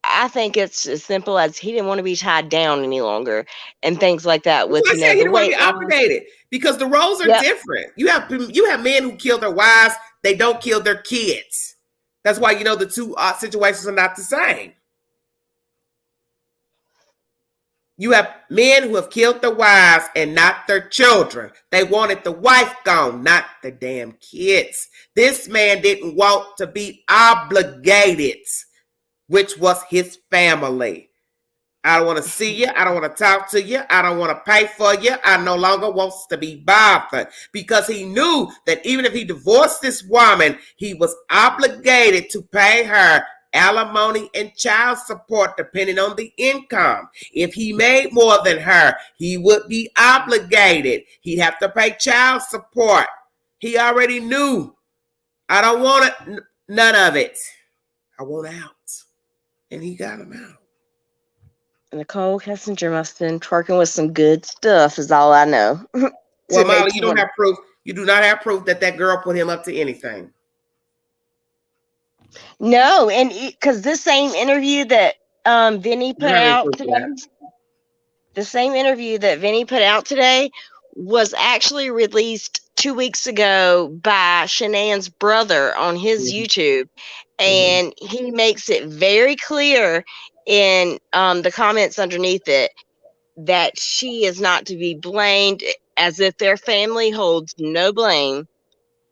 I think it's as simple as he didn't want to be tied down any longer and things like that. With, That's why I said he the didn't want way to be obligated because the roles are different. You have men who kill their wives, they don't kill their kids. That's why the two situations are not the same. You have men who have killed their wives and not their children. They wanted the wife gone, not the damn kids. This man didn't want to be obligated, which was his family. I don't want to see you. I don't want to talk to you. I don't want to pay for you. I no longer wants to be bothered because he knew that even if he divorced this woman, he was obligated to pay her alimony and child support depending on the income. If he made more than her, he would be obligated. He'd have to pay child support. He already knew. I don't want it, none of it. I want out. And he got him out. Nicole Kessinger must have been twerking with some good stuff, is all I know. Well, Molly, you don't have proof. You do not have proof that girl put him up to anything. No, and because this same interview that Vinny put out today, the same interview that Vinny put out today was actually released 2 weeks ago by Shanann's brother on his YouTube, and he makes it very clear in the comments underneath it that she is not to be blamed, as if their family holds no blame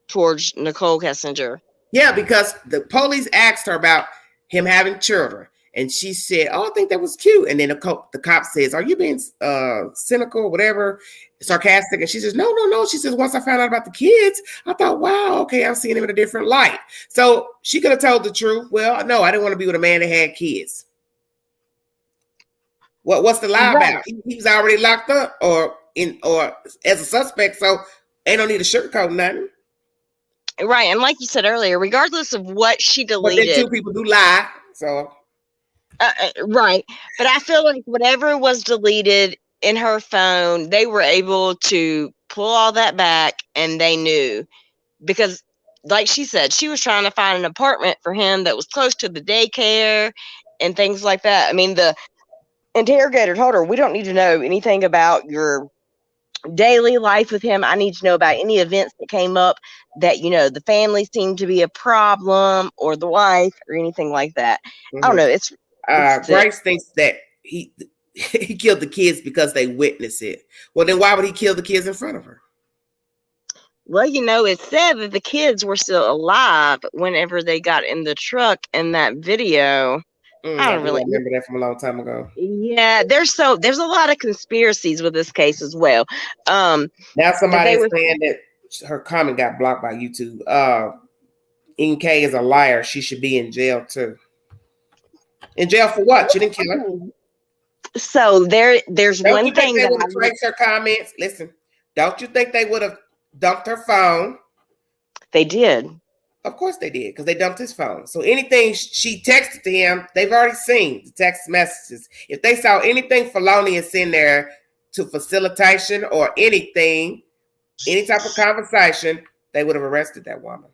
towards Nicole Kessinger. Yeah, because the police asked her about him having children, and she said, "Oh, I think that was cute." And then the cop says, "Are you being cynical, whatever, sarcastic?" And she says, "No." She says, "Once I found out about the kids, I thought, wow, okay, I'm seeing him in a different light." So she could have told the truth. Well, no, I didn't want to be with a man that had kids. What's the lie about? He was already locked up or as a suspect, so ain't no need to sugarcoat nothing. Right, and like you said earlier, regardless of what she deleted, but then two people do lie, so right. But I feel like whatever was deleted in her phone, they were able to pull all that back, and they knew because, like she said, she was trying to find an apartment for him that was close to the daycare and things like that. I mean, the interrogator told her, "We don't need to know anything about your daily life with him. I need to know about any events that came up that, the family seemed to be a problem or the wife or anything like that." I don't know. It's Bryce thinks that he killed the kids because they witnessed it. Well, then why would he kill the kids in front of her? Well, it said that the kids were still alive whenever they got in the truck in that video. I don't really remember that from a long time ago. Yeah, there's a lot of conspiracies with this case as well. Now somebody is saying that her comment got blocked by YouTube. NK is a liar. She should be in jail too. In jail for what? You didn't kill her. So there's don't one thing that would have traced her comments. Listen, don't you think they would have dumped her phone? They did. Of course they did, because they dumped his phone. So anything she texted to him, they've already seen the text messages. If they saw anything felonious in there to facilitation or anything, any type of conversation, they would have arrested that woman.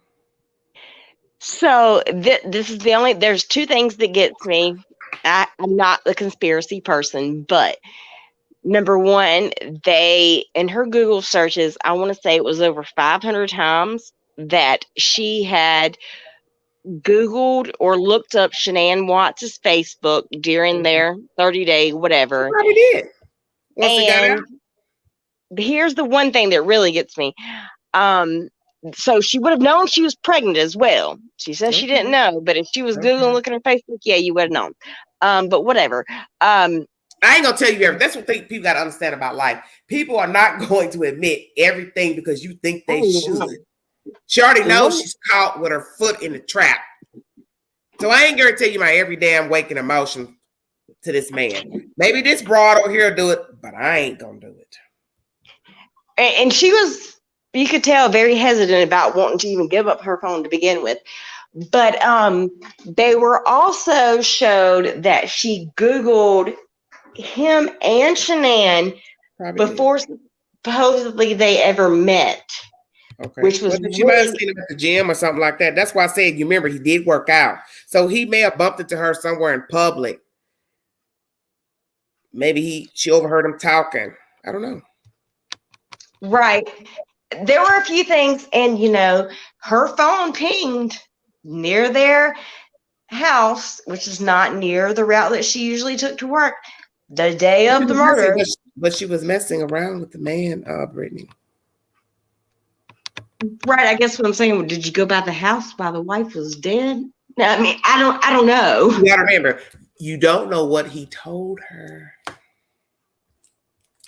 So this is the only. There's two things that gets me. I'm not a conspiracy person, but number one, they in her Google searches, I want to say it was over 500 times that she had Googled or looked up Shanann Watts' Facebook during their 30-day whatever. She probably did. Once it got out. Here's the one thing that really gets me. So she would have known she was pregnant as well. She says she didn't know, but if she was Googling, looking at her Facebook, yeah, you would have known. But whatever. I ain't gonna tell you everything. That's what people gotta understand about life. People are not going to admit everything because you think they should. She already knows she's caught with her foot in the trap. So I ain't gonna tell you my every damn waking emotion to this man. Maybe this broad over here will do it, but I ain't gonna do it. And she was, you could tell, very hesitant about wanting to even give up her phone to begin with. But they were also showed that she Googled him and Shanann before supposedly they ever met. Okay. Which was she might have seen him at the gym or something like that. That's why I said, you remember, he did work out. So he may have bumped into her somewhere in public. Maybe she overheard him talking. I don't know. Right. There were a few things, and her phone pinged near their house, which is not near the route that she usually took to work the day of the murder. But she was messing around with the man, Brittany. Right. I guess what I'm saying, did you go by the house while the wife was dead? No, I mean, I don't know. You gotta remember, you don't know what he told her.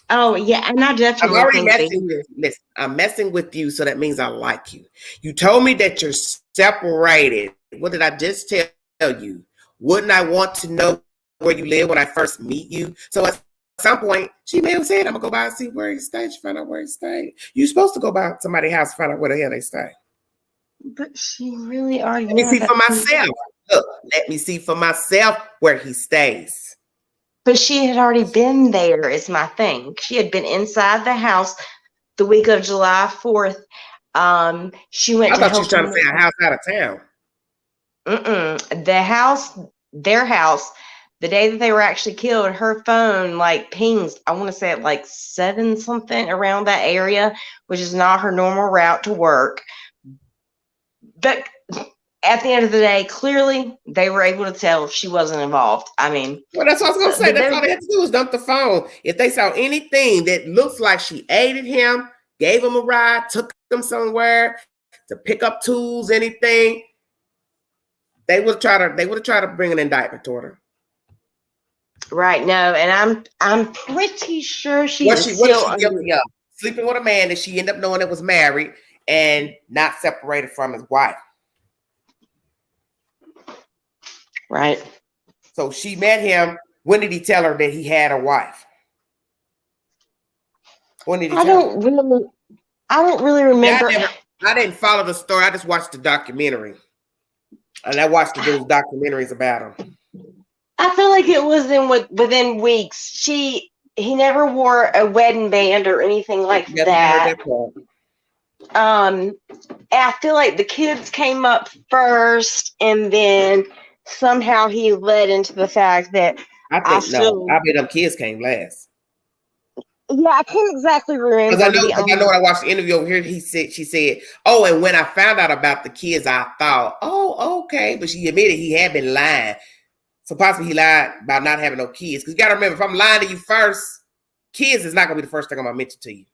Oh yeah, and I definitely. I'm already messing with. Listen, I'm messing with you, so that means I like you. You told me that you're separated. What did I just tell you? Wouldn't I want to know where you live when I first meet you? So at some point, she may have said, "I'm gonna go by and see where he stays." Find out where he stays. You're supposed to go by somebody's house, find out where the hell they stay. But she really already. Let me see for myself. Look, let me see for myself where he stays. But she had already been there, is my thing. She had been inside the house the week of July 4th. She went I to thought help. You was trying to say a house out of town. The house, their house, the day that they were actually killed, her phone pings, I want to say at 7 something around that area, which is not her normal route to work. But at the end of the day, clearly they were able to tell she wasn't involved. I mean, well, that's what I was gonna say. That's all they had to do was dump the phone. If they saw anything that looks like she aided him, gave him a ride, took him somewhere to pick up tools, anything, they would try to bring an indictment toward her. Right. No, and I'm pretty sure she What is she still guilty of? Sleeping with a man that she ended up knowing that was married and not separated from his wife. Right. So she met him. When did he tell her that he had a wife? When did he tell her? I don't really remember. I didn't follow the story. I just watched the documentary. And I watched those documentaries about him. I feel like it was within weeks. He never wore a wedding band or anything like that. I feel like the kids came up first, and then somehow he led into the fact that I bet them kids came last. Yeah, I can't exactly remember. Because I know when I watched the interview over here, she said, "Oh, and when I found out about the kids, I thought, oh, okay." But she admitted he had been lying. So possibly he lied about not having no kids. Because you got to remember, if I'm lying to you first, kids is not going to be the first thing I'm going to mention to you.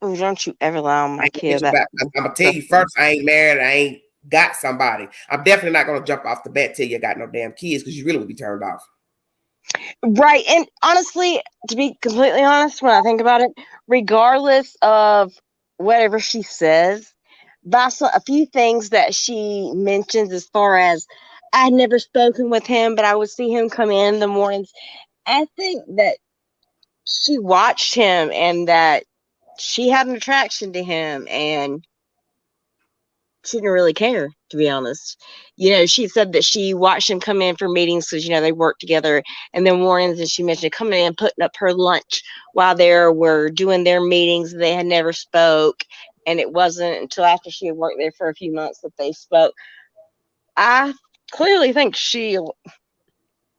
Oh, don't you ever lie on my kid. I'm going to tell you first, I ain't married. I ain't got somebody. I'm definitely not going to jump off the bat till you got no damn kids, because you really would be turned off. Right. And honestly, to be completely honest, when I think about it, regardless of whatever she says, that's a few things that she mentions as far as I had never spoken with him, but I would see him come in the mornings. I think that she watched him and that she had an attraction to him, and she didn't really care, to be honest. She said that she watched him come in for meetings because, they worked together. And then Warren, as she mentioned, coming in and putting up her lunch while they were doing their meetings. They had never spoke. And it wasn't until after she had worked there for a few months that they spoke. I clearly think she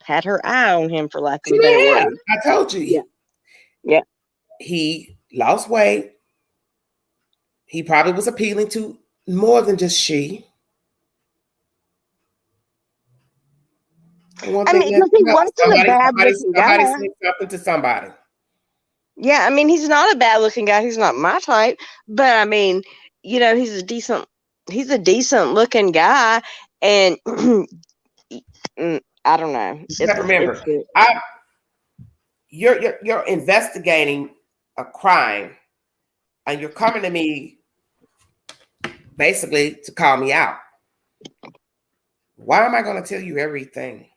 had her eye on him, for lack of a better word. I told you. Yeah. Yeah. He lost weight. He probably was appealing to more than just she. He wasn't a bad-looking guy. Somebody said something to somebody. Yeah, he's not a bad-looking guy. He's not my type, but he's a decent-looking guy, and I don't know. You have to remember, you're investigating a crime, and you're coming to me basically to call me out. Why am I going to tell you everything?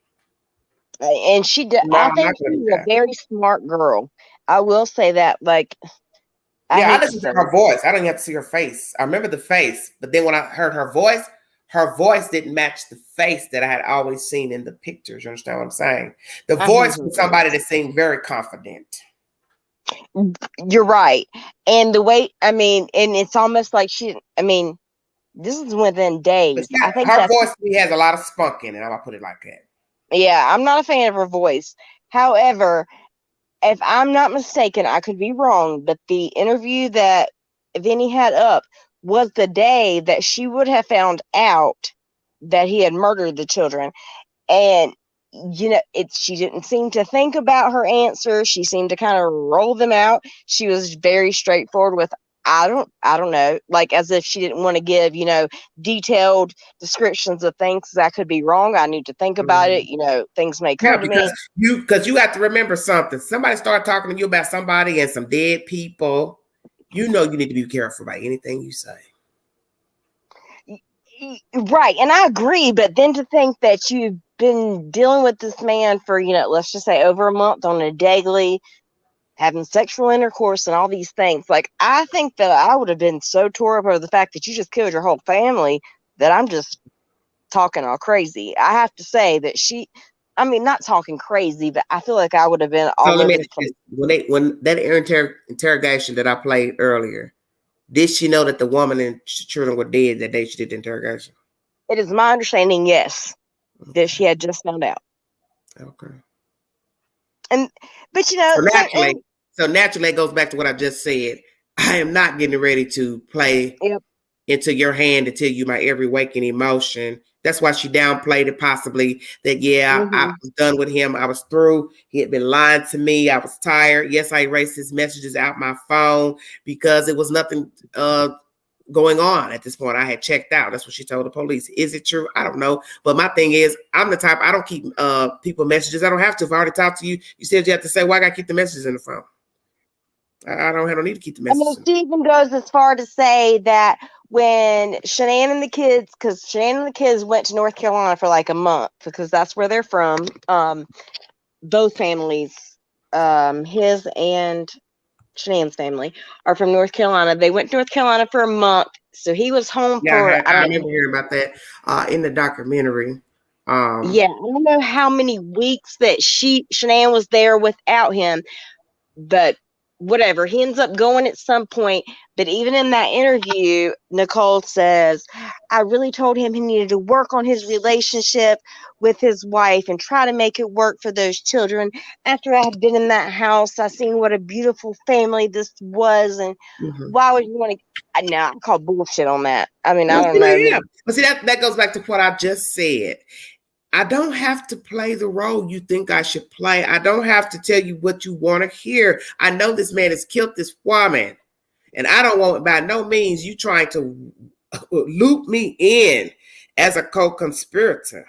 And she did. I think she's a very smart girl. I will say that. I listened to her voice. I didn't have to see her face. I remember the face, but then when I heard her voice didn't match the face that I had always seen in the pictures. You understand what I'm saying? The voice was somebody that seemed very confident. You're right. And the way, and it's almost like this is within days. I think her voice has a lot of spunk in it. I'm going to put it like that. Yeah, I'm not a fan of her voice. However, if I'm not mistaken, I could be wrong, but the interview that Vinny had up was the day that she would have found out that he had murdered the children. And, she didn't seem to think about her answer. She seemed to kind of roll them out. She was very straightforward with, I don't know, as if she didn't want to give, detailed descriptions of things. I could be wrong. I need to think about it. Things may come to me. Because you have to remember something. Somebody started talking to you about somebody and some dead people. You need to be careful about anything you say. Right. And I agree. But then to think that you've been dealing with this man for, let's just say over a month on a daily, having sexual intercourse and all these things. I think that I would have been so tore up over the fact that you just killed your whole family that I'm just talking all crazy. I have to say that not talking crazy, but I feel like I would have been all over the place. When that interrogation that I played earlier, did she know that the woman and children were dead that day she did the interrogation? It is my understanding, yes, that she had just found out. Okay. But so naturally, it goes back to what I just said. I am not getting ready to play into your hand to tell you my every waking emotion. That's why she downplayed it, possibly that, I was done with him. I was through. He had been lying to me. I was tired. Yes, I erased his messages out my phone because it was nothing going on at this point. I had checked out. That's what she told the police. Is it true? I don't know. But my thing is, I'm the type, I don't keep people messages. I don't have to. If I already talked to you, you said you have to say, why I got to keep the messages in the phone? I don't need to keep the messages. She even goes as far to say that when Shanann and the kids, because Shanann and the kids went to North Carolina for a month, because that's where they're from. Both families, his and Shanann's family, are from North Carolina. They went to North Carolina for a month, so he was home for. I remember hearing about that in the documentary. I don't know how many weeks that Shanann was there without him, but whatever, he ends up going at some point. But even in that interview, Nicole says, I really told him he needed to work on his relationship with his wife and try to make it work for those children. After I had been in that house, I seen what a beautiful family this was, and why would you want to? No, I call bullshit on that. I don't know. Yeah. But see, that goes back to what I just said. I don't have to play the role you think I should play. I don't have to tell you what you want to hear. I know this man has killed this woman, and I don't want, by no means, you trying to loop me in as a co-conspirator.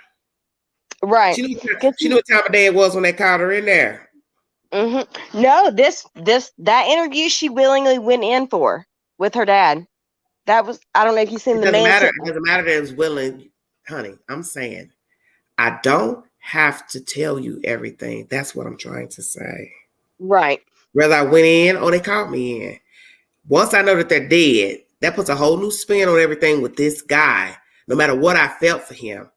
Right. She knew what time of day it was when they called her in there. No, that interview she willingly went in for with her dad. That was, I don't know if you've seen the man. It doesn't matter that it was willing, honey. I'm saying, I don't have to tell you everything. That's what I'm trying to say. Right. Whether I went in or they called me in. Once I know that they're dead, That puts a whole new spin on everything with this guy, no matter what I felt for him.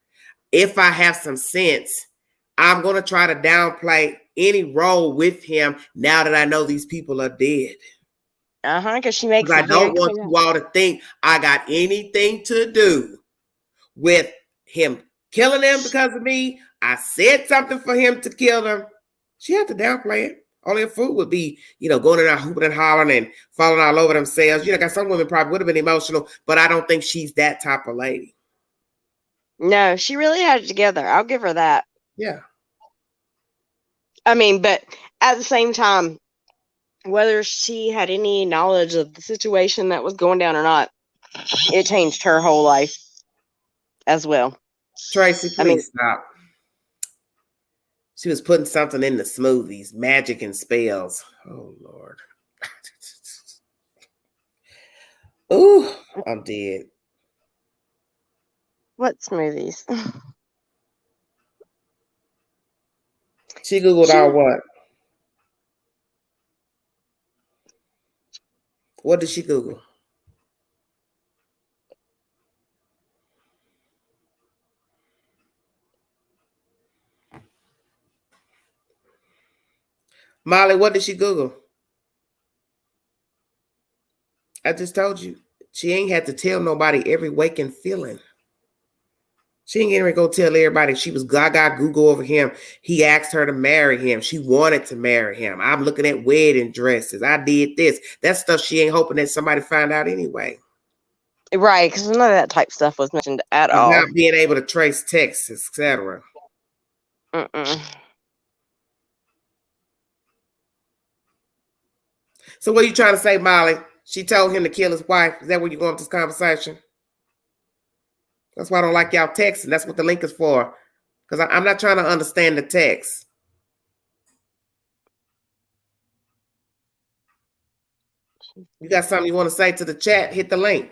If I have some sense, I'm going to try to downplay any role with him now that I know these people are dead. Because she makes I it very don't want clear. you all to think I got anything to do with him killing them because of me. I said something for him to kill them. She had to downplay it. Only a fool would be, going in there hooping and hollering and falling all over themselves. Got some women probably would have been emotional, but I don't think she's that type of lady. No, she really had it together. I'll give her that. Yeah. I mean, but at the same time, whether she had any knowledge of the situation that was going down or not, it changed her whole life as well. Tracy, please stop. She was putting something in the smoothies, magic and spells. Oh, Lord. Ooh, I'm dead. What smoothies? She Googled our what? What did she Google? Molly, what did she Google? I just told you. She ain't had to tell nobody every waking feeling. She ain't getting ready to go tell everybody she was gaga Google over him. He asked her to marry him. She wanted to marry him. I'm looking at wedding dresses. I did this. That stuff she ain't hoping that somebody find out anyway. Right, because none of that type stuff was mentioned at all. Not being able to trace texts, etc. So what are you trying to say, Molly? She told him to kill his wife. Is that where you're going with this conversation? That's why I don't like y'all texting. That's what the link is for. Because I'm not trying to understand the text. You got something you want to say to the chat? Hit the link.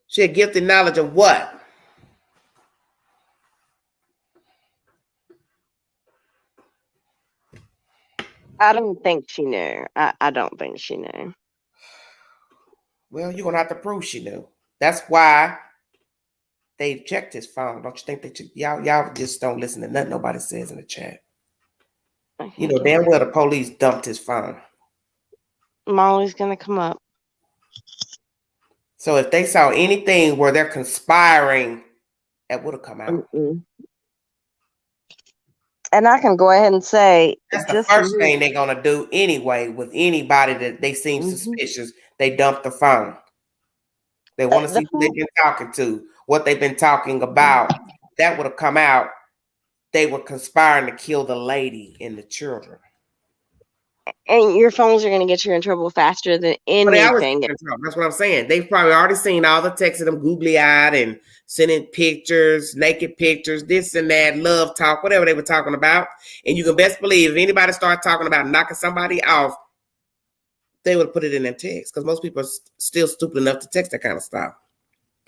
She had guilty knowledge of what? I don't think she knew. I don't think she knew. Well, you're going to have to prove she knew. That's why they checked his phone. Don't you think they checked? Y'all just don't listen to nothing nobody says in the chat. You know damn well the police dumped his phone. Molly's going to come up. So if they saw anything where they're conspiring, that would have come out. And I can go ahead and say that's the first thing they're gonna do anyway with anybody that they seem suspicious. They dump the phone. They want to see who they've been talking to, what they've been talking about. That would have come out. They were conspiring to kill the lady and the children. And your phones are going to get you in trouble faster than anything. That's what I'm saying. They've probably already seen all the texts of them googly-eyed and sending pictures, naked pictures, this and that, love talk, whatever they were talking about. And you can best believe if anybody started talking about knocking somebody off, they would put it in their text because most people are still stupid enough to text that kind of stuff.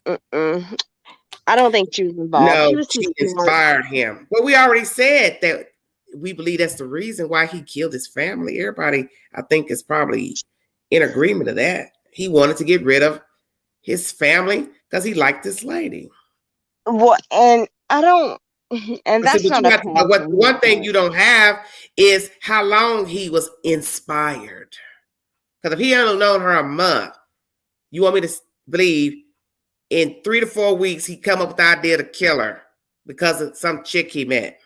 I don't think she was involved. No, she inspired him. Well, we already said that we believe that's the reason why he killed his family. Everybody, I think, is probably in agreement of that. He wanted to get rid of his family because he liked this lady. What? And I don't. And that's but not what one thing you don't have is how long he was inspired. Because if he only known her a month, you want me to believe in 3 to 4 weeks he come up with the idea to kill her because of some chick he met.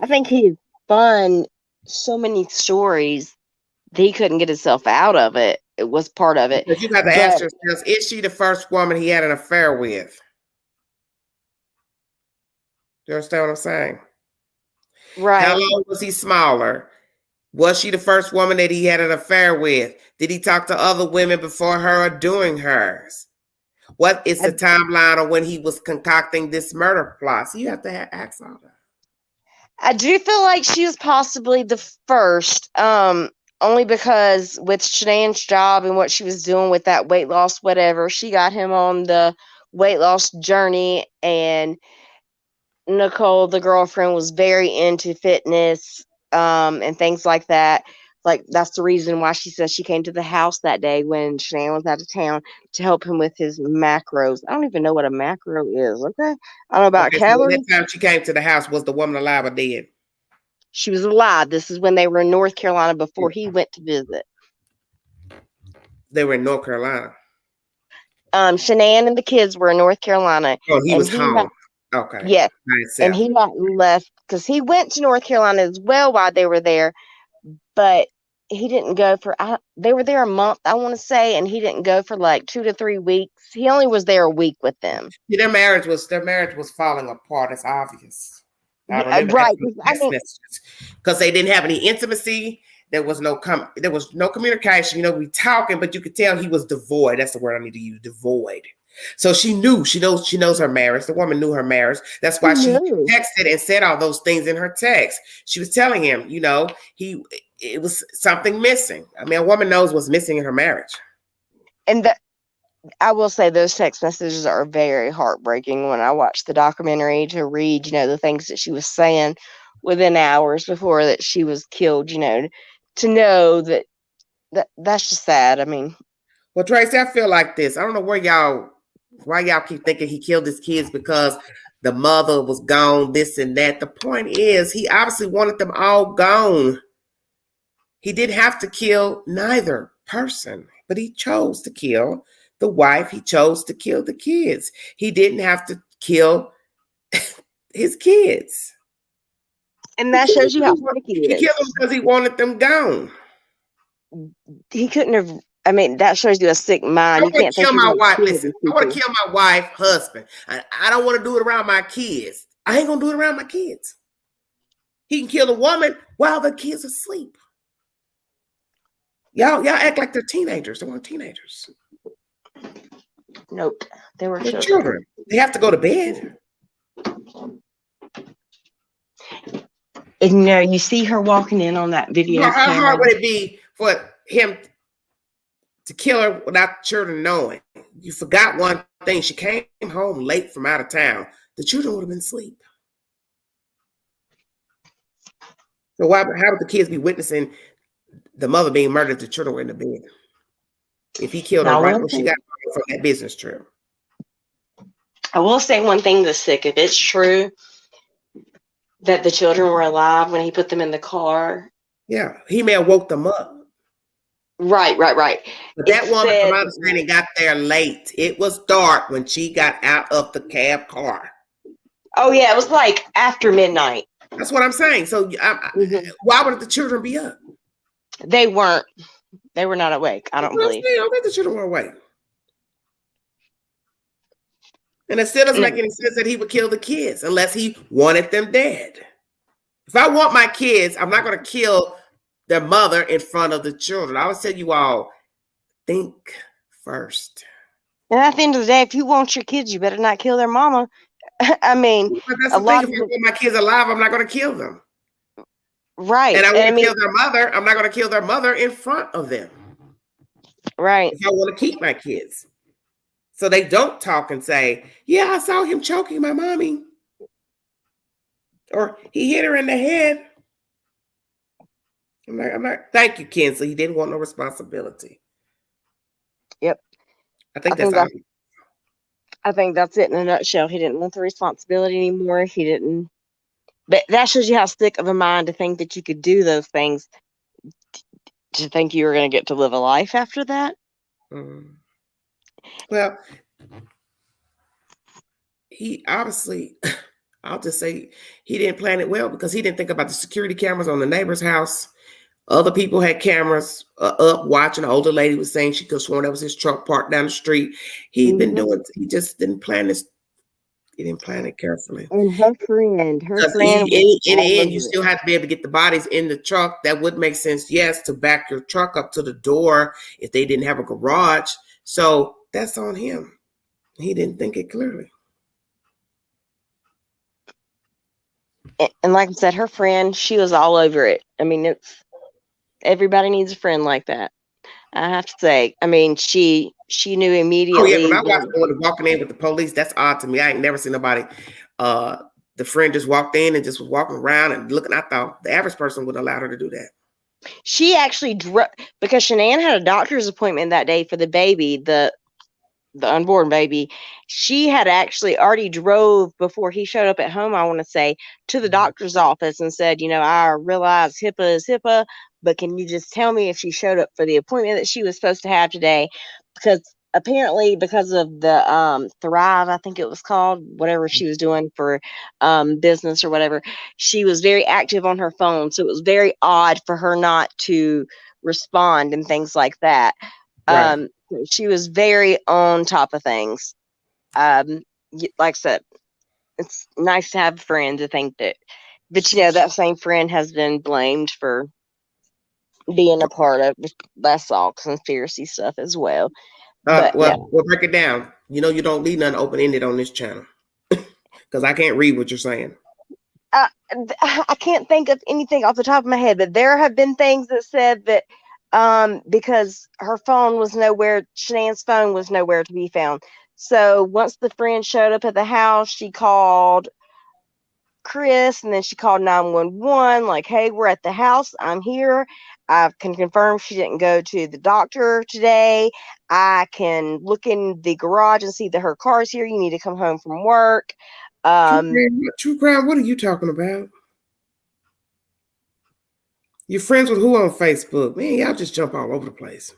I think he spun so many stories that he couldn't get himself out of it. It was part of it. Because you got to ask yourself, is she the first woman he had an affair with? You understand what I'm saying? Right. How long was he smaller? Was she the first woman that he had an affair with? Did he talk to other women before her or during hers? What is the timeline of when he was concocting this murder plot? So you have to ask all that. I do feel like she was possibly the first, only because with Shanae's job and what she was doing with that weight loss, whatever, she got him on the weight loss journey. And Nicole, the girlfriend, was very into fitness and things like that. Like, that's the reason why she says she came to the house that day when Shanann was out of town to help him with his macros. I don't even know what a macro is, okay? I don't know about Okay, so when calories. that time she came to the house, was the woman alive or dead? She was alive. This is when they were in North Carolina before he went to visit. They were in North Carolina. Shanann and the kids were in North Carolina. Oh, he and was home. Okay. Yes. By And himself. he got left because he went to North Carolina as well while they were there, but he didn't go for. They were there a month, I want to say, and he didn't go for like 2 to 3 weeks. He only was there a week with them. Yeah, their marriage was falling apart. It's obvious. I remember Right? Because they didn't have any intimacy. There was no communication. You know, we talking, but you could tell he was devoid. That's the word I need to use, devoid. So she knows her marriage. The woman knew her marriage. That's why she texted and said all those things in her text. She was telling him, you know, it was something missing. I mean, a woman knows what's missing in her marriage. And I will say those text messages are very heartbreaking. When I watched the documentary to read, you know, the things that she was saying within hours before that she was killed, you know, to know that's just sad. I mean, well, Tracy, I feel like this. I don't know why y'all keep thinking he killed his kids because the mother was gone, this and that. The point is, he obviously wanted them all gone. He didn't have to kill neither person, but he chose to kill the wife. He chose to kill the kids. He didn't have to kill his kids. And that shows you how sick he is. He killed them because he wanted them gone. He couldn't have. I mean, that shows you a sick mind. You can't kill my wife. Listen, I want to kill my wife, husband. I don't want to do it around my kids. I ain't gonna do it around my kids. He can kill a woman while the kids are asleep. Y'all act like they're teenagers. They weren't teenagers. Nope, they were children. They have to go to bed. And you know, you see her walking in on that video. How hard would it be for him to kill her without the children knowing? You forgot one thing. She came home late from out of town. The children would have been asleep. So how would the kids be witnessing the mother being murdered? The children were in the bed. If he killed her right when she got from that business trip. I will say one thing that's sick. If it's true that the children were alive when he put them in the car. Yeah, he may have woke them up. Right. But that woman, from my understanding, got there late. It was dark when she got out of the cab car. Oh, yeah, it was like after midnight. That's what I'm saying. So why would the children be up? They weren't. They were not awake, I don't believe. I don't think the children were awake. And it still doesn't make any sense that he would kill the kids unless he wanted them dead. If I want my kids, I'm not going to kill their mother in front of the children. I always tell you all, think first. And at the end of the day, if you want your kids, you better not kill their mama. I mean, that's the thing. If I want my kids alive, I'm not going to kill them. Right. And I want to kill their mother. I'm not going to kill their mother in front of them. Right. If I want to keep my kids. So they don't talk and say, yeah, I saw him choking my mommy. Or he hit her in the head. I'm not. Thank you, Kinsley. He didn't want no responsibility. Yep. I think that's I think that's it in a nutshell. He didn't want the responsibility anymore. He didn't. But that shows you how sick of a mind to think that you could do those things. To think you were going to get to live a life after that. Well, he obviously, I'll just say he didn't plan it well because he didn't think about the security cameras on the neighbor's house. Other people had cameras up watching. The older lady was saying she could have sworn that was his truck parked down the street. He just didn't plan this. He didn't plan it carefully. And her friend. In the end, you still have to be able to get the bodies in the truck. That would make sense, yes, to back your truck up to the door if they didn't have a garage. So that's on him. He didn't think it clearly. And like I said, her friend, she was all over it. I mean, everybody needs a friend like that. I have to say. I mean, she knew immediately. Oh yeah, when I watched walking in with the police, that's odd to me. I ain't never seen nobody the friend just walked in and just was walking around and looking. I thought the average person would allow her to do that. She actually drove because Shanann had a doctor's appointment that day for the baby, the unborn baby. She had actually already drove before he showed up at home, I want to say, to the doctor's office and said, I realize HIPAA is HIPAA, but can you just tell me if she showed up for the appointment that she was supposed to have today? Because apparently because of the Thrive, I think it was called, whatever she was doing for business or whatever, she was very active on her phone. So it was very odd for her not to respond and things like that. Right. She was very on top of things. Like I said, it's nice to have a friend to think that, but that same friend has been blamed for being a part of that's all conspiracy stuff as well. But We'll break it down. You don't leave nothing open-ended on this channel because I can't read what you're saying. I can't think of anything off the top of my head, but there have been things that said that because her phone was nowhere, Shanann's phone was nowhere to be found. So once the friend showed up at the house, she called Chris and then she called 911 like, hey, we're at the house. I'm here. I can confirm she didn't go to the doctor today. I can look in the garage and see that her car's here. You need to come home from work. True crime, what are you talking about? You're friends with who on Facebook? Man, y'all just jump all over the place.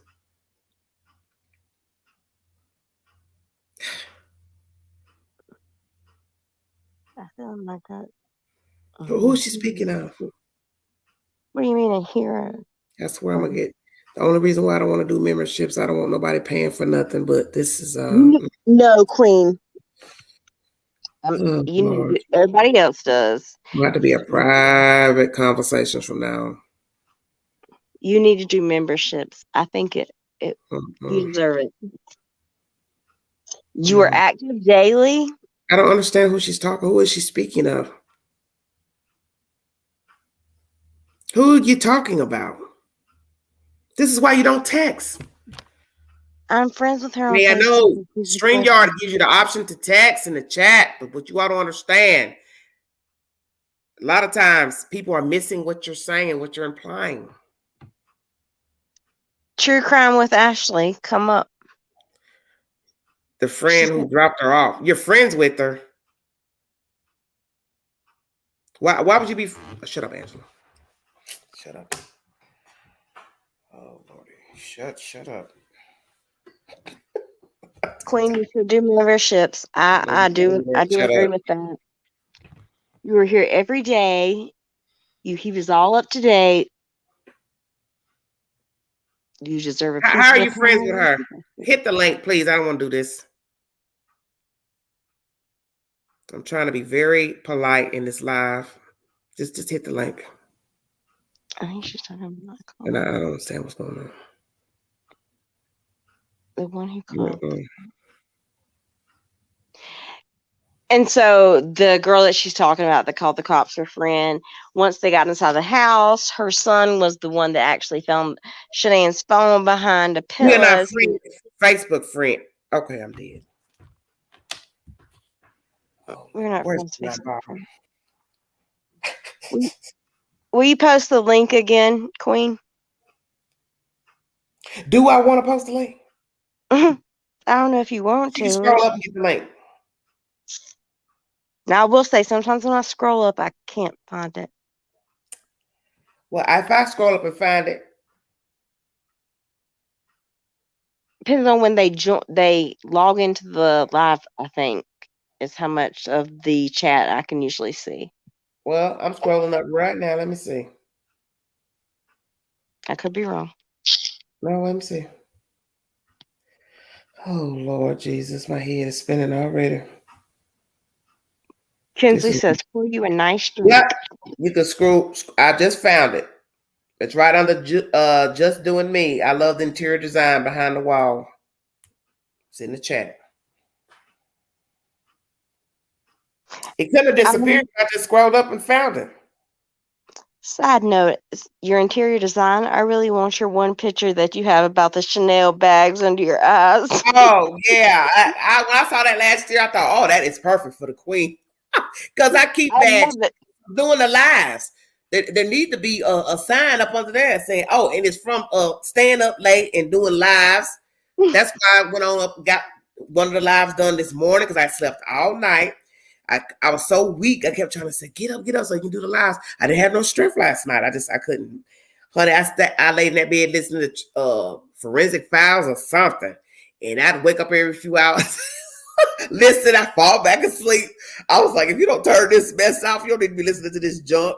I feel like that. Who's she speaking of? What do you mean a hero? That's where I'm gonna get. The only reason why I don't want to do memberships, I don't want nobody paying for nothing. But this is no, Queen. Everybody else does. It have to be a private conversation from now on. You need to do memberships. I think you deserve it. You are active daily. I don't understand who she's talking. Who is she speaking of? Who are you talking about? This is why you don't text. I'm friends with her on I Facebook. know StreamYard gives you the option to text and to chat, but what you all don't understand, a lot of times people are missing what you're saying, what you're implying. True Crime with Ashley, come up. The friend who dropped her off. You're friends with her. Why would you be? Shut up, Angela. Shut up. Oh, Lordy. Shut up. Queen, you should do memberships. I do agree with that. You were here every day. He was all up to date. You deserve a piece. How are you friends with her? Hit the link, please. I don't want to do this. I'm trying to be very polite in this live. Just hit the link. I think she's talking about. And I don't understand what's going on. The one who called. And so the girl that she's talking about that called the cops her friend, once they got inside the house, her son was the one that actually found Shanann's phone behind a pillow. We're not friends. Facebook friend. Okay, I'm dead. We're not friends. Facebook friend. Will you post the link again, Queen? Do I want to post the link? I don't know if you want to. You can scroll up and get the link. Now, I will say, sometimes when I scroll up, I can't find it. Well, if I scroll up and find it. Depends on when they log into the live, I think, is how much of the chat I can usually see. Well, I'm scrolling up right now. Let me see. I could be wrong. No, let me see. Oh, Lord Jesus, my head is spinning already. Kinsley says, pour you a nice drink. Yeah, you can scroll. I just found it. It's right under Just Doing Me. I love the interior design behind the wall. It's in the chat. It could have disappeared. I just scrolled up and found it. Side note, your interior design, I really want your one picture that you have about the Chanel bags under your eyes. Oh, yeah. When I saw that last year, I thought, oh, that is perfect for the queen. Because I keep I bad love it. doing the lives. There need to be a sign up under there saying, "Oh, and it's from staying up late and doing lives." That's why I went on up and got one of the lives done this morning because I slept all night. I was so weak. I kept trying to say, get up, so you can do the lives. I didn't have no strength last night. I couldn't. Honey, I laid in that bed listening to forensic files or something. And I'd wake up every few hours. Listen, I fall back asleep. I was like, if you don't turn this mess off, you don't need to be listening to this junk.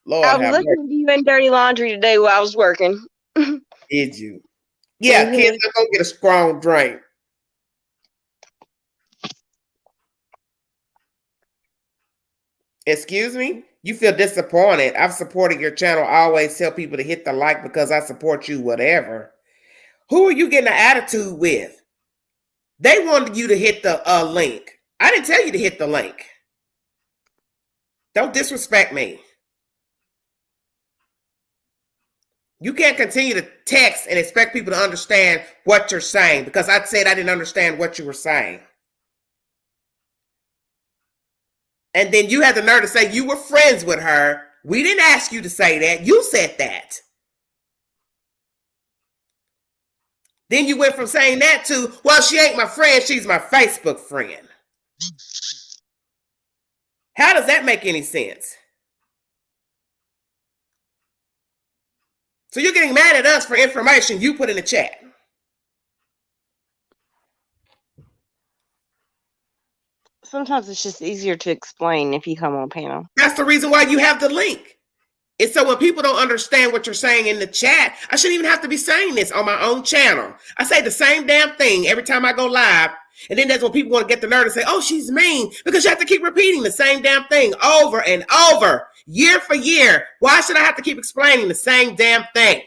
Lord I was have mercy. listening to you in Dirty Laundry today while I was working. Did you? Yeah, kids, let's go get a strong drink. Excuse me? You feel disappointed. I've supported your channel. I always tell people to hit the like because I support you, whatever. Who are you getting an attitude with? They wanted you to hit the link. I didn't tell you to hit the link. Don't disrespect me. You can't continue to text and expect people to understand what you're saying because I said I didn't understand what you were saying. And then you had the nerve to say you were friends with her. We didn't ask you to say that. You said that. Then you went from saying that to, well, she ain't my friend. She's my Facebook friend. How does that make any sense? So you're getting mad at us for information you put in the chat. Sometimes it's just easier to explain if you come on panel. That's the reason why you have the link. And so when people don't understand what you're saying in the chat, I shouldn't even have to be saying this on my own channel. I say the same damn thing every time I go live. And then that's when people want to get the nerve to say, oh, she's mean. Because you have to keep repeating the same damn thing over and over, year for year. Why should I have to keep explaining the same damn thing?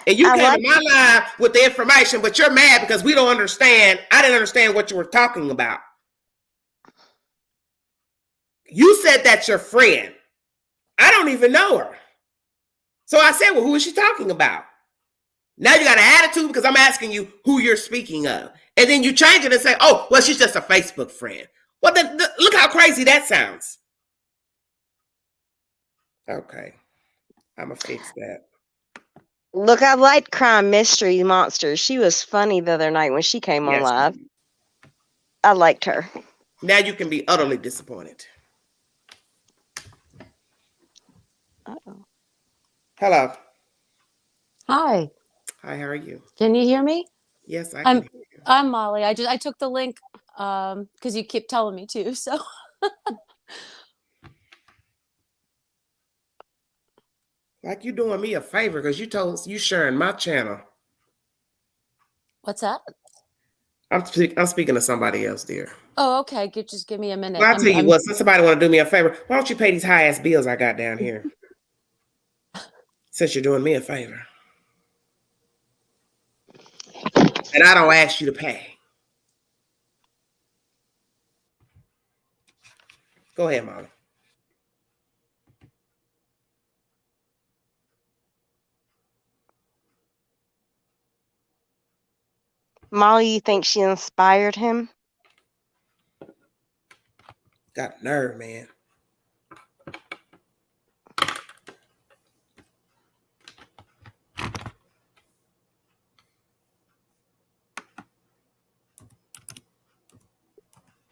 And you came to my live with the information, but you're mad because we don't understand. I didn't understand what you were talking about. You said that's your friend. I don't even know her. So I said, well, who is she talking about? Now you got an attitude because I'm asking you who you're speaking of. And then you change it and say, oh, well, she's just a Facebook friend. Well, then look how crazy that sounds. Okay. I'm going to fix that. Look, I liked Crime Mystery Monsters. She was funny the other night when she came on live. I liked her. Now you can be utterly disappointed. Uh-oh. Hello. Hi. Hi, how are you? Can you hear me? Yes, I can hear you. I'm Molly. I took the link because you keep telling me to, so Like you doing me a favor because you sharing my channel. what's that? I'm speaking to somebody else, dear. Oh, okay. Just give me a minute. Well, I'll tell you what, since somebody want to do me a favor, why don't you pay these high-ass bills I got down here? Since you're doing me a favor. And I don't ask you to pay. Go ahead, Molly. Molly, you think she inspired him? Got nerve, man.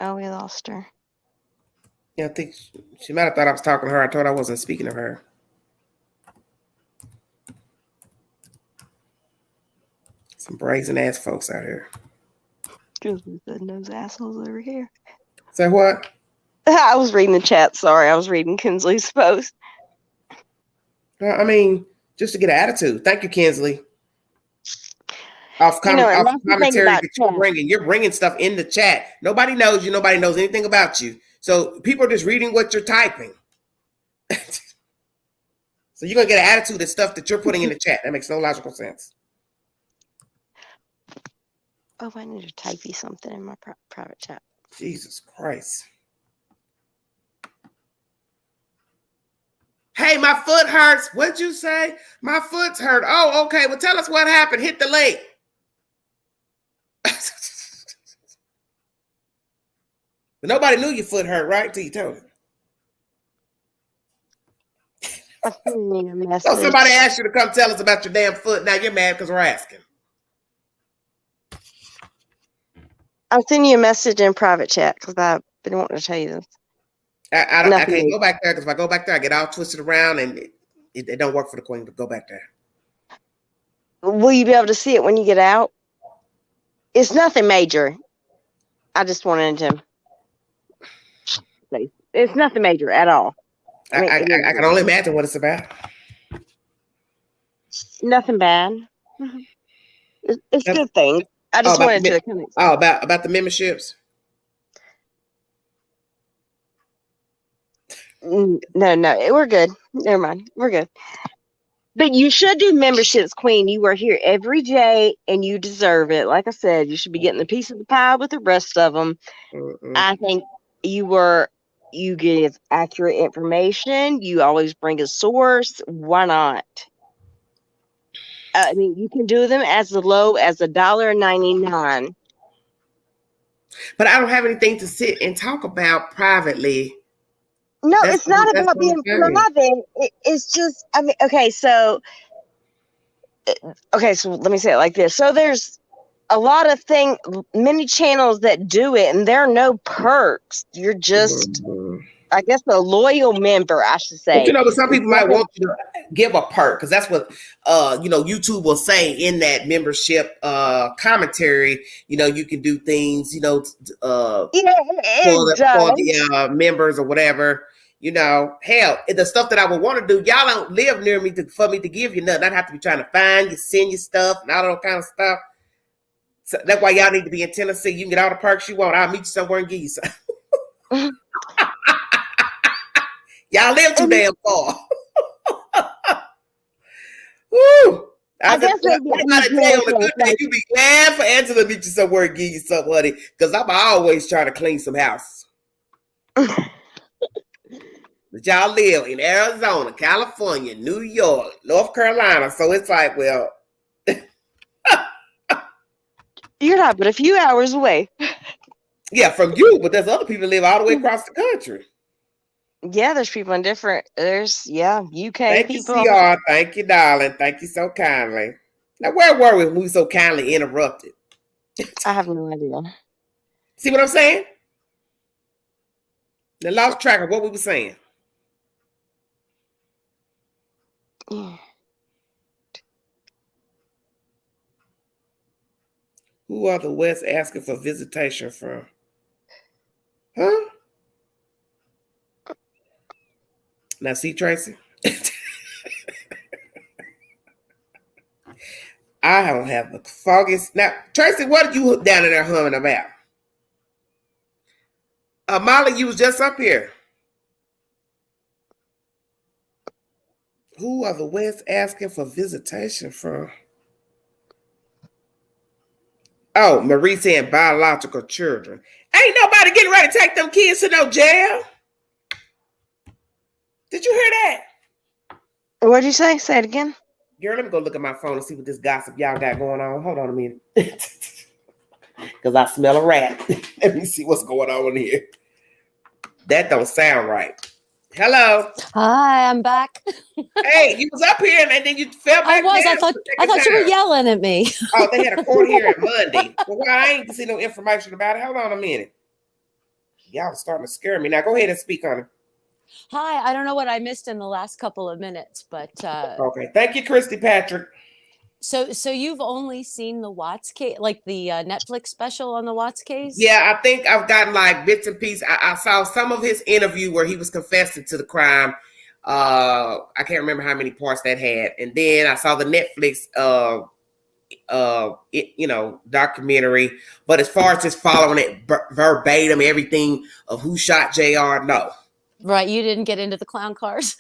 Oh, we lost her. Yeah, I think she might have thought I was talking to her. I told her I wasn't speaking to her. Some brazen ass folks out here. Excuse me, those assholes over here. Say what? I was reading the chat. Sorry, I was reading Kinsley's post. I mean, just to get an attitude. Thank you, Kinsley. Off commentary that you're bringing. You're bringing stuff in the chat. Nobody knows you. Nobody knows anything about you. So people are just reading what you're typing. So you're going to get an attitude of stuff that you're putting in the chat. That makes no logical sense. Oh, I need to type you something in my private chat. Jesus Christ. Hey, my foot hurts. What'd you say? My foot's hurt. Oh, okay. Well, tell us what happened. Hit the link. But nobody knew your foot hurt, right? Till you told it. I sent you a message. So somebody asked you to come tell us about your damn foot. Now you're mad because we're asking. I'll send you a message in private chat because I've been wanting to tell you this. I can't go back there because if I go back there, I get all twisted around and it don't work for the queen to go back there. Will you be able to see it when you get out? It's nothing major. I just wanted to say it's nothing major at all. I can only imagine what it's about. Nothing bad. It's good things. I just wanted to come. Oh, about the memberships. No, we're good. Never mind, we're good. But you should do memberships, Queen. You are here every day, and you deserve it. Like I said, you should be getting a piece of the pie with the rest of them. I think you give accurate information. You always bring a source. Why not? I mean, you can do them as low as $1.99. But I don't have anything to sit and talk about privately. No, it's not about being private. It's just, I mean, okay, so let me say it like this. So there's a lot of many channels that do it, and there are no perks. You're just, I guess, a loyal member, I should say. But some people might want you to give a perk because that's what YouTube will say in that membership commentary. You can do things, for the members or whatever. Hell, the stuff that I would want to do, y'all don't live near me for me to give you nothing. I'd have to be trying to find you, send you stuff, and all that kind of stuff. So that's why y'all need to be in Tennessee. You can get all the perks you want. I'll meet you somewhere and give you some. Y'all live too damn far. Woo! I guess you be glad for Angela to meet you somewhere and give you something, honey, because I'm always trying to clean some house. But y'all live in Arizona, California, New York, North Carolina, so it's like, well, you're not but a few hours away. Yeah, from you, but there's other people that live all the way across the country. Yeah, there's people in different. There's UK Thank people. You, CR. Thank you, darling. Thank you so kindly. Now, where were we when we so kindly interrupted? I have no idea. See what I'm saying? They lost track of what we were saying. Yeah. Who are the West asking for visitation from? Huh? Now, see, Tracy? I don't have the foggiest. Now, Tracy, what are you down in there humming about? Molly, you was just up here. Who are the West asking for visitation from? Oh, Marie saying biological children. Ain't nobody getting ready to take them kids to no jail. Did you hear that? What'd you say? Say it again. Girl, let me go look at my phone and see what this gossip y'all got going on. Hold on a minute. Because I smell a rat. Let me see what's going on here. That don't sound right. Hello. Hi, I'm back. Hey, you was up here and then you fell back. I thought you were yelling at me. Oh, they had a court hearing Monday. Well, I ain't see no information about it. Hold on a minute. Y'all starting to scare me. Now go ahead and speak on it. Hi, I don't know what I missed in the last couple of minutes, but okay. Thank you, Christy Patrick. So you've only seen the Watts case, like the Netflix special on the Watts case? Yeah, I think I've gotten like bits and pieces. I saw some of his interview where he was confessing to the crime. I can't remember how many parts that had, and then I saw the Netflix documentary. But as far as just following it verbatim, everything of who shot JR, no. Right, you didn't get into the clown cars.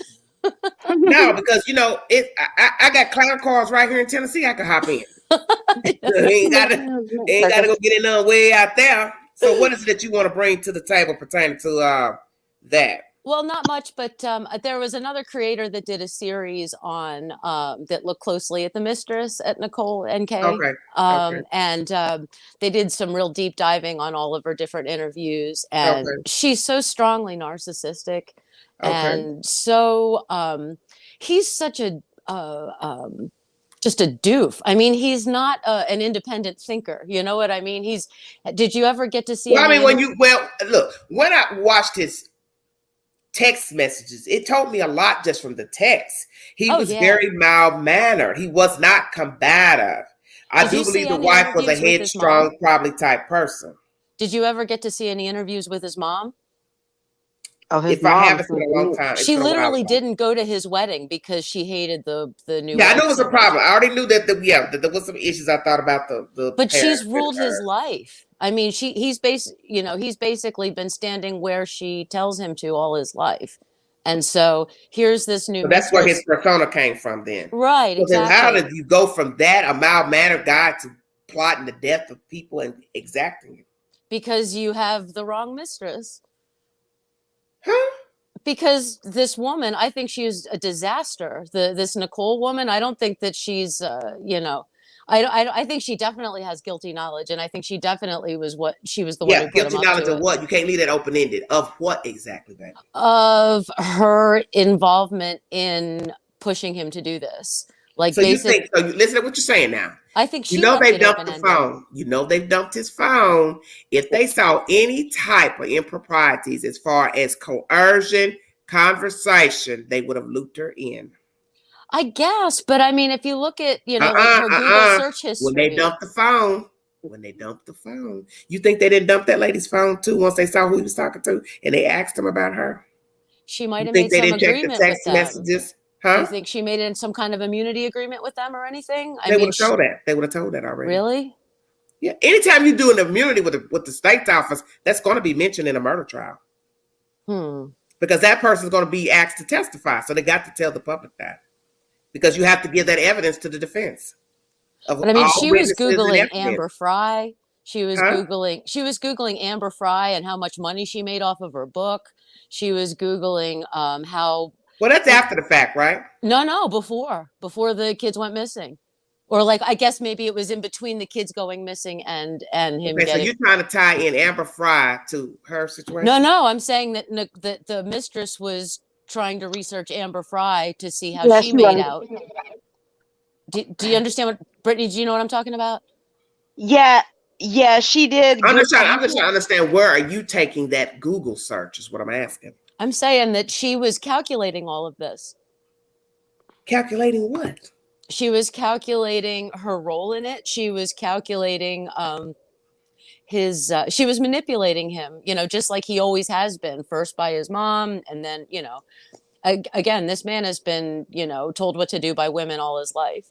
No, because I got clown cars right here in Tennessee. I can hop in. ain't gotta go get in way out there. So, what is it that you want to bring to the table pertaining to that? Well, not much, but there was another creator that did a series on that looked closely at the Mistress, at Nicole NK. Okay. Okay. And they did some real deep diving on all of her different interviews, and Okay. she's so strongly narcissistic, Okay. and so he's such a just a doof. I mean, he's not an independent thinker. You know what I mean? Did you ever get to see Well, I any mean, look, when I watched his text messages, it told me a lot just from the text. He Oh, was yeah. very mild mannered. He was not combative. I Did you do see believe the any wife was a interviews with his mom? headstrong, probably type person. Did you ever get to see any interviews with his mom? Oh, his If I mom. haven't seen a long time, it's She been a while literally ago. didn't go to his wedding because she hated the new Yeah, I wife knew it was so a much. problem. I already knew that that there was some issues I thought about the But she's parents with ruled his her. life. I mean, he's basically been standing where she tells him to all his life. And so here's this new So that's where his mistress. persona came from then. Right, So then how exactly. did you go from that, a mild-mannered guy, to plotting the death of people and exacting it? Because you have the wrong mistress. Huh? Because this woman, I think she is a disaster. This Nicole woman, I don't think that she's, I think she definitely has guilty knowledge, and I think she definitely was the one Yeah, who put him guilty up knowledge to of it. what? You can't leave that open-ended. Of what exactly, baby? Of her involvement in pushing him to do this. Like, So you listen to what you're saying now. I think You she know left they it dumped the open-ended. phone. You know they've dumped his phone. If they saw any type of improprieties as far as coercion, conversation, they would have looped her in. I guess, but I mean, if you look at, like her Google search When they history. dumped the phone, you think they didn't dump that lady's phone too once they saw who he was talking to and they asked him about her? She might You have think made they some didn't check the agreement with text them. messages? Do you Huh? think she made it some kind of immunity agreement with them or anything? They would have told that. They would have told that already. Really? Yeah. Anytime you do an immunity with the state's office, that's going to be mentioned in a murder trial. Because that person is going to be asked to testify. So they got to tell the public that. Because you have to give that evidence to the defense. But I mean, she was Googling Amber Fry. She was Googling Amber Fry and how much money she made off of her book. She was Googling how. Well, that's after the fact, right? No, before the kids went missing. Or like, I guess maybe it was in between the kids going missing and him Okay, getting. so you're trying to tie in Amber Fry to her situation? No, I'm saying that the mistress was trying to research Amber Fry to see how she made out. Do you understand what, Brittany, do you know what I'm talking about? Yeah, she did. I'm just trying to understand, where are you taking that Google search is what I'm asking. I'm saying that she was calculating all of this. Calculating what? She was calculating her role in it. She was calculating she was manipulating him, just like he always has been, first by his mom. And then, again, this man has been, told what to do by women all his life.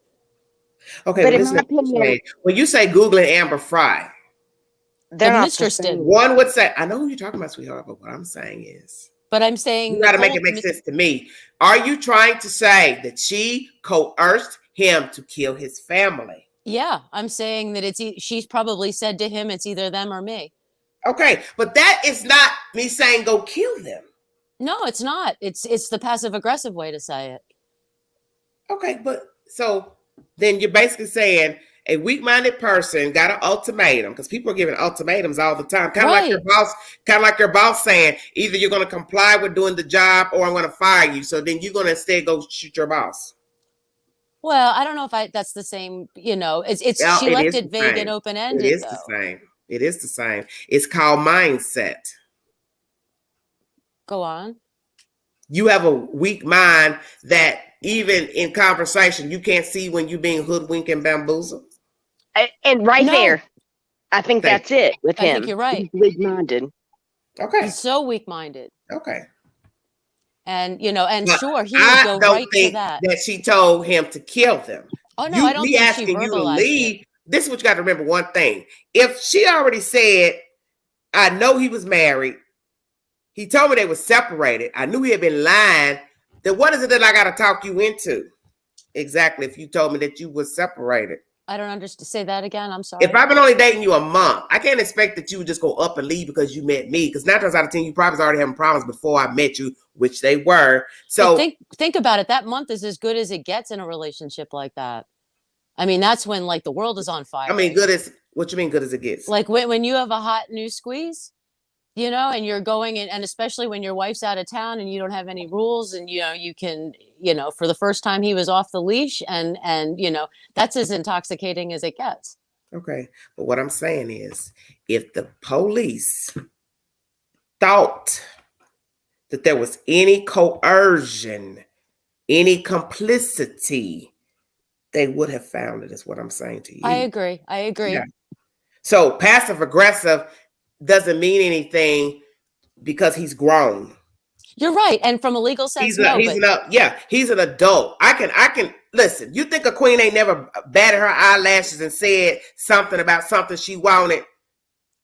Okay, but in my opinion, when you say Googling Amber Fry, the mistress did. One would say, I know who you're talking about, sweetheart, but what I'm saying is. But I'm saying you got to make it make sense to me. Are you trying to say that she coerced him to kill his family? Yeah, I'm saying that she's probably said to him, it's either them or me. Okay, but that is not me saying go kill them. No, it's not. It's the passive aggressive way to say it. Okay, but so then you're basically saying a weak-minded person got an ultimatum, because people are giving ultimatums all the time. Kind of like your boss saying, either you're going to comply with doing the job or I'm going to fire you. So then you're going to instead go shoot your boss. Well, I don't know if that's the same, she left it vague and open-ended. It is the same. It is the same. It's called mindset. Go on. You have a weak mind that even in conversation, you can't see when you're being hoodwinked and bamboozled. And there, I think that's it with him. I think you're right. He's weak-minded. Okay. He's so weak-minded. Okay. And, sure, he would go right to that. That she told him to kill them. Oh, no, I don't think she verbalized you to leave. This is what you got to remember one thing. If she already said, I know he was married, he told me they were separated, I knew he had been lying, then what is it that I got to talk you into? Exactly, if you told me that you were separated. I don't understand. Say that again. I'm sorry. If I've been only dating you a month, I can't expect that you would just go up and leave because you met me. Because 9 times out of 10, you probably was already having problems before I met you, which they were. So but think about it. That month is as good as it gets in a relationship like that. I mean, that's when like the world is on fire. I mean, good as what you mean, good as it gets. Like when you have a hot new squeeze, you know, and you're going in, and especially when your wife's out of town and you don't have any rules, and you know, you can, you know, for the first time he was off the leash, and you know, that's as intoxicating as it gets. Okay, but what I'm saying is, if the police thought that there was any coercion, any complicity, they would have found it, is what I'm saying to you. I agree. Yeah. So passive aggressive doesn't mean anything because he's grown. You're right. And from a legal sense, He's an adult. I can listen. You think a queen ain't never batted her eyelashes and said something about something she wanted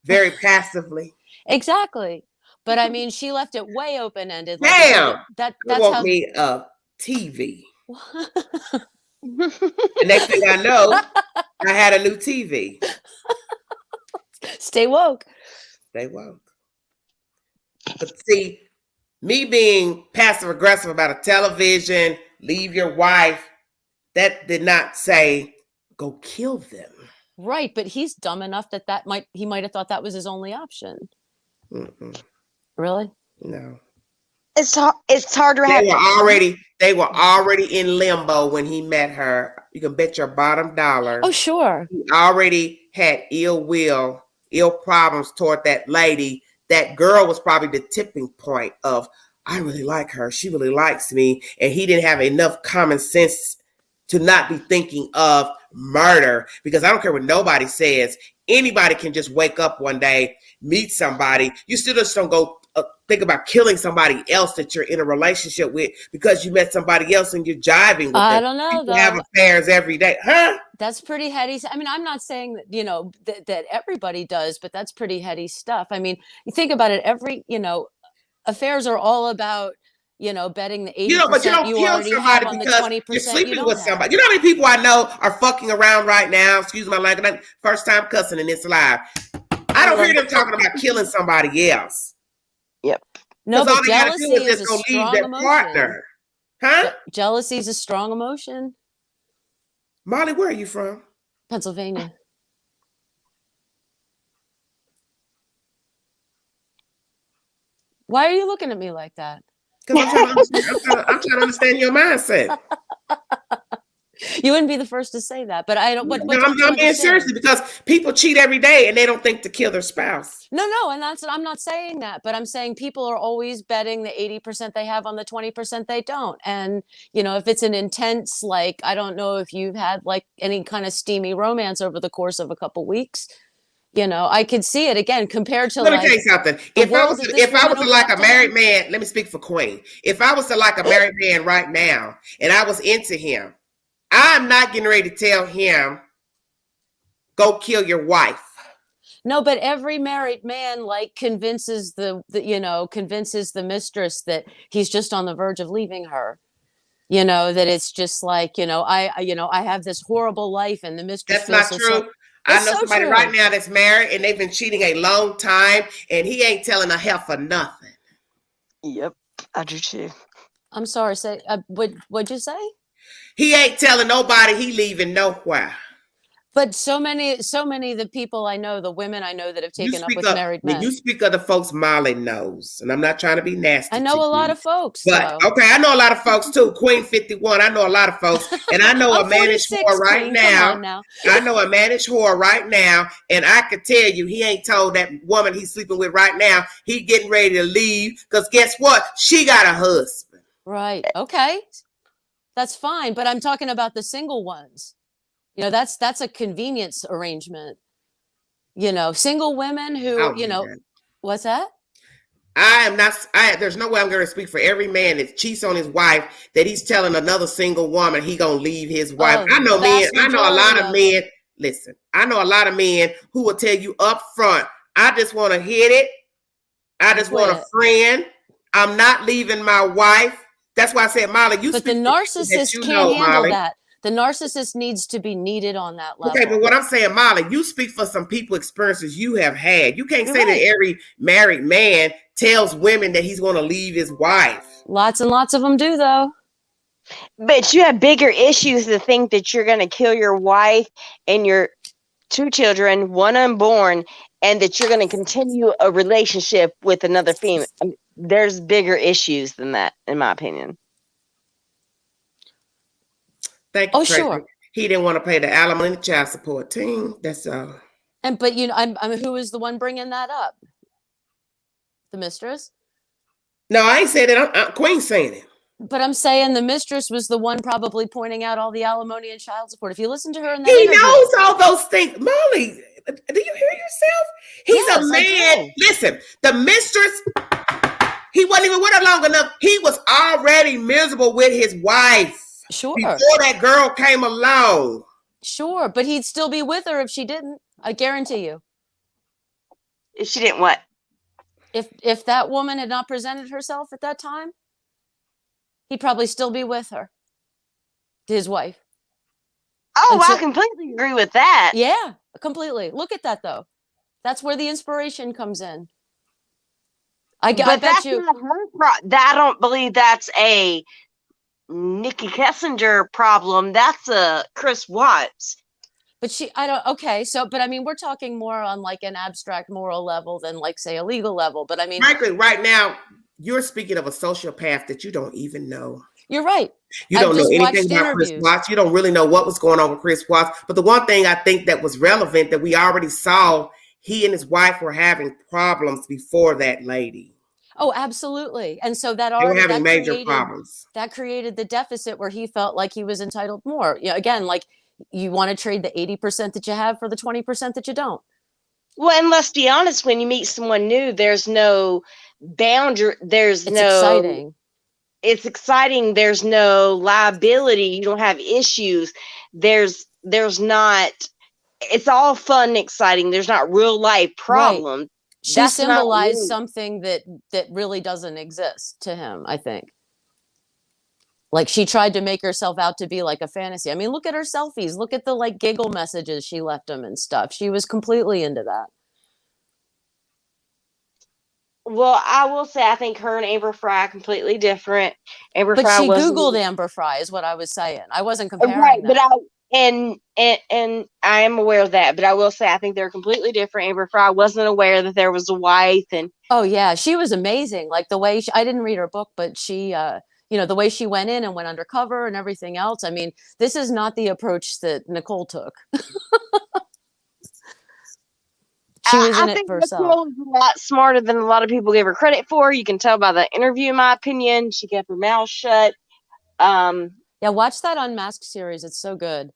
very passively? Exactly. But I mean, she left it way open ended. Like Damn. that's want how me a TV. The next thing I know, I had a new TV. Stay woke. Stay woke. But see, me being passive aggressive about a television, leave your wife, that did not say go kill them. Right, but he's dumb enough that he might have thought that was his only option. Mm-mm. Really? No. It's hard to They were already in limbo when he met her. You can bet your bottom dollar. Oh, sure. He already had ill problems toward that lady. That girl was probably the tipping point of, I really like her. She really likes me. And he didn't have enough common sense to not be thinking of murder. Because I don't care what nobody says. Anybody can just wake up one day, meet somebody. You still just don't go think about killing somebody else that you're in a relationship with because you met somebody else and you're jiving with them. I don't know. People though. have affairs every day. Huh? That's pretty heady. I mean, I'm not saying that, you know, that everybody does, but that's pretty heady stuff. I mean, you think about it, affairs are all about, you know, betting the 80% but you don't kill already somebody have on the because 20% you're sleeping you don't with have. somebody. You know how many people I know are fucking around right now? Excuse my language. First time cussing in this live. I don't hear them talking about killing somebody else. Yep. No, but jealousy is a leave strong their emotion. partner. Huh? Jealousy is a strong emotion. Molly, where are you from? Pennsylvania. Why are you looking at me like that? Because I'm trying to understand your mindset. You wouldn't be the first to say that, but I don't. I'm being seriously because people cheat every day and they don't think to kill their spouse. No, and I'm not saying that, but I'm saying people are always betting the 80% they have on the 20% they don't. And you know, if it's an intense, like, I don't know if you've had like any kind of steamy romance over the course of a couple weeks. You know, I could see it again compared to. Let me tell you something. If I was to like a married man, let me speak for Queen. If I was to like a married man right now and I was into him, I'm not getting ready to tell him, go kill your wife. No, but every married man like convinces the mistress that he's just on the verge of leaving her. You know, that it's just like, I have this horrible life, and the mistress. That's not true. I know somebody right now that's married and they've been cheating a long time and he ain't telling a heifer nothing. Yep, I do too. I'm sorry, say what'd you say? He ain't telling nobody he leaving nowhere. But so many of the people I know, the women I know that have taken up with married men. When you speak of the folks Molly knows, and I'm not trying to be nasty. I know a lot of folks. But okay, I know a lot of folks too. Queen 51, I know a lot of folks. And I know a managed whore right now. I know a managed whore right now. And I could tell you he ain't told that woman he's sleeping with right now he getting ready to leave. Because guess what? She got a husband. Right. Okay. That's fine. But I'm talking about the single ones. You know, that's a convenience arrangement. You know, single women who, what's that? There's no way I'm going to speak for every man that cheats on his wife that he's telling another single woman he going to leave his wife. I know a lot of men. Listen, I know a lot of men who will tell you up front, I just want to hit it. I just want a friend. I'm not leaving my wife. That's why I said, Molly, But the narcissist can't handle that. The narcissist needs to be needed on that level. Okay, but what I'm saying, Molly, you speak for some people experiences you have had. You can't You're say right. that every married man tells women that he's going to leave his wife. Lots and lots of them do, though. But you have bigger issues to think that you're going to kill your wife and your 2 children, 1 unborn, and that you're going to continue a relationship with another female. There's bigger issues than that, in my opinion. Thank you, Oh, Tracy. sure. He didn't want to pay the alimony and the child support team. That's all. But I'm who is the one bringing that up? The mistress? No, I ain't saying that. I'm Queen's saying it. But I'm saying the mistress was the one probably pointing out all the alimony and child support. If you listen to her in that He interview, knows all those things. Molly, do you hear yourself? He's Yes, a I man. do. Listen, the mistress, he wasn't even with her long enough. He was already miserable with his wife. Sure. Before that girl came along. Sure, but he'd still be with her if she didn't. I guarantee you. If she didn't what? If that woman had not presented herself at that time, he'd probably still be with her. His wife. Oh, I completely agree with that. Yeah, completely. Look at that, though. That's where the inspiration comes in. I bet you. Not her I don't believe that's a Nikki Kessinger problem. That's a Chris Watts. But but I mean, we're talking more on like an abstract moral level than like, say, a legal level. But I mean, frankly, right now, you're speaking of a sociopath that you don't even know. You're right. You don't know anything about Chris Watts. You don't really know what was going on with Chris Watts. But the one thing I think that was relevant that we already saw, he and his wife were having problems before that lady. Oh, absolutely. And so that they were having major problems. That created the deficit where he felt like he was entitled more. Yeah, again, like you want to trade the 80% that you have for the 20% that you don't. Well, and let's be honest, when you meet someone new, there's no boundary. It's exciting. It's exciting. There's no liability. You don't have issues. There's not. It's all fun and exciting. There's not real life problems. Right. She symbolized something that really doesn't exist to him, I think. Like she tried to make herself out to be like a fantasy. I mean, look at her selfies. Look at the like giggle messages she left him and stuff. She was completely into that. Well, I will say I think her and Amber Fry are completely different. Amber But Fry she wasn't Googled Amber Fry is what I was saying. I wasn't comparing them. But and I am aware of that. But I will say I think they're completely different. Amber Fry wasn't aware that there was a wife, and oh yeah, she was amazing. Like the way I didn't read her book, but she the way she went in and went undercover and everything else. I mean, this is not the approach that Nicole took. She was in it for herself. Nicole was a lot smarter than a lot of people gave her credit for. You can tell by the interview, in my opinion. She kept her mouth shut. Yeah, watch that Unmasked series. It's so good.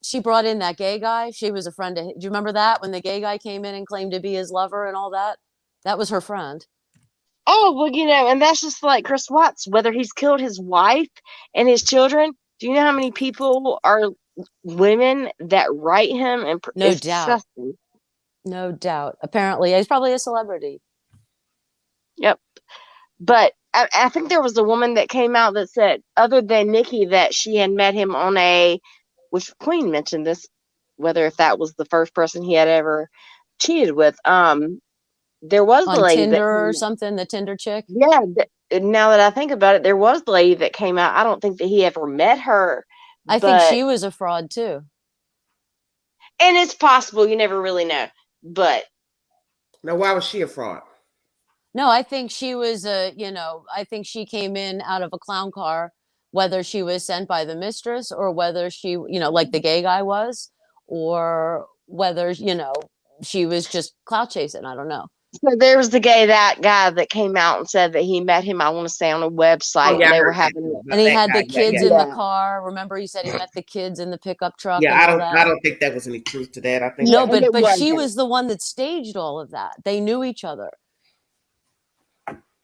She brought in that gay guy. She was a friend of. Do you remember that when the gay guy came in and claimed to be his lover and all that? That was her friend. Oh, well, and that's just like Chris Watts. Whether he's killed his wife and his children, do you know how many people are women that write him? And no doubt. Disgusting. No doubt. Apparently, he's probably a celebrity. Yep. But I think there was a woman that came out that said, other than Nikki, that she had met him on which Queen mentioned this, whether if that was the first person he had ever cheated with. There was on the lady Tinder or something, the Tinder chick. Yeah. Now that I think about it, there was the lady that came out. I don't think that he ever met her. I think she was a fraud too. And it's possible. You never really know. But now, why was she a fraud? No, I think she was I think she came in out of a clown car, whether she was sent by the mistress or whether she, like the gay guy was, or whether, she was just clout chasing. I don't know. So there was that guy that came out and said that he met him, I want to say, on a website. Yeah, and they were having, and he had the kids in the car. Remember, he said he met the kids in the pickup truck. Yeah, and I don't think that was any truth to that. I think no, but she was the one that staged all of that. They knew each other.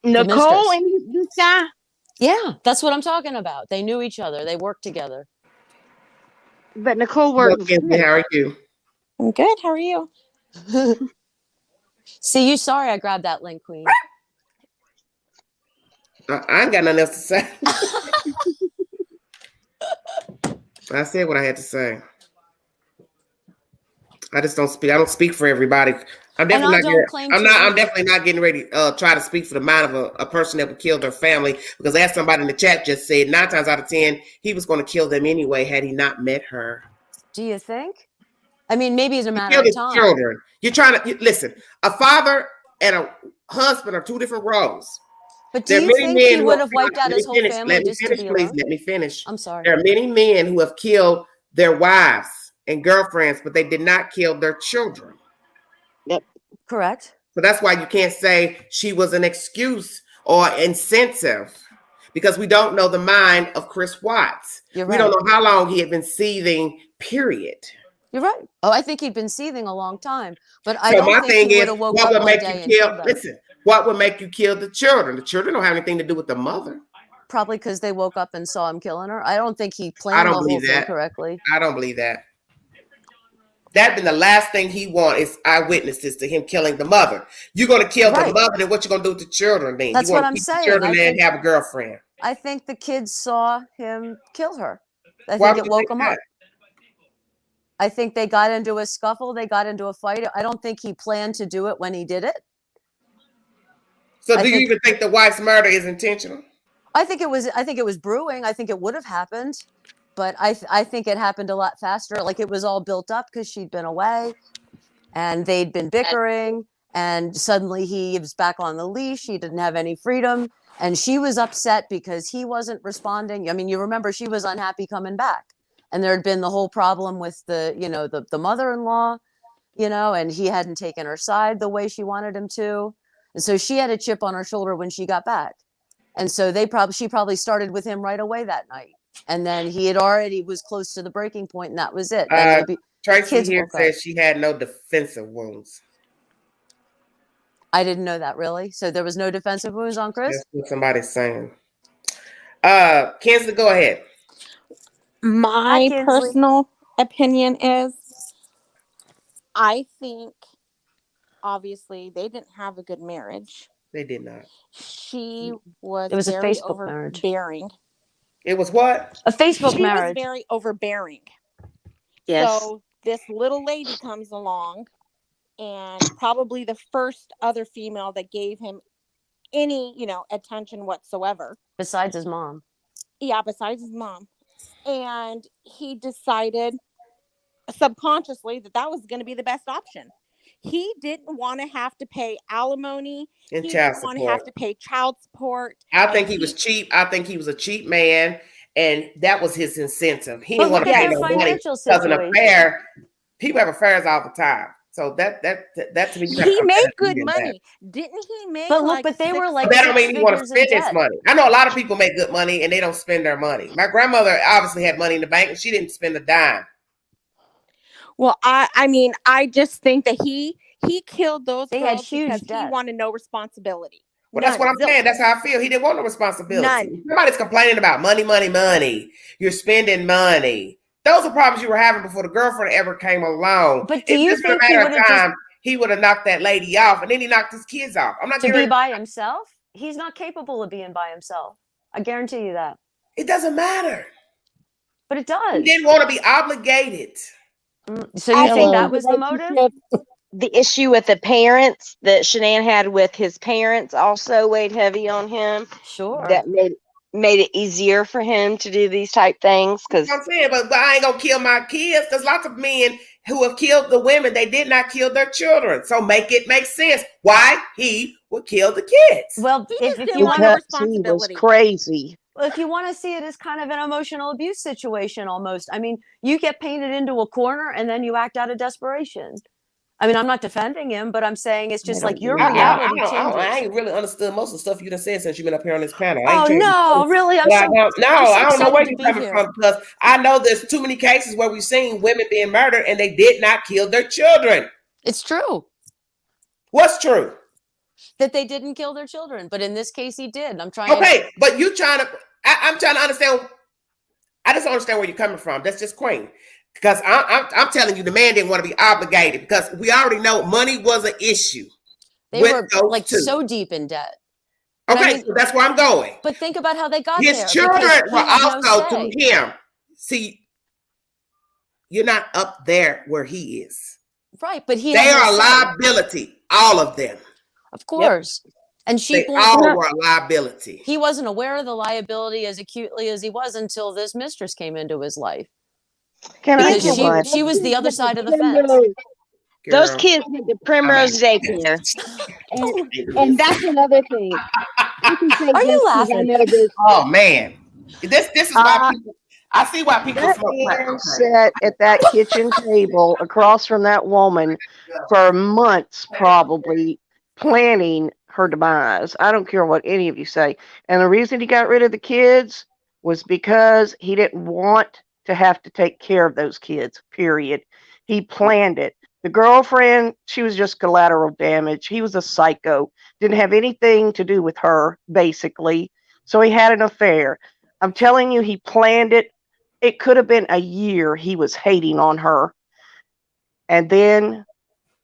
Nicole and this guy. Yeah, that's what I'm talking about. They knew each other. They worked together. But Nicole worked. How are you? I'm good. How are you? See, you sorry I grabbed that link, Queen. I ain't got nothing else to say. I said what I had to say. I just don't speak. I don't speak for everybody. I'm And definitely I not. don't claim I'm to not. I'm either. definitely not getting ready to try to speak for the mind of a person that would kill their family. Because as somebody in the chat just said, 9 times out of 10, he was going to kill them anyway had he not met her. Do you think? I mean, maybe it's a matter Kill of his time. children. You're trying to listen. A father and a husband are two different roles. But do There are you many think men he who would have have wiped out let his me whole finish. family Let me just to finish, be please. alone? Let me finish. I'm sorry. There are many men who have killed their wives and girlfriends, but they did not kill their children. Yep. Correct. So that's why you can't say she was an excuse or incentive, because we don't know the mind of Chris Watts. You're We right. don't know how long he had been seething, period. You're right. Oh, I think he'd been seething a long time, but I So don't my think thing he would is, have woke what up would one make you day and kill? killed them. Listen, what would make you kill the children? The children don't have anything to do with the mother. Probably because they woke up and saw him killing her. I don't think he I planned don't the whole believe thing that. correctly. I don't believe that. That'd been the last thing he want is eyewitnesses to him killing the mother. You're gonna kill the mother, then what you gonna do with the children? Then That's you what want to I'm keep the saying. children there and have a girlfriend. I think the kids saw him kill her. I Why think would it you woke think him that? up. I think they got into a scuffle. They got into a fight. I don't think he planned to do it when he did it. So do you even think the wife's murder is intentional? I think it was brewing. I think it would have happened, but I think it happened a lot faster. Like it was all built up because she'd been away and they'd been bickering, and suddenly he was back on the leash. He didn't have any freedom, and she was upset because he wasn't responding. I mean, you remember she was unhappy coming back, and there had been the whole problem with the mother-in-law, and he hadn't taken her side the way she wanted him to, and so she had a chip on her shoulder when she got back. And so she probably started with him right away that night. And then he had already was close to the breaking point, and that was it. Then Tracy kids here woke up. says she had no defensive wounds. I didn't know that, really. So there was no defensive wounds on Chris? That's what somebody's saying. Kinsley, go ahead. My personal opinion is I think obviously they didn't have a good marriage. They did not. She was It was a very Facebook marriage. overbearing. It was what? A Facebook She marriage. was very overbearing. Yes. So this little lady comes along, and probably the first other female that gave him any, attention whatsoever. Besides his mom. Yeah, besides his mom. And he decided subconsciously that was going to be the best option. He didn't want to have to pay alimony. And he child didn't want to support. have to pay child support. I think he was cheap. I think he was a cheap man, and that was his incentive. He didn't But want to look at pay their no money financial because an situation. affair. People have affairs all the time, so that to me. He made good money, didn't he? Make But look, but they were like that don't mean 6 you want to figures in spend his debt. money. I know a lot of people make good money and they don't spend their money. My grandmother obviously had money in the bank and she didn't spend a dime. Well, I mean, I just think that he killed those They had girls huge because debt. he wanted no responsibility. Well, that's what I'm saying. That's how I feel. He didn't want no responsibility. None. Somebody's complaining about money, money, money. You're spending money. Those are problems you were having before the girlfriend ever came along. But do you If this was think a he matter would of have just time, he would have knocked that lady off, and then he knocked his kids off. I'm not to be getting. by himself? He's not capable of being by himself. I guarantee you that. It doesn't matter. But it does. He didn't want to be obligated. So you think that was the motive? The issue with the parents that Shanann had with his parents also weighed heavy on him. Sure. That made it easier for him to do these type things. Because I'm saying, but I ain't gonna kill my kids. There's lots of men who have killed the women. They did not kill their children. So make it make sense why he would kill the kids. Well, if you want he was crazy. Well, if you want to see it as kind of an emotional abuse situation almost. I mean, you get painted into a corner and then you act out of desperation. I mean, I'm not defending him, but I'm saying it's just like your reality changes. I ain't really understood most of the stuff you done said since you've been up here on this panel. Oh, no, really? I don't know where you're coming from, because I know there's too many cases where we've seen women being murdered and they did not kill their children. It's true. What's true? That they didn't kill their children, but in this case, he did. I'm trying. Okay, but you trying to? I'm trying to understand. I just don't understand where you're coming from. That's just quaint. Because I'm telling you, the man didn't want to be obligated because we already know money was an issue. They were like so deep in debt. Okay, I mean, so that's where I'm going. But think about how they got his there. His children were also to him. See, you're not up there where he is. Right, but he They had no are a say. liability, all of them. Of course. And she They all were a liability. he wasn't aware of the liability as acutely as he was until this mistress came into his life. Can I Because say what? she was the other side of the fence. Those Girl. kids went to Primrose Daycare. And that's another thing. I can say Are you this 'cause I laughing? know this. Oh man. This is why people, I see why people That smoke crack. man sat at that kitchen table across from that woman for months, probably planning her demise. I don't care what any of you say. And the reason he got rid of the kids was because he didn't want to have to take care of those kids, period. He planned it. The girlfriend, she was just collateral damage. He was a psycho. Didn't have anything to do with her, basically. So he had an affair. I'm telling you, he planned it. It could have been a year he was hating on her. And then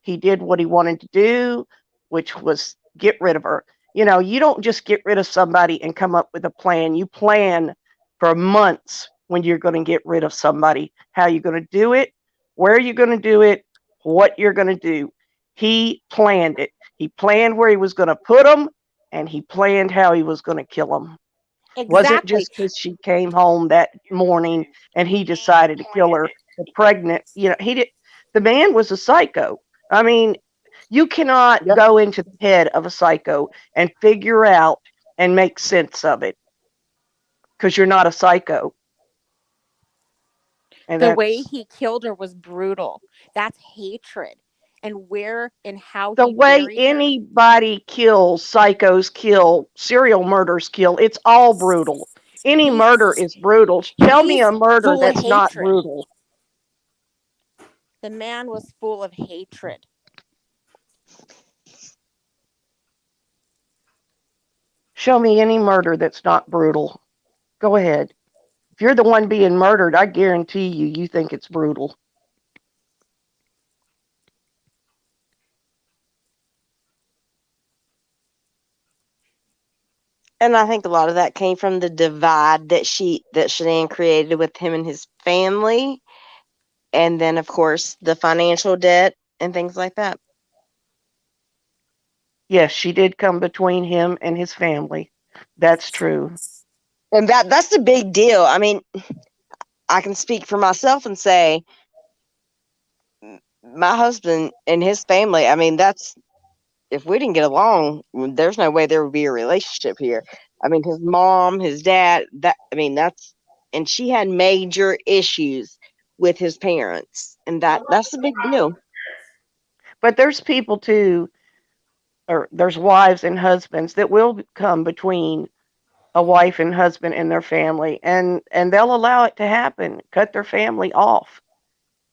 he did what he wanted to do, which was get rid of her. You know, you don't just get rid of somebody and come up with a plan. You plan for months when you're going to get rid of somebody, how you're going to do it, where you're going to do it, what you're going to do. He planned it. He planned where he was going to put them, and he planned how he was going to kill them. Wasn't Exactly. just because she came home that morning and he decided to kill her. The pregnant, you know, he did. The man was a psycho. I mean, you cannot go into the head of a psycho and figure out and make sense of it because you're not a psycho. And The way that's he killed her was brutal. That's hatred. And where and how the he way buried her. anybody kills, psychos kill, serial murders kill. It's all brutal. Any murder is brutal. Tell me He's a murder full of that's not hatred. brutal. The man was full of hatred. Show me any murder that's not brutal. Go ahead. If you're the one being murdered, I guarantee you think it's brutal. And I think a lot of that came from the divide that Shanann created with him and his family. And then, of course, the financial debt and things like that. Yes, she did come between him and his family. That's true. And that's the big deal. I mean, I can speak for myself and say my husband and his family, I mean, if we didn't get along, there's no way there would be a relationship here. I mean, his mom, his dad, and she had major issues with his parents, and that's a big deal. But there's people too, or there's wives and husbands that will come between a wife and husband and their family, and they'll allow it to happen, cut their family off.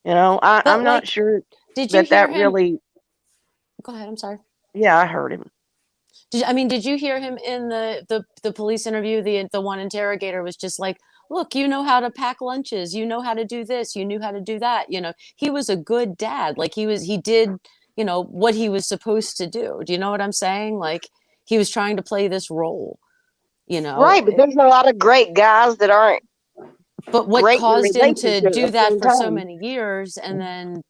You know, I'm not sure did you hear that him? really. Go ahead. I'm sorry. Yeah, I heard him. Did you hear him in the police interview? The one interrogator was just like, look, you know how to pack lunches, you know how to do this, you knew how to do that. You know, he was a good dad. Like he did, you know, what he was supposed to do. Do you know what I'm saying? Like he was trying to play this role, you know. Right, but there's a lot of great guys that aren't. But what great in caused him to relationships do at the that same for so time. many years and then,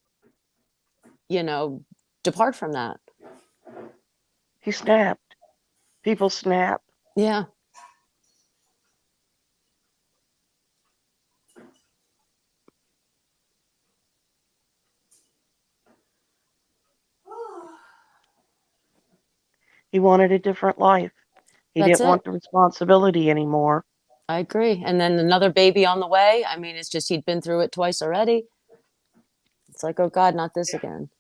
you know, depart from that? He snapped. People snap. Yeah. He wanted a different life. He That's didn't want it. the responsibility anymore. I agree. And then another baby on the way. I mean, it's just he'd been through it twice already. It's like, oh God, not this again.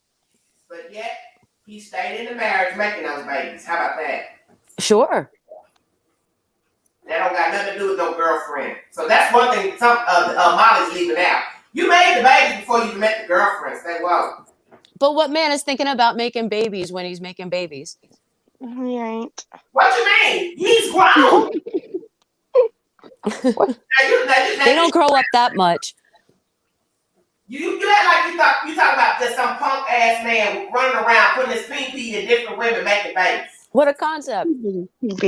But yet, he stayed in the marriage making those babies. How about that? Sure. That don't got nothing to do with no girlfriend. So that's one thing Molly's leaving out. You made the baby before you met the girlfriend. Stay woke. But what man is thinking about making babies when he's making babies? He ain't. What you mean? He's grown. They don't grow up that much. You act like you talk about just some punk ass man running around putting his pee in different women making babies. What a concept. You're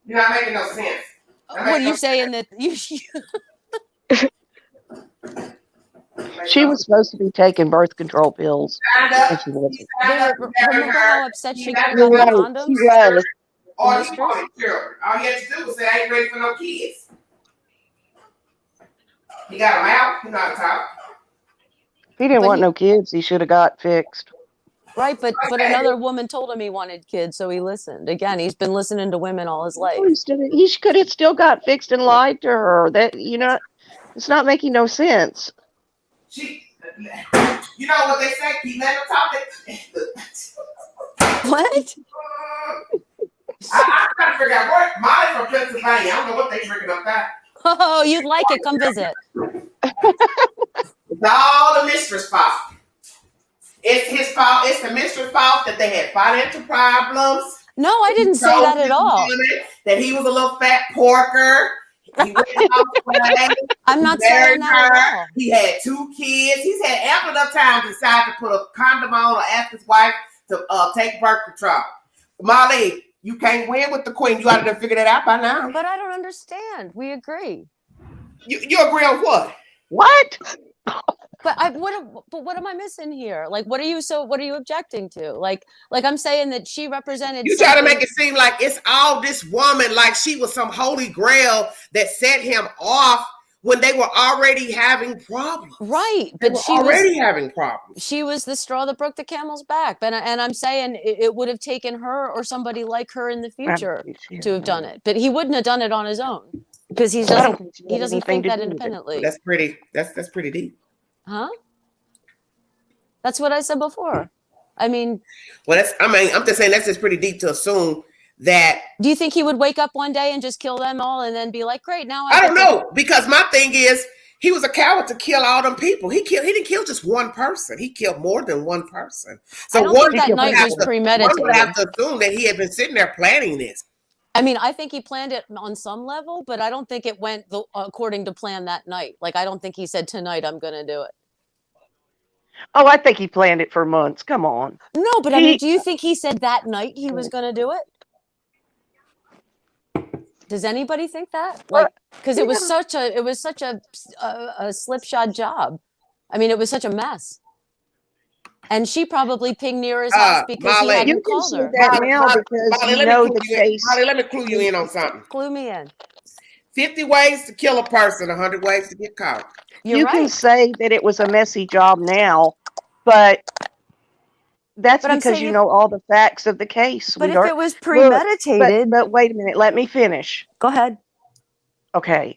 not making no sense. What are you saying that you She was supposed to be taking birth control pills, and she wasn't. Remember how upset she got You're about the right. condoms? She was. All he Mistress? wanted children. All he had to do was say, I ain't ready for no kids. He got them out. He not talk. He didn't But want he- no kids. He should have got fixed. Right, but another woman told him he wanted kids, so he listened. Again, he's been listening to women all his life. He could have still got fixed and lied to her. It's not making no sense. You know what they say? Keep letting them talk. What? I'm trying to figure out where Molly from Pennsylvania. I don't know what they drinking up there. Oh, you'd like it. Come visit. It's all the mistress' fault. It's his fault. It's the mistress' fault that they had financial problems. No, I didn't say that at all. That he was a little fat porker. He went away. I'm not saying that at all. He had 2 kids. He's had ample enough time to decide to put a condom on or ask his wife to take birth control. Molly, you can't win with the queen. You ought to figure that out by now. But I don't understand. We agree. You agree on what? What? But what am I missing here? Like, what are you objecting to? Like I'm saying that she represented. You try to make it seem like it's all this woman, like she was some holy grail that set him off when they were already having problems. Right, but she was already having problems. She was the straw that broke the camel's back. And I'm saying it would have taken her or somebody like her in the future to have done it. But he wouldn't have done it on his own because he doesn't think that independently. That's pretty deep. Huh? That's what I said before. I mean, I'm just saying that's just pretty deep to assume that. Do you think he would wake up one day and just kill them all and then be like, great, now I don't know, because my thing is he was a coward to kill all them people. He didn't kill just one person. He killed more than one person. So I don't think that night was premeditated. One would have to assume that he had been sitting there planning this. I mean, I think he planned it on some level, but I don't think it went according to plan that night. Like, I don't think he said, tonight I'm going to do it. Oh, I think he planned it for months. Come on. No, but I mean, do you think he said that night he was going to do it? Does anybody think that? Like, because it was such a slipshod job. I mean, it was such a mess. And she probably pinged near his house because he hadn't called her. Molly, let me clue you in on something. Clue me in. 50 ways to kill a person, 100 ways to get caught. You can say that it was a messy job now, but that's because you know all the facts of the case. But if it was premeditated. But wait a minute, let me finish. Go ahead. Okay.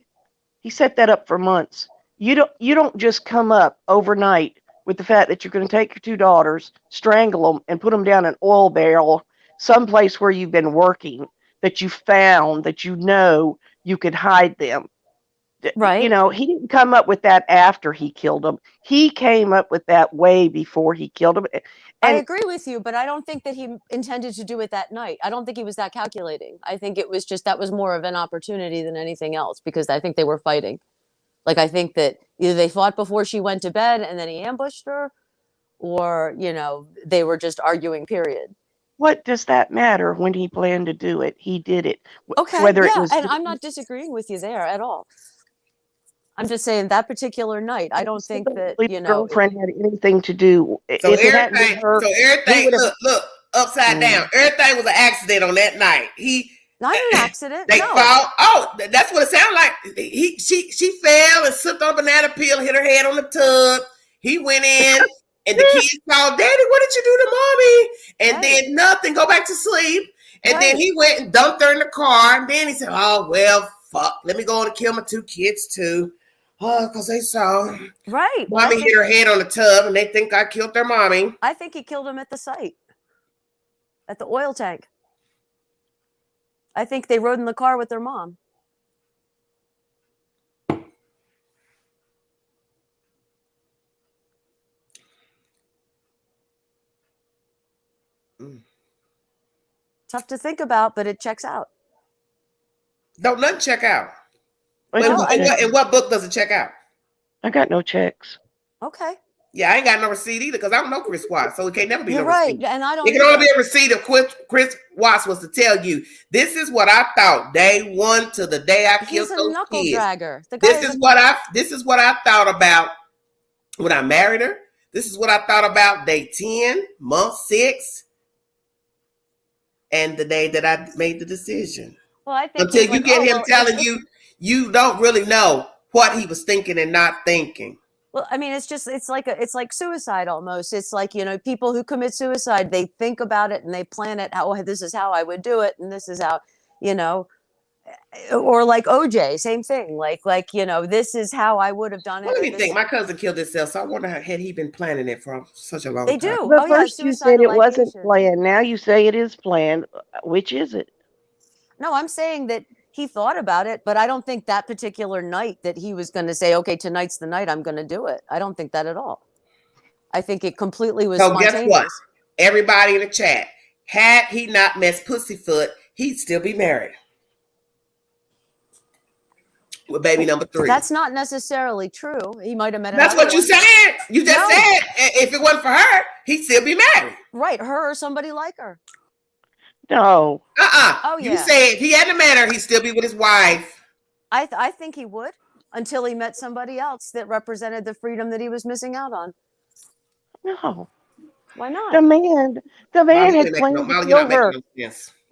He set that up for months. You don't just come up overnight with the fact that you're going to take your 2 daughters, strangle them, and put them down an oil barrel someplace where you've been working, that you found, that you know you could hide them. Right. You know, he didn't come up with that after he killed them. He came up with that way before he killed them. I agree with you, but I don't think that he intended to do it that night. I don't think he was that calculating. I think it was just that was more of an opportunity than anything else because I think they were fighting. Like, I think that either they fought before she went to bed and then he ambushed her, or, you know, they were just arguing, period. What does that matter when he planned to do it? He did it. Okay, and I'm not disagreeing with you there at all. I'm just saying that particular night, I don't think that, you know. Girlfriend had anything to do. So everything, look, upside down. Everything was an accident on that night. Not an accident. They fought. Oh, that's what it sounded like. She fell and slipped on a banana peel, hit her head on the tub. He went in, and the kids called, "Daddy, what did you do to mommy?" And then nothing. Go back to sleep. And then he went and dumped her in the car. And then he said, "Oh well, fuck. Let me go and kill my 2 kids too." Oh, because they saw. Right. Mommy hit her head on the tub, and they think I killed their mommy. I think he killed them at the site, at the oil tank. I think they rode in the car with their mom. Tough to think about, but it checks out. Don't nothing check out. In what book does it check out? I got no checks. Okay. Yeah, I ain't got no receipt either because I don't know Chris Watts, so it can't never be You're no right, receipt. and I don't. It can only be a receipt of Chris Watts was to tell you this is what I thought day 1 to the day I killed those kids. He's a knuckle dragger. This is what I thought about when I married her. This is what I thought about day 10, month 6, and the day that I made the decision. Well, I think Until he's you like, get oh, him well, telling you, you don't really know what he was thinking and not thinking. Well, I mean, it's like suicide almost. It's like, people who commit suicide, they think about it and they plan it. Oh, this is how I would do it, and this is how, or like OJ, same thing. Like this is how I would have done it. Well, let me think. My cousin killed himself, so I wonder how had he been planning it for such a long time. They do. But Oh yeah, first you said it wasn't suicidal planned. Now you say it is planned. Which is it? No, I'm saying that he thought about it, but I don't think that particular night that he was going to say, okay, tonight's the night I'm going to do it. I don't think that at all. I think it completely was So spontaneous. guess what? Everybody in the chat, had he not messed Pussyfoot, he'd still be married with baby number 3. That's not necessarily true. He might have met That's another what you one. said. You just said if it wasn't for her, he'd still be married. Right, her or somebody like her. No. Oh yeah. You said if he hadn't met her, he'd still be with his wife. I think he would until he met somebody else that represented the freedom that he was missing out on. No. Why not? The man had planned to kill her.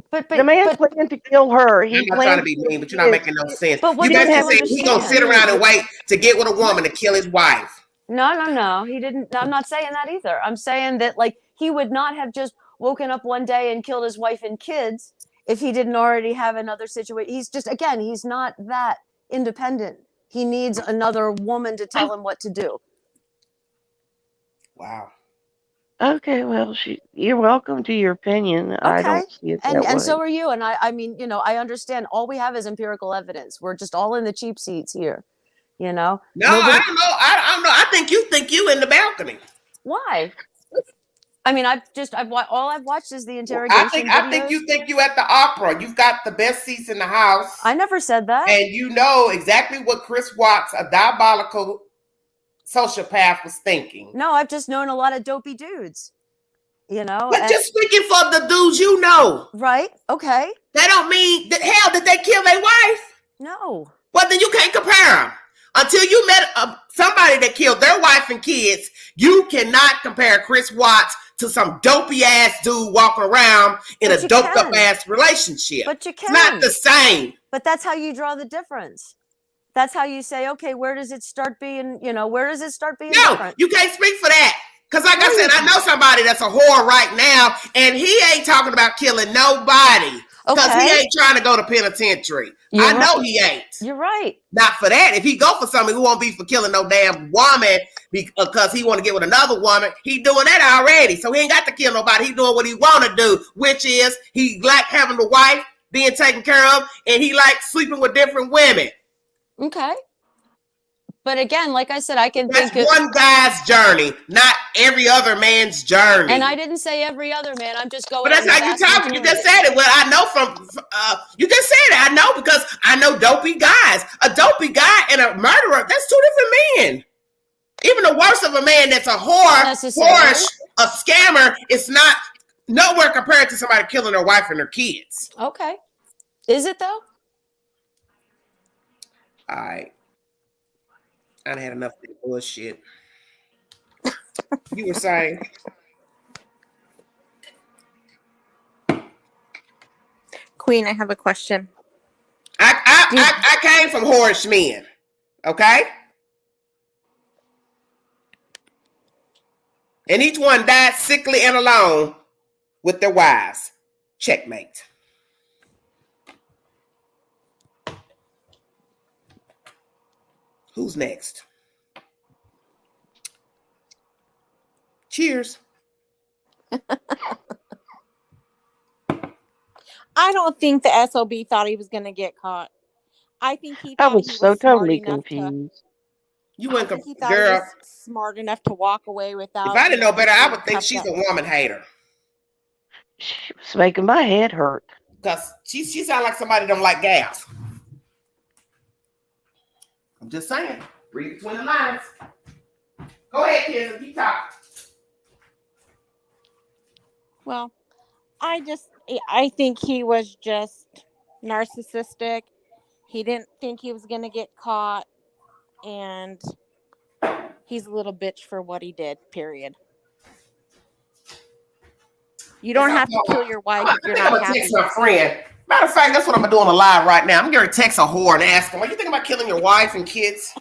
But the man planned to kill her. I'm not trying to be mean, but you're not making no sense. But what you basically you saying he's gonna sit around and wait to get with a woman to kill his wife. No. He didn't. I'm not saying that either. I'm saying that he would not have just woken up one day and killed his wife and kids if he didn't already have another situation. He's just, again, he's not that independent. He needs another woman to tell him what to do. Wow. Okay, well, you're welcome to your opinion. Okay. I don't see it that way. And so are you. And I mean, I understand. All we have is empirical evidence. We're just all in the cheap seats here. No, I don't know. I think you in the balcony. Why? I mean, all I've watched is the interrogation. I think you think you at the opera. You've got the best seats in the house. I never said that. And you know exactly what Chris Watts, a diabolical sociopath, was thinking. No, I've just known a lot of dopey dudes. But just speaking for the dudes you know. Right? Okay. That don't mean that hell did they kill their wife? No. Well, then you can't compare them. Until you met somebody that killed their wife and kids, you cannot compare Chris Watts to some dopey ass dude walking around in a doped up ass relationship. But you can. It's not the same. But that's how you draw the difference. That's how you say, okay, where does it start being, where does it start being different? You can't speak for that. Because like I said, I know somebody that's a whore right now, and he ain't talking about killing nobody. Because he ain't trying to go to penitentiary. I know he ain't. You're right. Not for that. If he go for something, he won't be for killing no damn woman because he want to get with another woman. He doing that already. So he ain't got to kill nobody. He doing what he want to do, which is he like having the wife being taken care of, and he like sleeping with different women. Okay. But again, like I said, I can think that's one guy's journey, not every other man's journey. And I didn't say every other man. I'm just going. But that's how you talk. You just said it. Well, I know you just said it. I know because I know dopey guys. A dopey guy and a murderer, that's two different men. Even the worst of a man that's a whore, a scammer, is not nowhere compared to somebody killing their wife and their kids. Okay. Is it though? All right. I done had enough of that bullshit. You were saying? Queen, I have a question. I came from whorish men. Okay? And each one died sickly and alone with their wives. Checkmate. Who's next? Cheers. I don't think the SOB thought he was going to get caught. I think he thought I was so totally confused. You went, girl. He thought he was smart enough to walk away without. If I didn't know better, I would think she's a woman hater. She was making my head hurt. Because she sounds like somebody don't like gas. I'm just saying. Read between the lines. Go ahead, kids, and keep talking. Well, I think he was just narcissistic. He didn't think he was going to get caught. And he's a little bitch for what he did, period. You don't have to kill your wife if you're not happy. Text my friend. Matter of fact, that's what I'm gonna do on the live right now. I'm gonna text a whore and ask him, "What you think about killing your wife and kids?"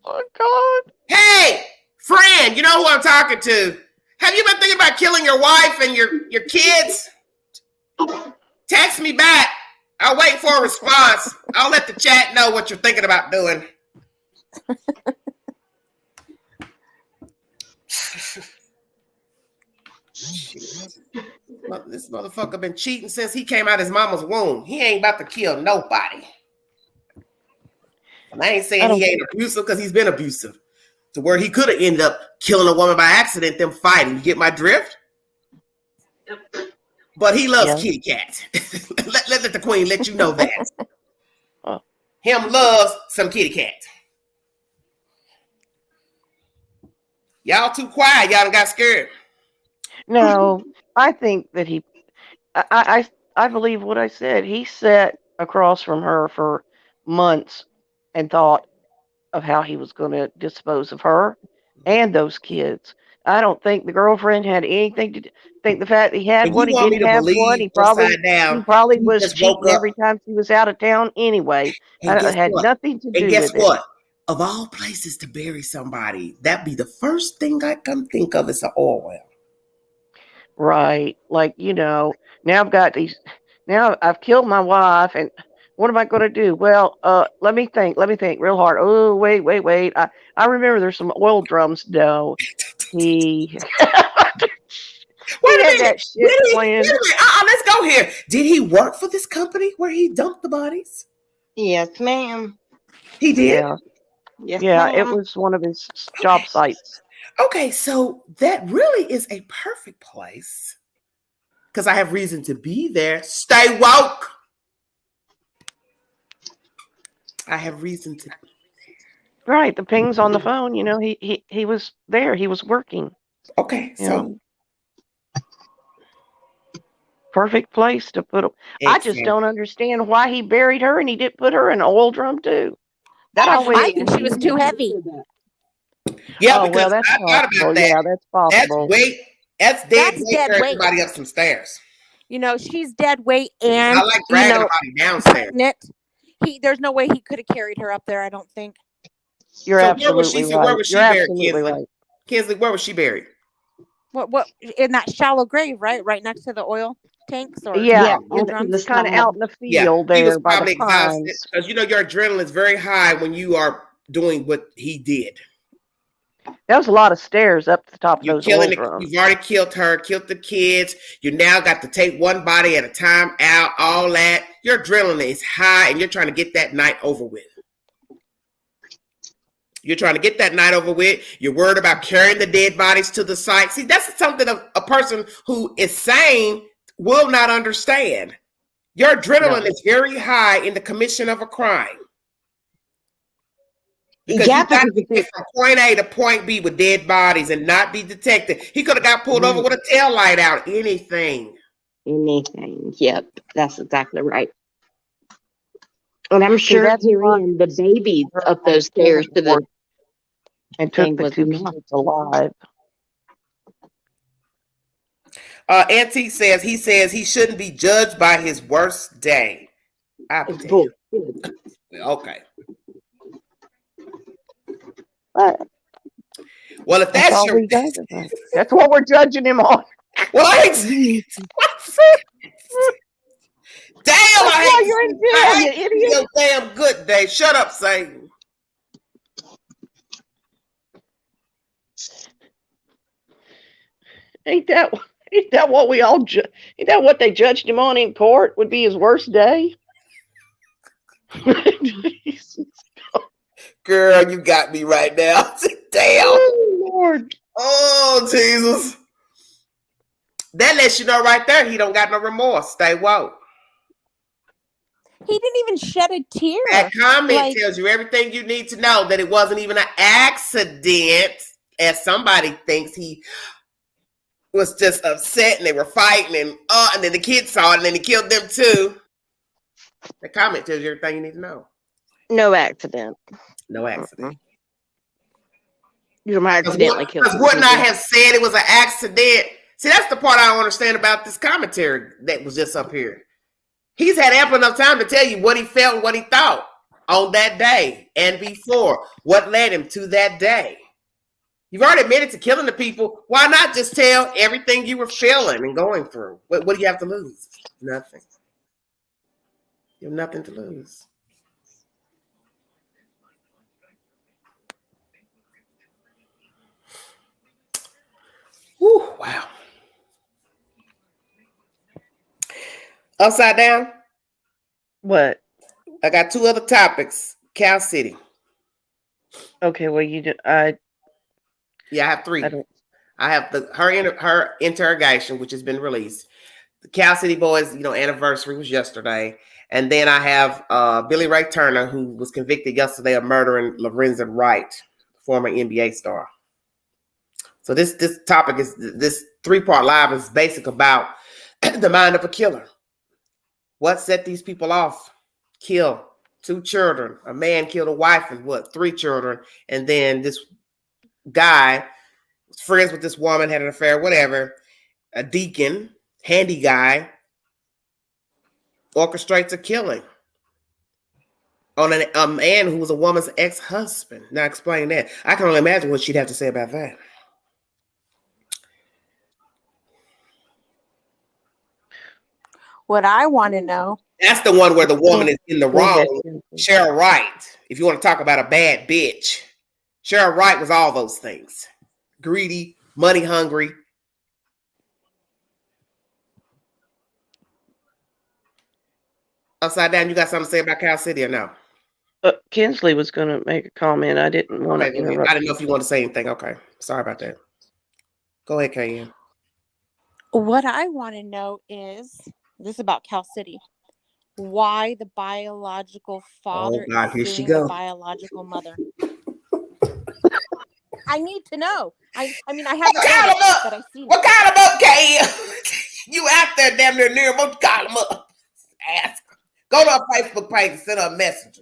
Oh God! Hey, friend, you know who I'm talking to? Have you been thinking about killing your wife and your kids? Text me back. I'll wait for a response. I'll let the chat know what you're thinking about doing. This motherfucker been cheating since he came out his mama's womb. He ain't about to kill nobody. And I ain't saying he ain't abusive because he's been abusive to where he could have ended up killing a woman by accident, them fighting. You get my drift? But he loves kitty cats. let the queen let you know that. Him loves some kitty cats. Y'all too quiet. Y'all done got scared. No, I think that I believe what I said. He sat across from her for months and thought of how he was going to dispose of her and those kids. I don't think the girlfriend had anything to think the fact that he had one, he didn't have one. He probably was cheating every time she was out of town anyway. It had nothing to do with it. Guess what? Of all places to bury somebody, that'd be the first thing I come think of is an oil well. Right. Like, now I've killed my wife and what am I going to do? Well, let me think real hard. Oh, wait. I remember there's some oil drums. No, he Wait a minute. Let's go here. Did he work for this company where he dumped the bodies? Yes, ma'am. He did? Yeah. Yes, Yeah, ma'am. it was one of his job sites. Okay, so that really is a perfect place because I have reason to be there. Stay woke. I have reason to be there. Right, the pings on the phone, he was there. He was working. Okay, so perfect place to put him. I just don't understand why he buried her and he didn't put her in an oil drum too. I think she was too heavy. Yeah, because that's I thought about that. Yeah, that's possible. That's dead weight. Everybody up some stairs. She's dead weight and I like dragging a body downstairs. There's no way he could have carried her up there, I don't think. You're absolutely right. Where was she buried, Kinsley? Kinsley, where was she buried? What in that shallow grave, right? Right next to the oil tanks or oil drums? Kind of out in the field there by the pines. Because your adrenaline is very high when you are doing what he did. That was a lot of stairs up to the top of those oil drums. You've already killed her, killed the kids. You now got to take one body at a time out, all that. Your adrenaline is high and you're trying to get that night over with. You're trying to get that night over with. You're worried about carrying the dead bodies to the site. See, that's something a person who is sane will not understand. Your adrenaline is very high in the commission of a crime. Because you got to get from point A to point B with dead bodies and not be detected. He could have got pulled over with a tail light out. Anything. Yep, that's exactly right. And I'm sure carrying the baby up those stairs to the and took the 2 kids alive. Auntie says he shouldn't be judged by his worst day. Okay. Well, if that's your that's what we're judging him on. Well, I ain't damn, I hate your damn good day. Shut up, Satan. Ain't that what we all ain't that what they judged him on in court would be his worst day? Girl, you got me right now. Damn. Oh, Lord. Oh, Jesus. That lets you know right there he don't got no remorse. Stay woke. He didn't even shed a tear. That comment tells you everything you need to know, that it wasn't even an accident, as somebody thinks. He was just upset and they were fighting and then the kids saw it and then he killed them too. The comment tells you everything you need to know. No accident. No accident. You might accidentally kill Because wouldn't I have said it was an accident? See, that's the part I don't understand about this commentary that was just up here. He's had ample enough time to tell you what he felt and what he thought on that day and before. What led him to that day. You've already admitted to killing the people. Why not just tell everything you were feeling and going through? What do you have to lose? Nothing. You have nothing to lose. Whew, wow. Upside down? What? I got 2 other topics. Cal City. Okay, well, Yeah, I have 3. I have her interrogation, which has been released. The Cal City Boys, anniversary was yesterday. And then I have Billy Ray Turner, who was convicted yesterday of murdering Lorenzen Wright, former NBA star. So this topic is this 3-part live is basic about the mind of a killer. What set these people off? Kill 2 children. A man killed a wife and 3 children. And then this guy was friends with this woman, had an affair, whatever. A deacon, handy guy, orchestrates a killing on a man who was a woman's ex-husband. Now explain that. I can only imagine what she'd have to say about that. What I want to know. That's the one where the woman is in the wrong. Cheryl Wright. If you want to talk about a bad bitch, Cheryl Wright was all those things. Greedy, money hungry. Upside down, you got something to say about Cal City or no? Kinsley was going to make a comment. I didn't want to interrupt. I didn't know if you want to say anything. Okay. Sorry about that. Go ahead, Kayenne. What I want to know is, this is about Cal City, why the biological father is suing the biological mother. I need to know. I mean, I haven't read it, but I've seen it. What kind of up, Kayenne? You out there damn near what call him up? Ask. Go to our Facebook page and send her a message.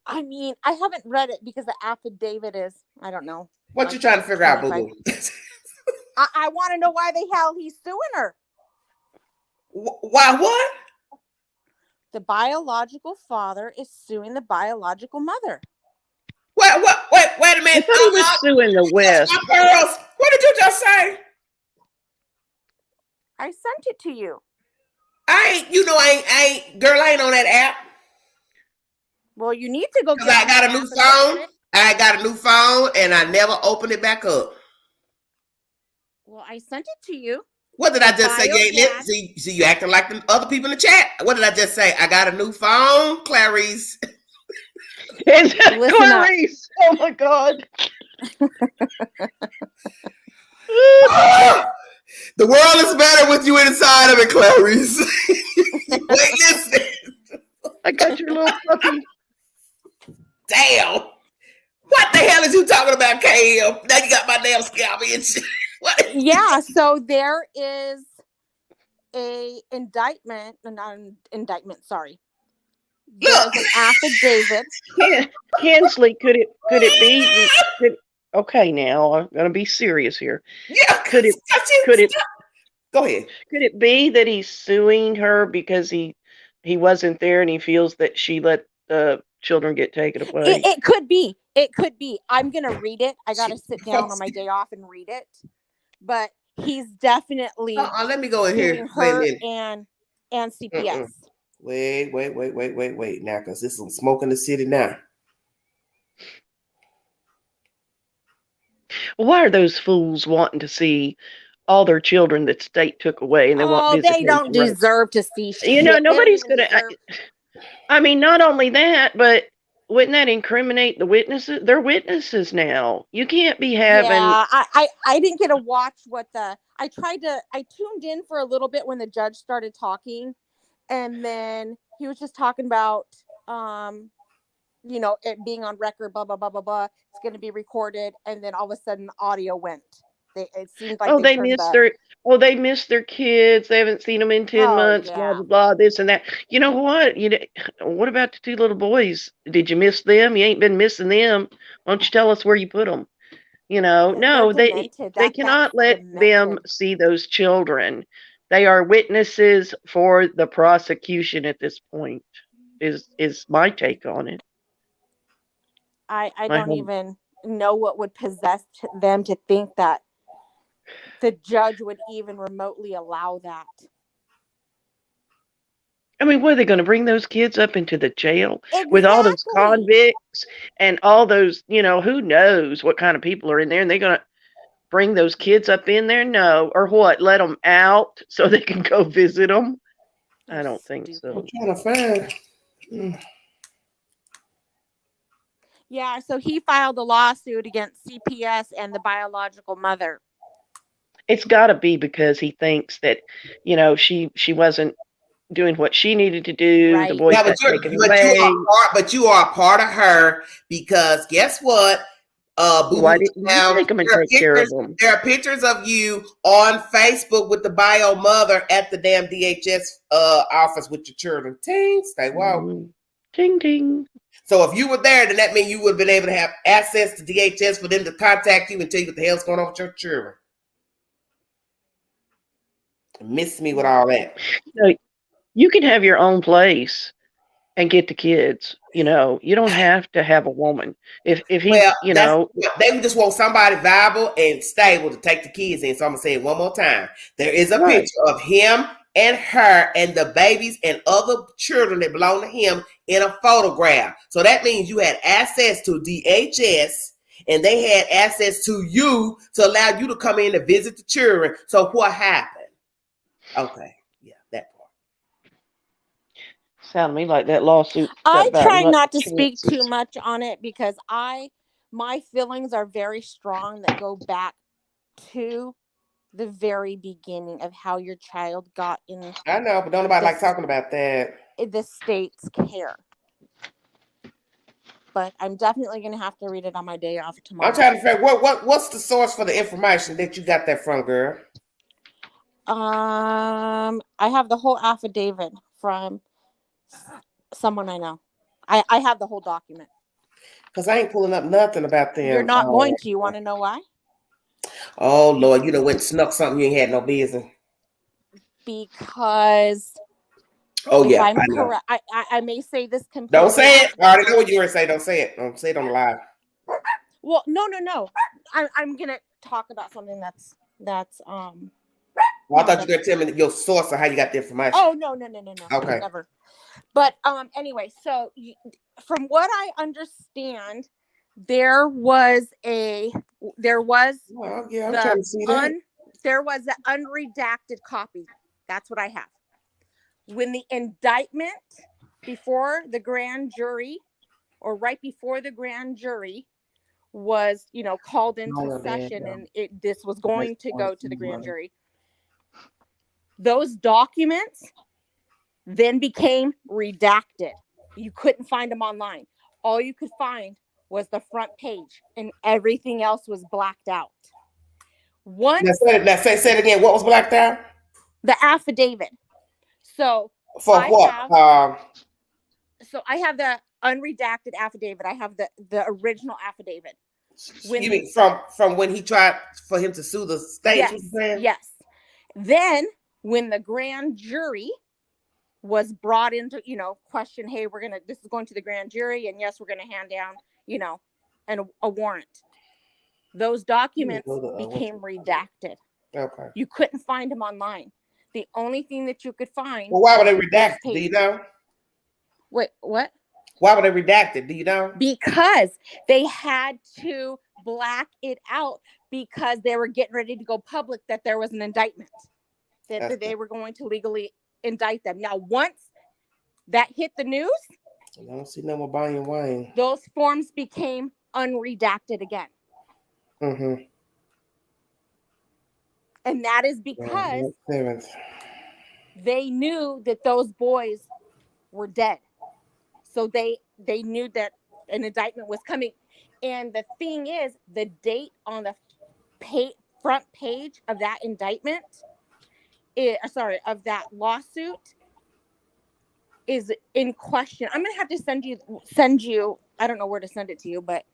I mean, I haven't read it because the affidavit is, I don't know. What you trying to figure out, boo-boo? I want to know why the hell he's suing her. Why what? The biological father is suing the biological mother. Wait a minute. I thought he was suing the West. Girls, what did you just say? I sent it to you. I ain't on that app. Well, you need to go get I got a new phone. I got a new phone and I never opened it back up. Well, I sent it to you. What did I just say? See, you acting like the other people in the chat. What did I just say? I got a new phone, Clarice. Is that Clarice? Oh my God. The world is better with you inside of it, Clarice. Wait, listen. I got your little puppy. Damn. What the hell is you talking about, KM? Now you got my damn scalp itch. Yeah, so there is a indictment, sorry. There's an affidavit. Kinsley, could it be? Okay, now I'm gonna be serious here. Yeah, could it? Go ahead. Could it be that he's suing her because he wasn't there and he feels that she let the children get taken away? It could be. It could be. I'm gonna read it. I gotta sit down on my day off and read it. But he's definitely. Let me go in here. Her and CPS. Wait. Now, because this is smoke in the city now. Why are those fools wanting to see all their children that state took away and they want they don't deserve to see shit. Nobody's gonna I mean, not only that, but wouldn't that incriminate the witnesses? They're witnesses now. You can't be having. Yeah, I didn't get to watch I tuned in for a little bit when the judge started talking, and then he was just talking about it being on record, blah blah blah blah blah. It's going to be recorded, and then all of a sudden the audio went, It seemed like they turned they miss their kids. They haven't seen them in 10 months, blah, blah, blah, this and that. You know what? What about the 2 little boys? Did you miss them? You ain't been missing them. Why don't you tell us where you put them? No, They're they demented. cannot let them demented. see those children. They are witnesses for the prosecution at this point, is my take on it. I I don't hope. even know what would possess them to think that the judge would even remotely allow that. I mean, what are they going to bring those kids up into the jail Exactly. with all those convicts and all those, who knows what kind of people are in there, and they're going to bring those kids up in there? No. Or what? Let them out so they can go visit them? I don't think so. I'm trying to find. Yeah, so he filed a lawsuit against CPS and the biological mother. It's got to be because he thinks that, she wasn't doing what she needed to do. Right. The boys got taken away. But you are a part of her, because guess what? Why didn't you take them and take care of them? There are pictures of you on Facebook with the bio mother at the damn DHS office with your children. Ting, stay woke. Ting, ting. So if you were there, then that means you would have been able to have access to DHS for them to contact you and tell you what the hell's going on with your children. Miss me with all that. You can have your own place and get the kids. You don't have to have a woman. If he, they just want somebody viable and stable to take the kids in. So I'm gonna say it one more time. There is a picture of him and her and the babies and other children that belong to him in a photograph. So that means you had access to DHS and they had access to you to allow you to come in and visit the children. So what happened? Okay. Yeah, that part. Sound to me like that lawsuit. I try not to speak too much on it because my feelings are very strong that go back to the very beginning of how your child got in. I know, but don't nobody like talking about that. The state's care. But I'm definitely going to have to read it on my day off tomorrow. I'm trying to figure what's the source for the information that you got that from, girl? I have the whole affidavit from someone I know. I have the whole document. Because I ain't pulling up nothing about them. You're not going to. You want to know why? Oh, Lord, you done went and snuck something you ain't had no business. Because I'm correct, I may say this completely. Don't say it. I already know what you were saying. Don't say it. Don't say it on the live. Well, no. I'm gonna talk about something that's Well, I thought you were gonna tell me your source of how you got the information. Oh, no. Okay. Never. But anyway, so from what I understand, there was an unredacted copy. That's what I have. When the indictment before the grand jury, or right before the grand jury was, called into session, and this was going to go to the grand jury, those documents then became redacted. You couldn't find them online. All you could find was the front page, and everything else was blacked out. Say it again. What was blacked out? The affidavit. So for what? So I have the unredacted affidavit. I have the original affidavit. You mean from when he tried for him to sue the state? Yes. Then when the grand jury was brought into, question, hey, this is going to the grand jury, and yes, we're gonna hand down, a warrant. Those documents became redacted. Okay. You couldn't find them online. The only thing that you could find. Well, why were they redacted? Do you know? Wait, what? Why were they redacted? Do you know? Because they had to black it out because they were getting ready to go public that there was an indictment, that they were going to legally indict them. Now, once that hit the news, I don't see no more Bonnie and Wayne. Those forms became unredacted again. Mm-hmm. And that is because they knew that those boys were dead. So they knew that an indictment was coming. And the thing is, the date on the front page of that indictment, of that lawsuit, is in question. I'm gonna have to send you. I don't know where to send it to you, but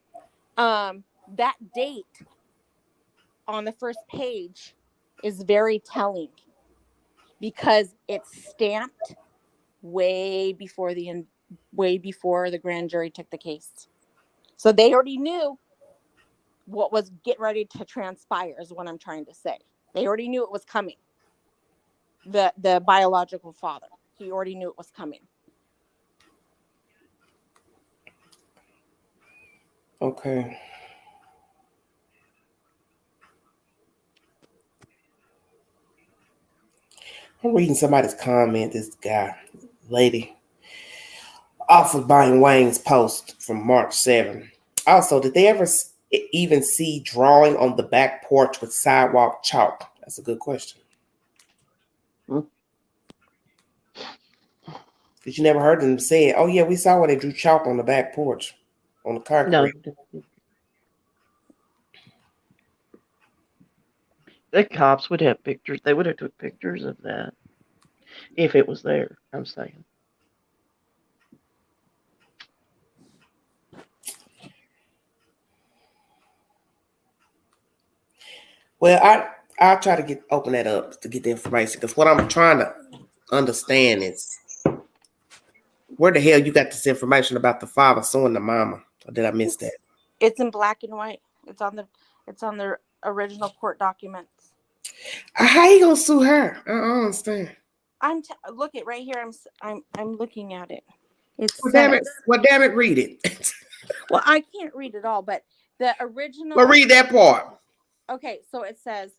that date on the first page is very telling because it's stamped way before the grand jury took the case. So they already knew what was getting ready to transpire, is what I'm trying to say. They already knew it was coming. The biological father, he already knew it was coming. Okay. I'm reading somebody's comment. This lady, off of Brian Wayne's post from March 7. Also, did they ever even see drawing on the back porch with sidewalk chalk? That's a good question. Because you never heard them say, "Oh yeah, we saw when they drew chalk on the back porch, on the concrete." No. The cops would have pictures. They would have took pictures of that if it was there. I'm saying. Well, I'll try to open that up to get the information, because what I'm trying to understand is where the hell you got this information about the father suing the mama? Or did I miss that? It's in black and white. It's on the original court documents. How you gonna sue her? I don't understand. Look it right here. I'm looking at it. Damn it, read it. Well, I can't read it all, but the original. Well, read that part. Okay, so it says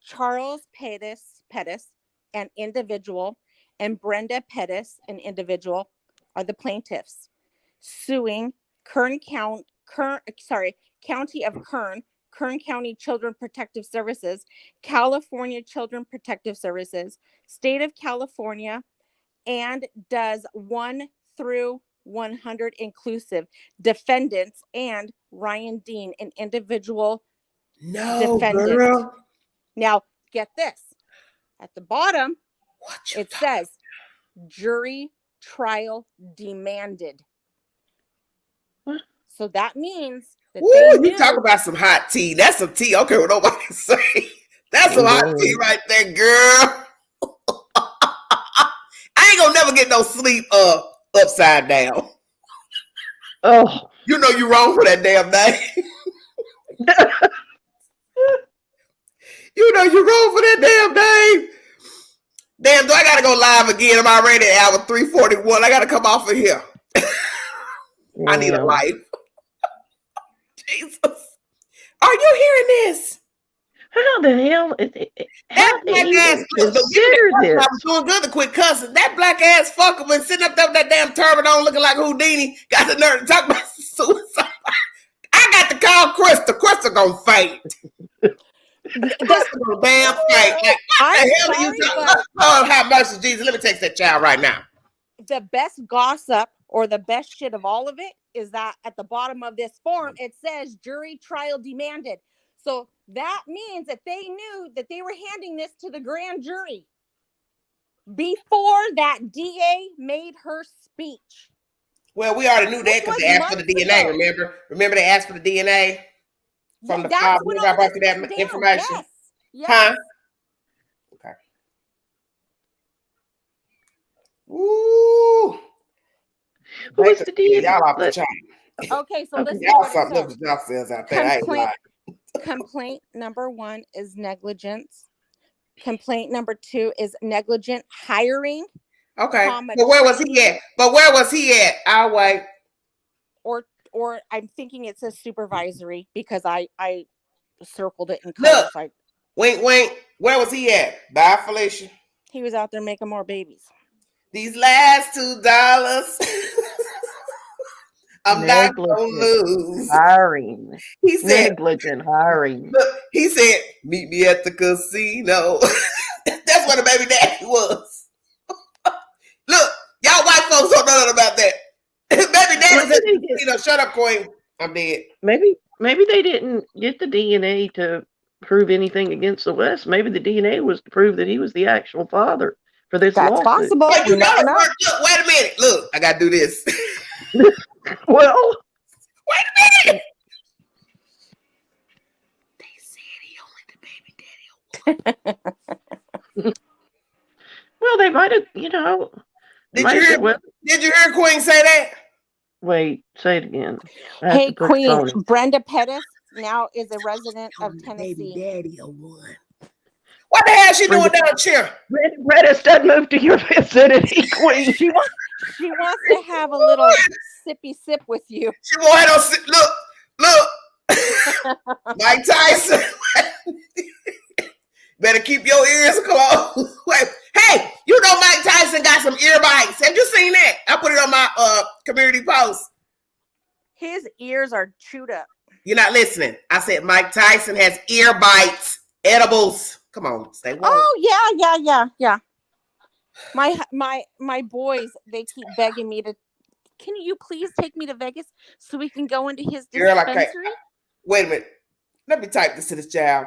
Charles Pettis, an individual, and Brenda Pettis, an individual, are the plaintiffs suing County of Kern County Children Protective Services, California Children Protective Services, State of California, and does 1 through 100 inclusive defendants, and Ryan Dean, an individual defendant. Girl. Now, get this. At the bottom, it says jury trial demanded. What? So that means that you talk about some hot tea. That's some tea. Okay, what nobody say. That's some hot tea right there, girl. I ain't gonna never get no sleep upside down. Oh. You know you wrong for that damn name. You know you wrong for that damn name. Damn, do I gotta go live again? I'm already at hour 3:41. I gotta come off of here. I need a life. Jesus. Are you hearing this? How the hell? How they even consider this? I was doing good to quit cussing. That black ass fucker been sitting up there with that damn turban on looking like Houdini. Got the nerve to talk about suicide. I got to call Krista. Krista gonna faint. Krista gonna damn faint. Like, what the hell are you talking about? Oh, have mercy, Jesus. Let me text that child right now. The best gossip or the best shit of all of it is that at the bottom of this form, it says jury trial demanded. So that means that they knew that they were handing this to the grand jury before that DA made her speech. Well, we already knew that because they asked for the DNA, remember? Remember they asked for the DNA from the father? Remember I brought you that information? Yes. Huh? Okay. Ooh. Who was the DNA? Y'all off the chain. Okay, so listen to y'all what something it says. y'all says out there. I ain't lying. Complaint number 1 is negligence. Complaint number 2 is negligent hiring. Okay. But where was he at? I'll wait. Or I'm thinking it says supervisory because I circled it in color. Look. Wink. Where was he at? Bye, Felicia. He was out there making more babies. These last $2. I'm not gonna lose. Hiring. He said negligent hiring. Look, he said, meet me at the casino. That's what a baby daddy was. Look, y'all white folks don't know nothing about that. Baby daddy's at the casino. Shut up, Queen. I'm dead. Maybe they didn't get the DNA to prove anything against the West. Maybe the DNA was to prove that he was the actual father for this That's lawsuit. possible. But We you know, never know. look, wait a minute. Look, I gotta do this. Well, wait a minute. They said he only the baby daddy. well, they might have, you know. Did you hear Queen say that? Wait, say it again. I have Hey, to put the Queen, phone in. Brenda Pettis now is a resident of Tennessee. Daddy or one. What the hell she doing down here? Redis doesn't move to your vicinity, Queen. She wants to have a little sippy sip with you. She want to look. Mike Tyson. Better keep your ears closed. Hey, you know Mike Tyson got some ear bites. Have you seen that? I put it on my community post. His ears are chewed up. You're not listening. I said Mike Tyson has ear bites, edibles. Come on, stay woke. Oh yeah. My boys, they keep begging me to. Can you please take me to Vegas so we can go into his dispensary? Wait a minute. Let me type this to this child.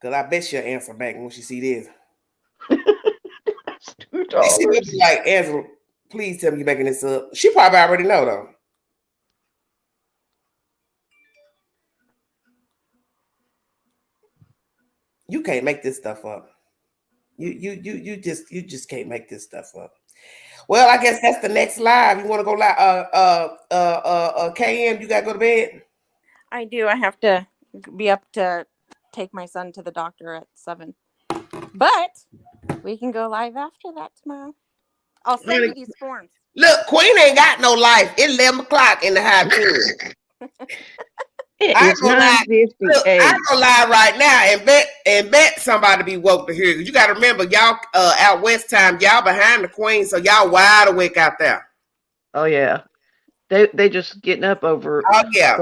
Because I bet she'll answer back when she see this. She would be like, Angela, please tell me you're making this up. She probably already know, though. You can't make this stuff up. You just can't make this stuff up. Well, I guess that's the next live. You want to go live? KM, you gotta go to bed. I do. I have to be up to take my son to the doctor at 7. But we can go live after that tomorrow. I'll send you these forms. Look, Queen ain't got no life. It's 11 o'clock in the high pool. I go live right now and bet somebody be woke to hear. You got to remember, y'all out west time, y'all behind the Queen, so y'all wide awake out there. Oh yeah, they just getting up over. Oh yeah,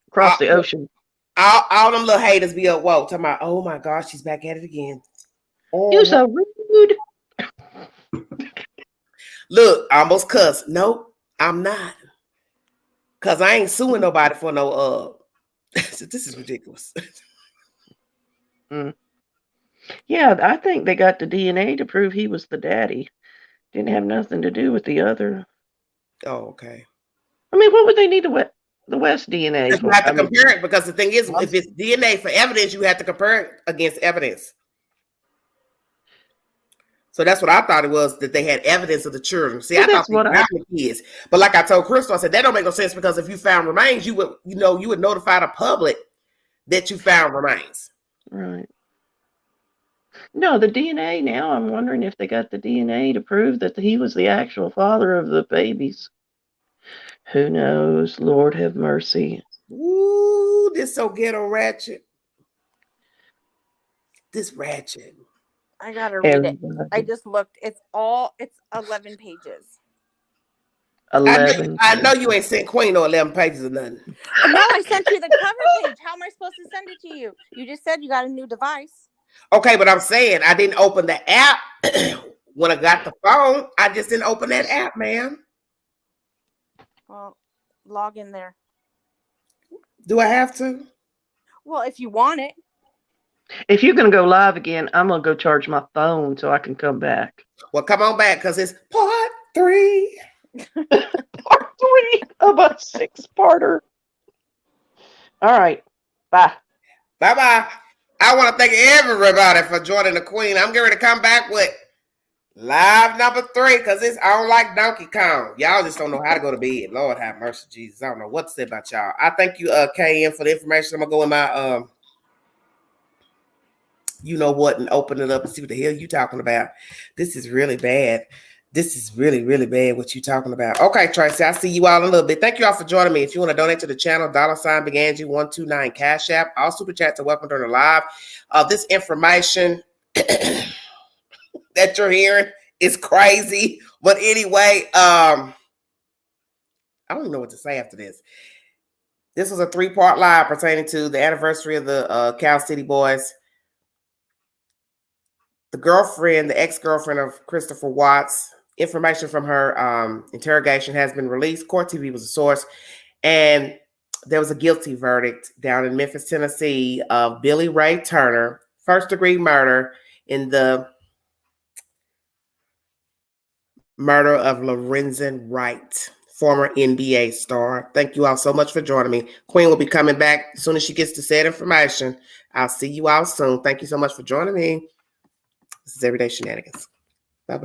across the ocean. All them little haters be up woke talking about. Oh my gosh, she's back at it again. You so rude. Look, I almost cussed. Nope, I'm not. Cause I ain't suing nobody for no this is ridiculous. Yeah, I think they got the DNA to prove he was the daddy. Didn't have nothing to do with the other. Oh, okay. I mean, what would they need the West DNA for? You have to compare it because the thing is, if it's DNA for evidence, you have to compare it against evidence. So that's what I thought it was, that they had evidence of the children. See, I thought they found the kids. But like I told Crystal, I said, that don't make no sense because if you found remains, you would notify the public that you found remains. Right. No, the DNA now, I'm wondering if they got the DNA to prove that he was the actual father of the babies. Who knows? Lord have mercy. Ooh, this so ghetto ratchet. This ratchet. I gotta read it. I just looked. It's 11 pages. 11. I know you ain't sent Queen no 11 pages or nothing. No, I sent you the cover page. How am I supposed to send it to you? You just said you got a new device. Okay, but I'm saying I didn't open the app when I got the phone. I just didn't open that app, man. Well, log in there. Do I have to? Well, if you want it. If you're going to go live again, I'm going to go charge my phone so I can come back. Well, come on back because it's part 3. Part 3 of a 6-parter. All right. Bye. Bye-bye. I want to thank everybody for joining the Queen. I'm getting ready to come back with live number 3 because I don't like Donkey Kong. Y'all just don't know how to go to bed. Lord have mercy, Jesus. I don't know what to say about y'all. I thank you, KM, for the information. I'm going to go in my... you know what, and open it up and see what the hell you talking about. This is really bad. This is really, really bad what you talking about. Okay, Tracy, I'll see you all in a little bit. Thank you all for joining me. If you want to donate to the channel, $BigAngie129 Cash App. All super chats are welcome during the live. This information that you're hearing is crazy. But anyway, I don't even know what to say after this. This was a 3-part live pertaining to the anniversary of the Cal City Boys. The girlfriend, the ex-girlfriend of Christopher Watts, information from her interrogation has been released. Court TV was a source. And there was a guilty verdict down in Memphis, Tennessee of Billy Ray Turner, first-degree murder in the murder of Lorenzen Wright, former NBA star. Thank you all so much for joining me. Queen will be coming back as soon as she gets to said information. I'll see you all soon. Thank you so much for joining me. This is Everyday Shenanigans.